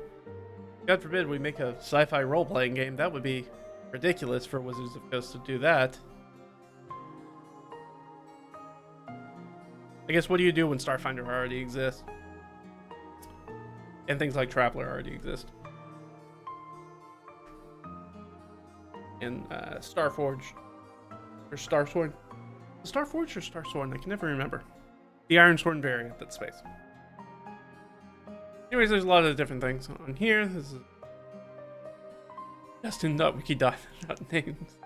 God forbid we make a sci-fi role-playing game. That would be ridiculous for Wizards of the Coast to do that. I guess what do you do when Starfinder already exists? And things like Traveler already exist. And Starforged. Or Starsworn. Starforged or Starsworn? I can never remember. The Ironsworn variant, that's space. Anyways, there's a lot of different things on here. This is Justin.wiki.names.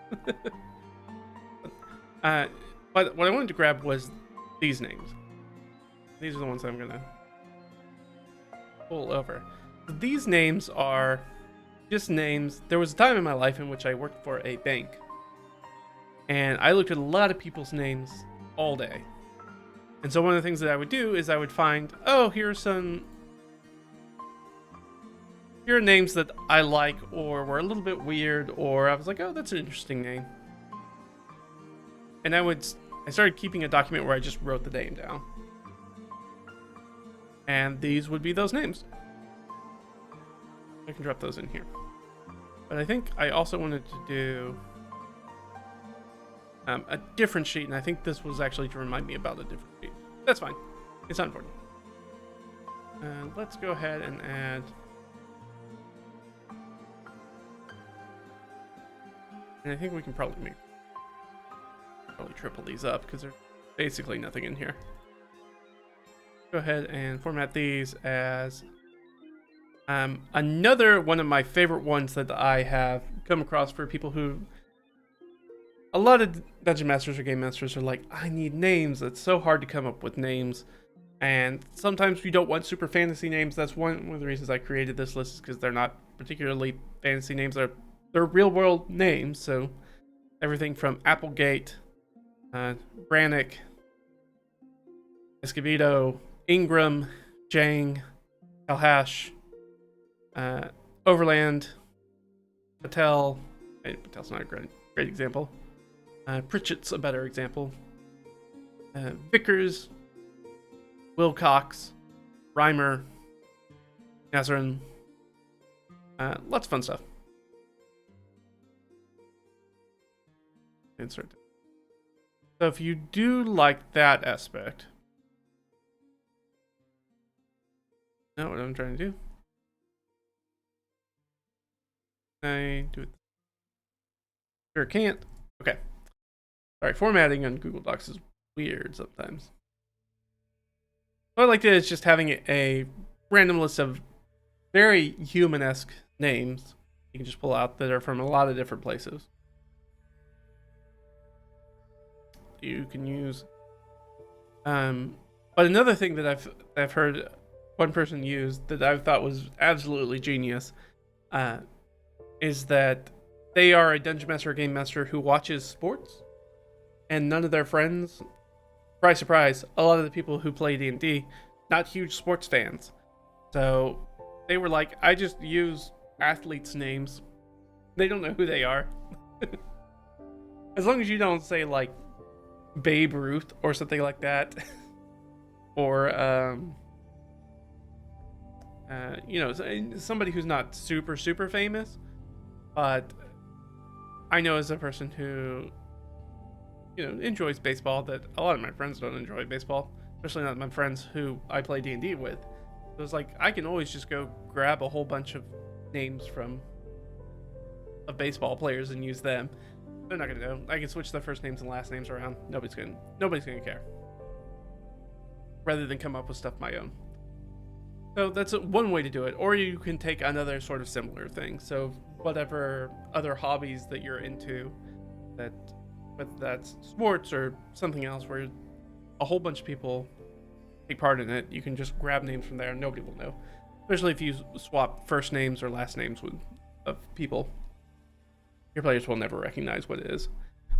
But what I wanted to grab was these names. These are the ones I'm gonna pull over. These names are just names. There was a time in my life in which I worked for a bank, and I looked at a lot of people's names all day. And so one of the things that I would do is I would find, oh, here are names that I like or were a little bit weird, or I was like, oh, that's an interesting name. And I started keeping a document where I just wrote the name down. And these would be those names. I can drop those in here. But I think I also wanted to do a different sheet, and I think this was actually to remind me about a different sheet. That's fine. It's not important. Let's go ahead and add... And I think we can probably triple these up because there's basically nothing in here. Go ahead and format these as another one of my favorite ones that I have come across for people who... A lot of Dungeon Masters or Game Masters are like, I need names. It's so hard to come up with names. And sometimes we don't want super fantasy names. That's one of the reasons I created this list, is because they're not particularly fantasy names. They're real world names. So everything from Applegate, Brannick, Escobedo, Ingram, Jang, Alhash, Overland, Patel. Patel's not a great example. Pritchett's a better example. Vickers, Wilcox, Reimer, Nazarin. Lots of fun stuff. Insert. So if you do like that aspect, Not what I'm trying to do. I do it. Sure can't. Okay. All right, formatting on Google Docs is weird sometimes. What I like to do is just having a random list of very human-esque names you can just pull out that are from a lot of different places. You can use. But another thing that I've heard one person use that I thought was absolutely genius, is that they are a dungeon master or game master who watches sports, and none of their friends. Surprise, surprise! A lot of the people who play D&D, not huge sports fans, so they were like, I just use athletes' names. They don't know who they are. As long as you don't say like Babe Ruth or something like that, or somebody who's not super famous. But I know as a person who enjoys baseball that a lot of my friends don't enjoy baseball, especially not my friends who I play D&D with. So it's like I can always just go grab a whole bunch of names of baseball players and use them. They're not gonna know. I can switch their first names and last names around. Nobody's gonna care. Rather than come up with stuff of my own. So that's one way to do it. Or you can take another sort of similar thing. So whatever other hobbies that you're into, that whether that's sports or something else where a whole bunch of people take part in it, you can just grab names from there and nobody will know. Especially if you swap first names or last names of people. Your players will never recognize what it is.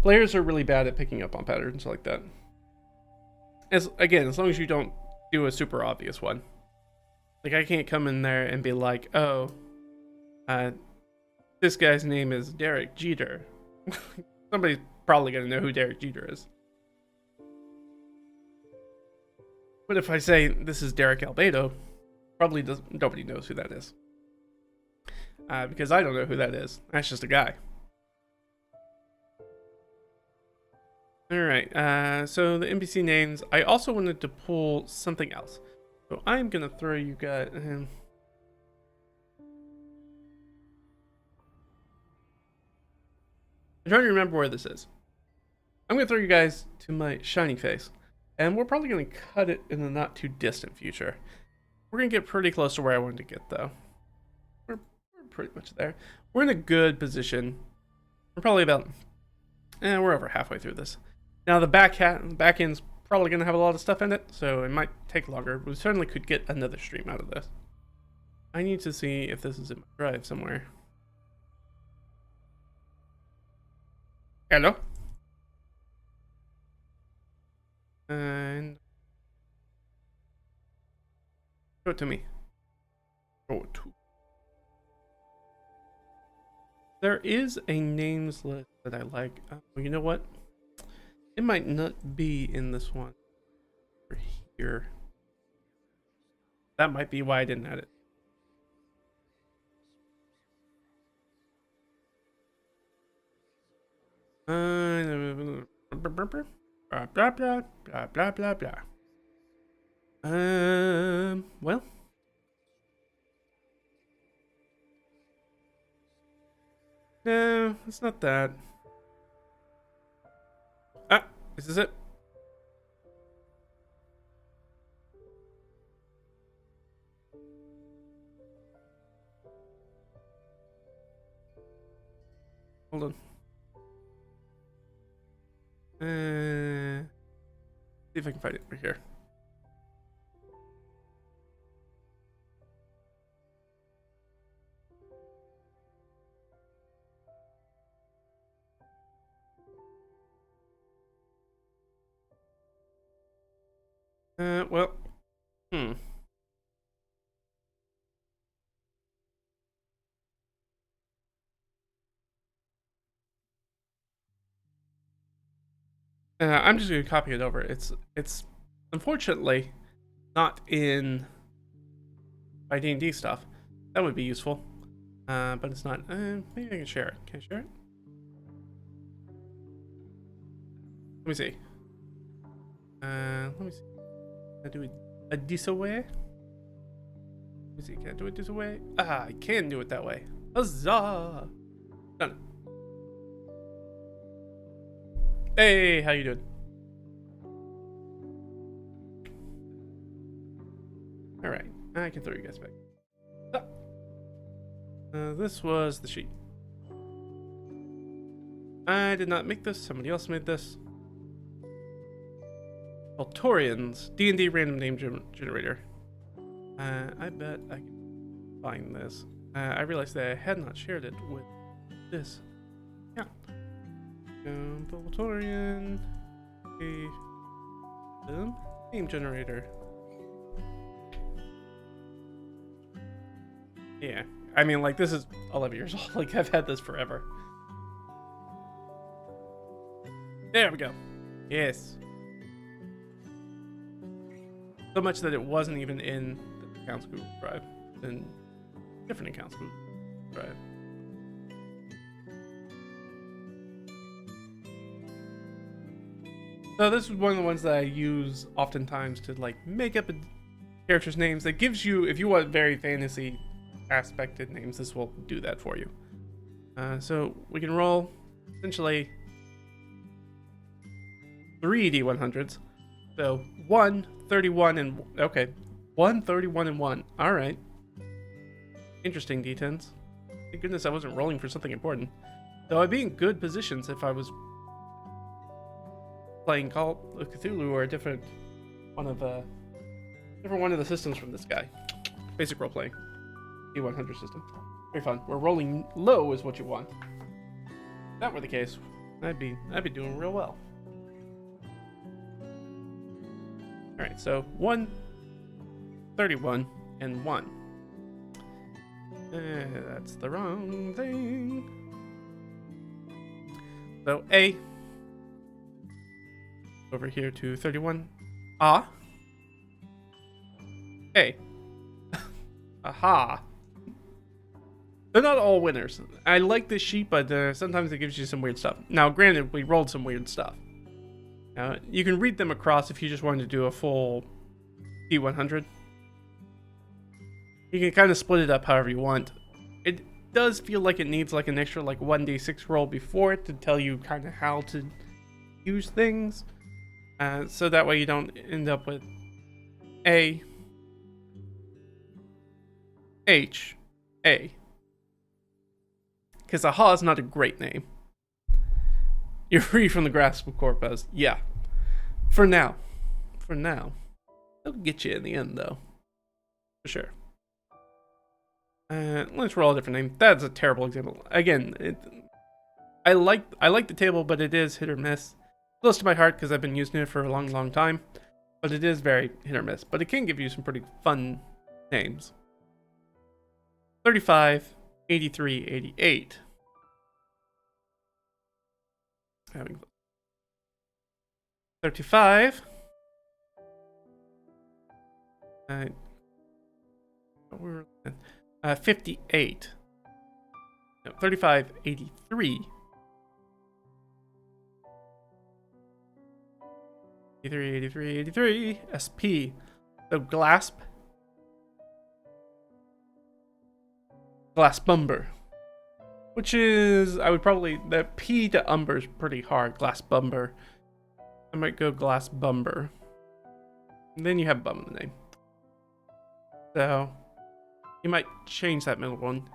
Players are really bad at picking up on patterns like that. As long as you don't do a super obvious one. Like, I can't come in there and be like, oh, this guy's name is Derek Jeter. Somebody's probably going to know who Derek Jeter is. But if I say this is Derek Albedo, nobody knows who that is. Because I don't know who that is. That's just a guy. Alright, so the NPC names, I also wanted to pull something else. So I'm gonna throw you guys... I'm trying to remember where this is. I'm gonna throw you guys to my shiny face. And we're probably gonna cut it in the not too distant future. We're gonna get pretty close to where I wanted to get, though. We're pretty much there. We're in a good position. We're probably about... we're over halfway through this. Now the back end's probably going to have a lot of stuff in it, so it might take longer. We certainly could get another stream out of this. I need to see if this is in my drive somewhere. Hello? And... show it to me. Show it to... There is a names list that I like. Oh, you know what? It might not be in this one. Over here. That might be why I didn't add it. Blah blah blah blah blah blah blah. Well. No, it's not that. Ah, this is it. Hold on. See if I can find it right here. Well, I'm just gonna copy it over. It's unfortunately not in my D&D stuff. That would be useful, but it's not. Maybe I can share it. Can I share it? Let me see. Let me see. I do it a this way. Let me see, can I do it this way? Ah, I can do it that way. Huzzah! Done it. Hey, how you doing? Alright, I can throw you guys back. This was the sheet. I did not make this, somebody else made this. Voltorians, D&D random name generator. I bet I can find this. I realized that I had not shared it with this. Yeah. Voltorian, name generator. Yeah, I mean, like, this is 11 years old. Like, I've had this forever. There we go. Yes. So much that it wasn't even in the accounts Google Drive, in different accounts Google Drive. So this is one of the ones that I use oftentimes to like make up a character's names. That gives you, if you want very fantasy aspected names, this will do that for you. So we can roll essentially 3 D100s. So 1, 31, and okay, 1, 31, and 1. All right. Interesting D10s. Thank goodness I wasn't rolling for something important. So I'd be in good positions if I was playing Call of Cthulhu or a different one of the systems from this guy. Basic role playing. D100 system. Very fun. Where rolling low is what you want. If that were the case, I'd be doing real well. Alright, so 1, 31, and 1. That's the wrong thing. So A. Over here to 31. Ah. A. Aha. They're not all winners. I like this sheet, but sometimes it gives you some weird stuff. Now, granted, we rolled some weird stuff. Now, you can read them across if you just wanted to do a full D100. You can kind of split it up however you want. It does feel like it needs like an extra like 1d6 roll before it to tell you kind of how to use things. So that way you don't end up with A, H, A. Because Aha is not a great name. You're free from the grasp of Corpus. Yeah. For now. For now. They'll get you in the end, though. For sure. Let's roll a different name. That's a terrible example. Again, I like the table, but it is hit or miss. Close to my heart because I've been using it for a long, long time. But it is very hit or miss. But it can give you some pretty fun names. 35, 83, 88. Having 35. 58. No, 35, 83. 83, SP. So Glassbumber. Which is, I would probably, the P to umber is pretty hard. Glassbumber. I might go Glassbumber. And then you have bum in the name. So, you might change that middle one.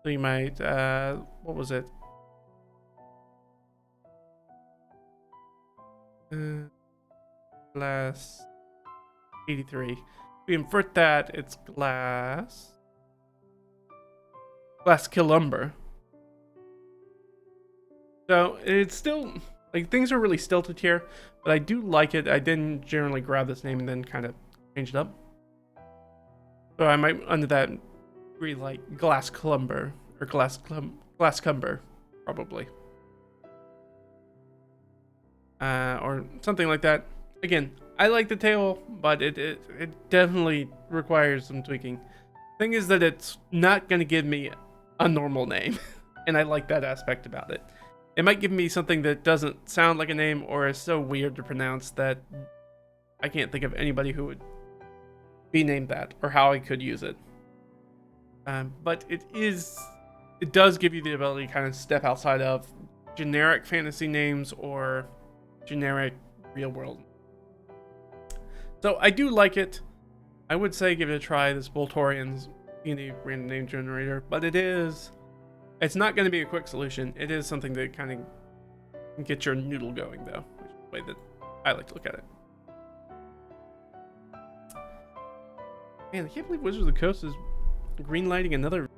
So you might, what was it? Glass 83. If we invert that, it's Glasskillumber. So it's still like things are really stilted here, but I do like it. I didn't generally grab this name and then kind of change it up. So I might under that really like Glassclumber or Glasscumber, probably. Or something like that. Again, I like the table, but it definitely requires some tweaking. Thing is that it's not going to give me a normal name, and I like that aspect about it. It might give me something that doesn't sound like a name or is so weird to pronounce that I can't think of anybody who would be named that or how I could use it. But it does give you the ability to kind of step outside of generic fantasy names or generic real world. So I do like it. I would say give it a try, this Voltorian's D&D random name generator, but it's not going to be a quick solution. It is something that kind of get your noodle going, though, which is the way that I like to look at it. Man, I can't believe Wizards of the Coast is greenlighting another.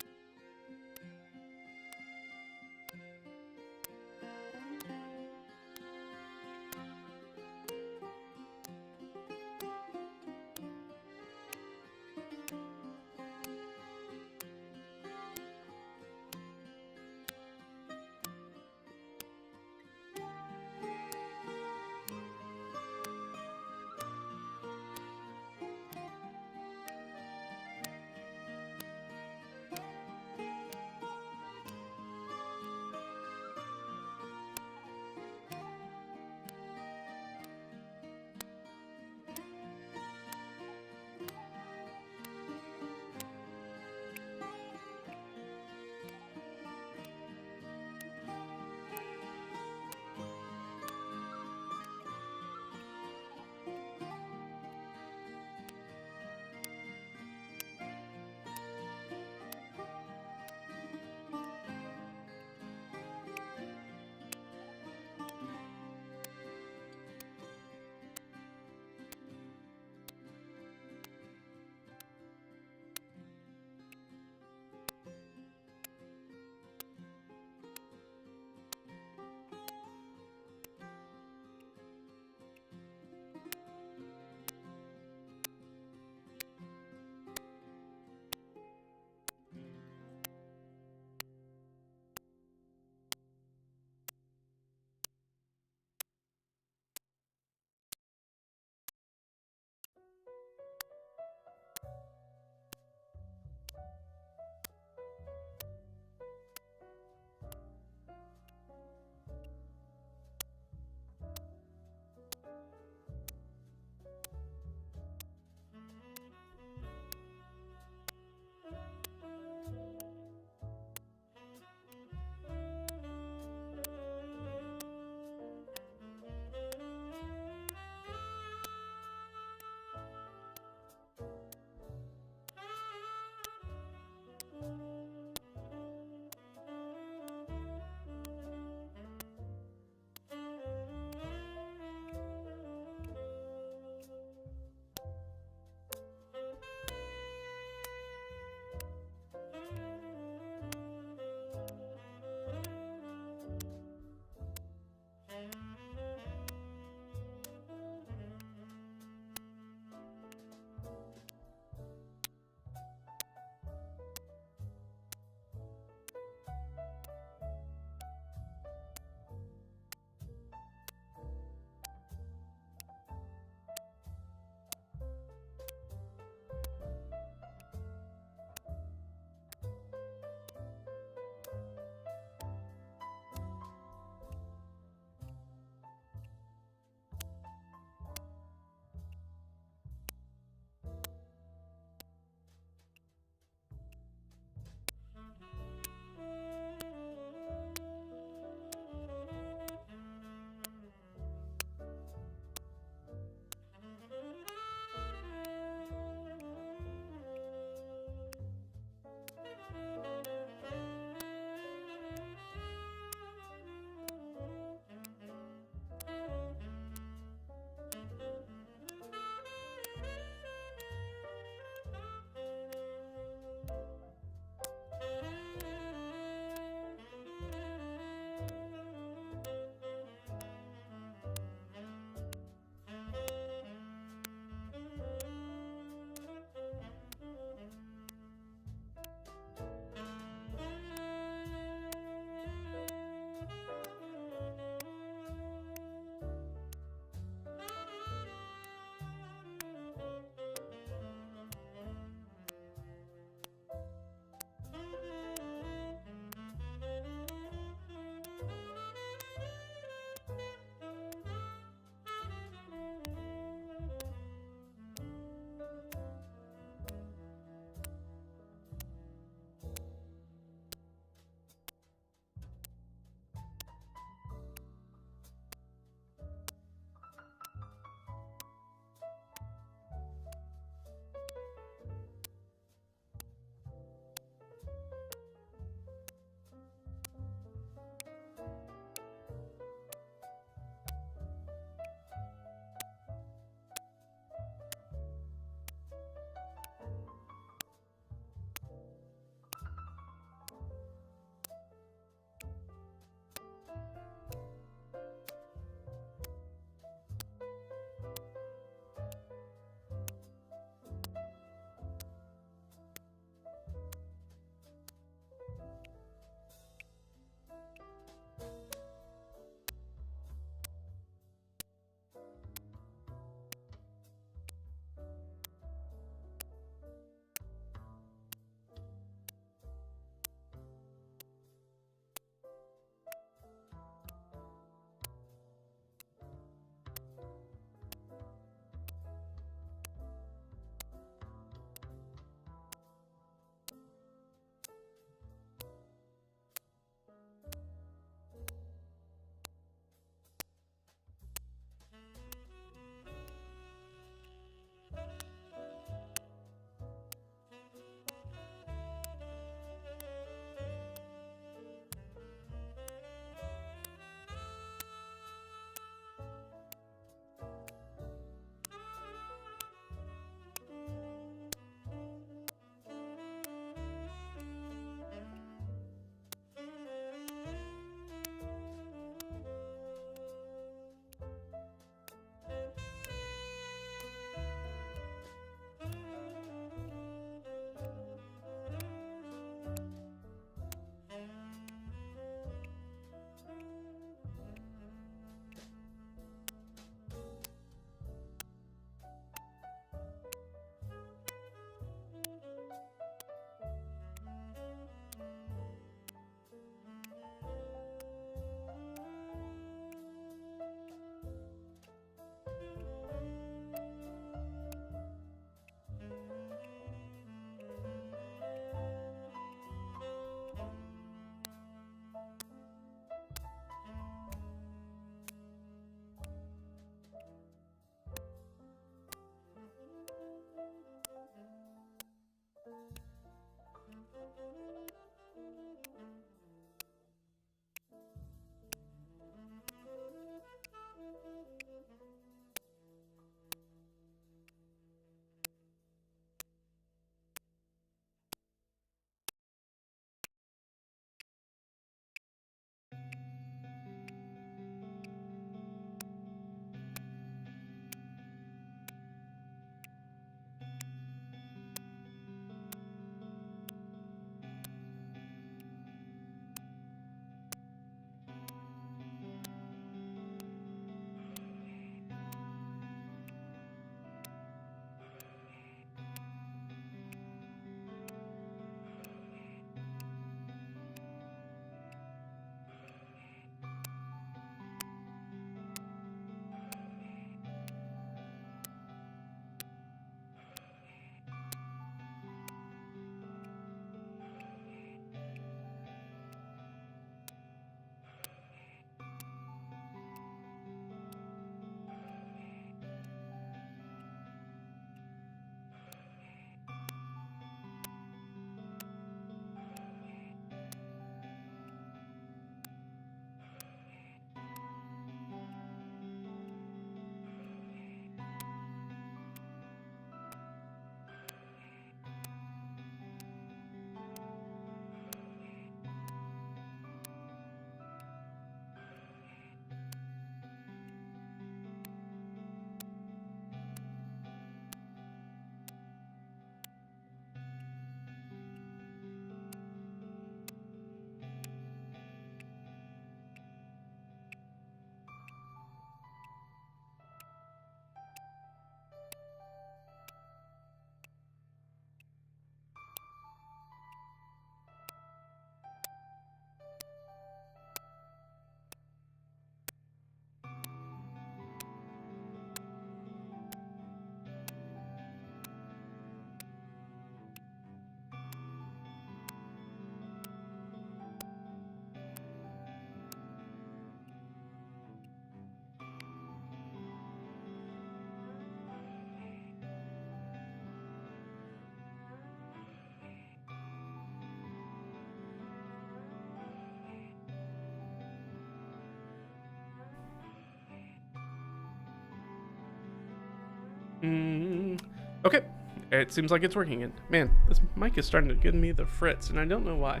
Okay, it seems like it's working. And man, this mic is starting to give me the fritz, and I don't know why.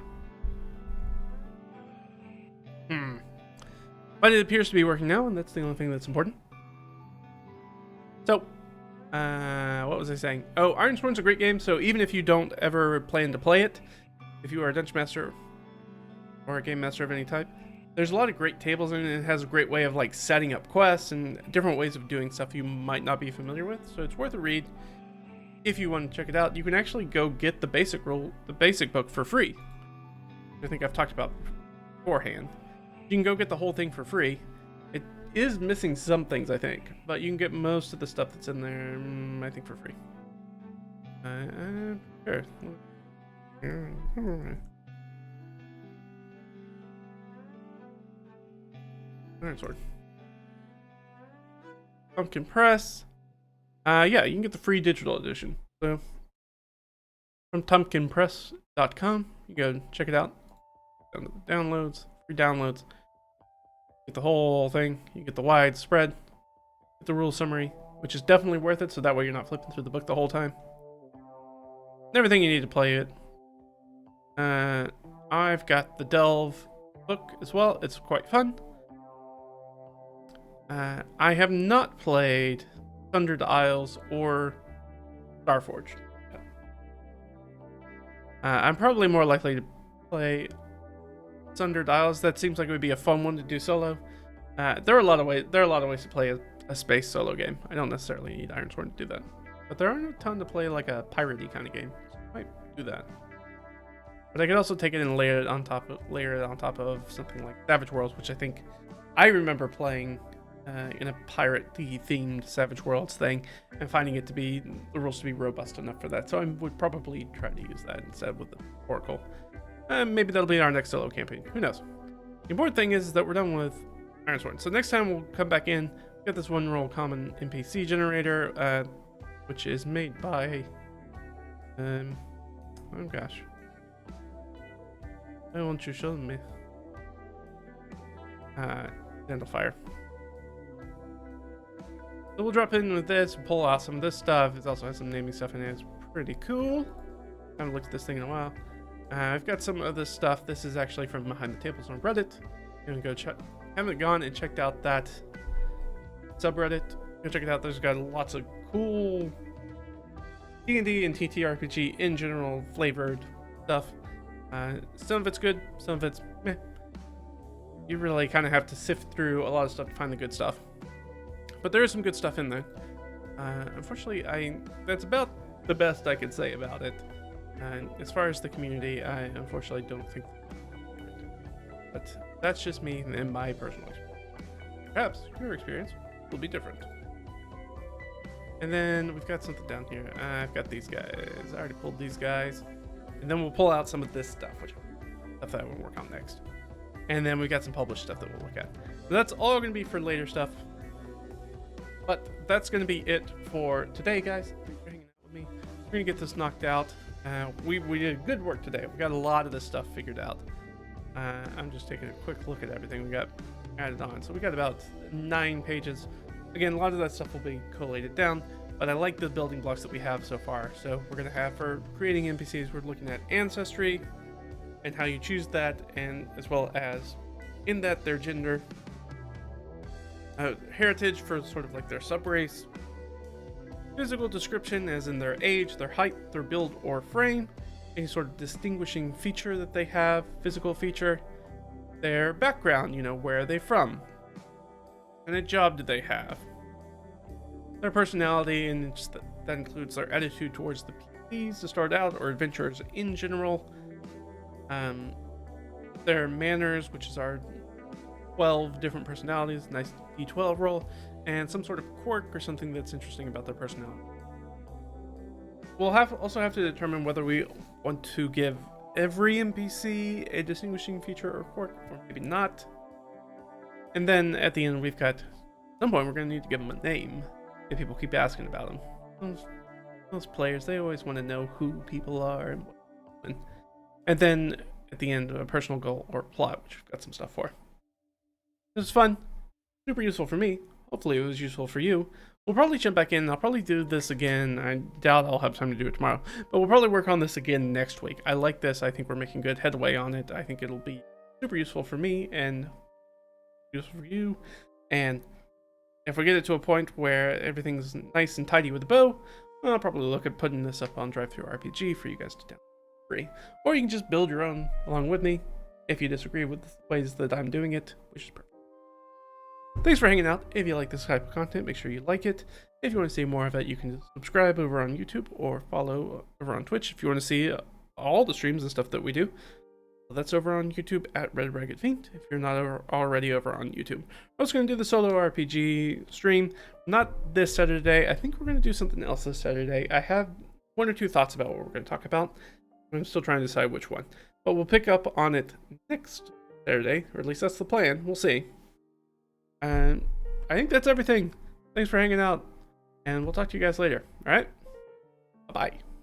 But it appears to be working now, and that's the only thing that's important. So, what was I saying? Oh, Ironsworn's a great game, so even if you don't ever plan to play it, if you are a dungeon master or a game master of any type, there's a lot of great tables in it. It has a great way of like setting up quests and different ways of doing stuff you might not be familiar with, so it's worth a read. If you want to check it out, you can actually go get the basic book for free. I think I've talked about beforehand. You can go get the whole thing for free. It is missing some things, I think, but you can get most of the stuff that's in there, I think, for free. Sure. Iron Sword. Pumpkin Press. Yeah, you can get the free digital edition. So, from pumpkinpress.com, you go check it out. Downloads, free downloads. Get the whole thing. You get the wide spread. Get the rule summary, which is definitely worth it, so that way you're not flipping through the book the whole time. And everything you need to play it. I've got the Delve book as well. It's quite fun. I have not played Sundered Isles or Starforged. I'm probably more likely to play Sundered Isles. That seems like it would be a fun one to do solo. There are a lot of ways to play a space solo game. I don't necessarily need Ironsworn to do that, but there aren't a ton to play like a piratey kind of game. So I might do that. But I could also take it and layer it on top of something like Savage Worlds, which I think I remember playing in a piratey themed Savage Worlds thing, and finding it to be the rules to be robust enough for that. So I would probably try to use that instead with the Oracle. Maybe that'll be our next solo campaign. Who knows? The important thing is that we're done with Ironsworn. So next time we'll come back in, get this one roll common NPC generator, which is made by, oh gosh, why won't you show me? Identifier. So we'll drop in with this, pull out some of this stuff. It also has some naming stuff in it. It's pretty cool. I haven't looked at this thing in a while. I've got some of this stuff. This is actually from Behind the Tables on Reddit. You can go check. Haven't gone and checked out that subreddit. Go check it out. There's got lots of cool D&D and TTRPG in general flavored stuff. Some of it's good, some of it's meh. You really kind of have to sift through a lot of stuff to find the good stuff. But there is some good stuff in there. Unfortunately, that's about the best I could say about it. And as far as the community, I unfortunately don't think. But that's just me and my personal experience. Perhaps your experience will be different. And then we've got something down here. I've got these guys. I already pulled these guys. And then we'll pull out some of this stuff, which stuff that we'll work on next. And then we've got some published stuff that we'll look at. So that's all going to be for later stuff. But that's going to be it for today, guys. Thanks for hanging out with me. We're going to get this knocked out. We did good work today. We got a lot of this stuff figured out. I'm just taking a quick look at everything we got added on. So we got about 9 pages. Again, a lot of that stuff will be collated down, but I like the building blocks that we have so far. So we're going to have, for creating NPCs, we're looking at ancestry and how you choose that, and as well as in that their gender, heritage for sort of like their subrace, physical description as in their age, their height, their build or frame, any sort of distinguishing feature that they have, physical feature, their background, you know, where are they from, and a job do they have, their personality, and that includes their attitude towards the PCs to start out, or adventurers in general, their manners, which is our 12 different personalities, nice D12 roll, and some sort of quirk or something that's interesting about their personality. We'll also have to determine whether we want to give every NPC a distinguishing feature or quirk, or maybe not. And then at the end, we've got, at some point, we're going to need to give them a name if people keep asking about them. Those players, they always want to know who people are and what. And then at the end, a personal goal or plot, which we've got some stuff for. This was fun, super useful for me. Hopefully it was useful for you. we'll probably jump back in. I'll probably do this again. I doubt I'll have time to do it tomorrow, but we'll probably work on this again next week. I like this. I think we're making good headway on it. I think it'll be super useful for me and useful for you. And if we get it to a point where everything's nice and tidy with the bow, I'll probably look at putting this up on DriveThruRPG for you guys to download free. Or you can just build your own along with me if you disagree with the ways that I'm doing it, which is perfect. Thanks for hanging out. If you like this type of content, make sure you like it. If you want to see more of it, you can subscribe over on YouTube or follow over on Twitch. If you want to see all the streams and stuff that we do, that's over on YouTube at RedRaggedFiend, if you're not already over on YouTube. I was going to do the solo RPG stream, not this Saturday. I think we're going to do something else this Saturday. I have one or two thoughts about what we're going to talk about. I'm still trying to decide which one. But we'll pick up on it next Saturday, or at least that's the plan. We'll see. And I think that's everything. Thanks for hanging out, and we'll talk to you guys later. All right? Bye-bye.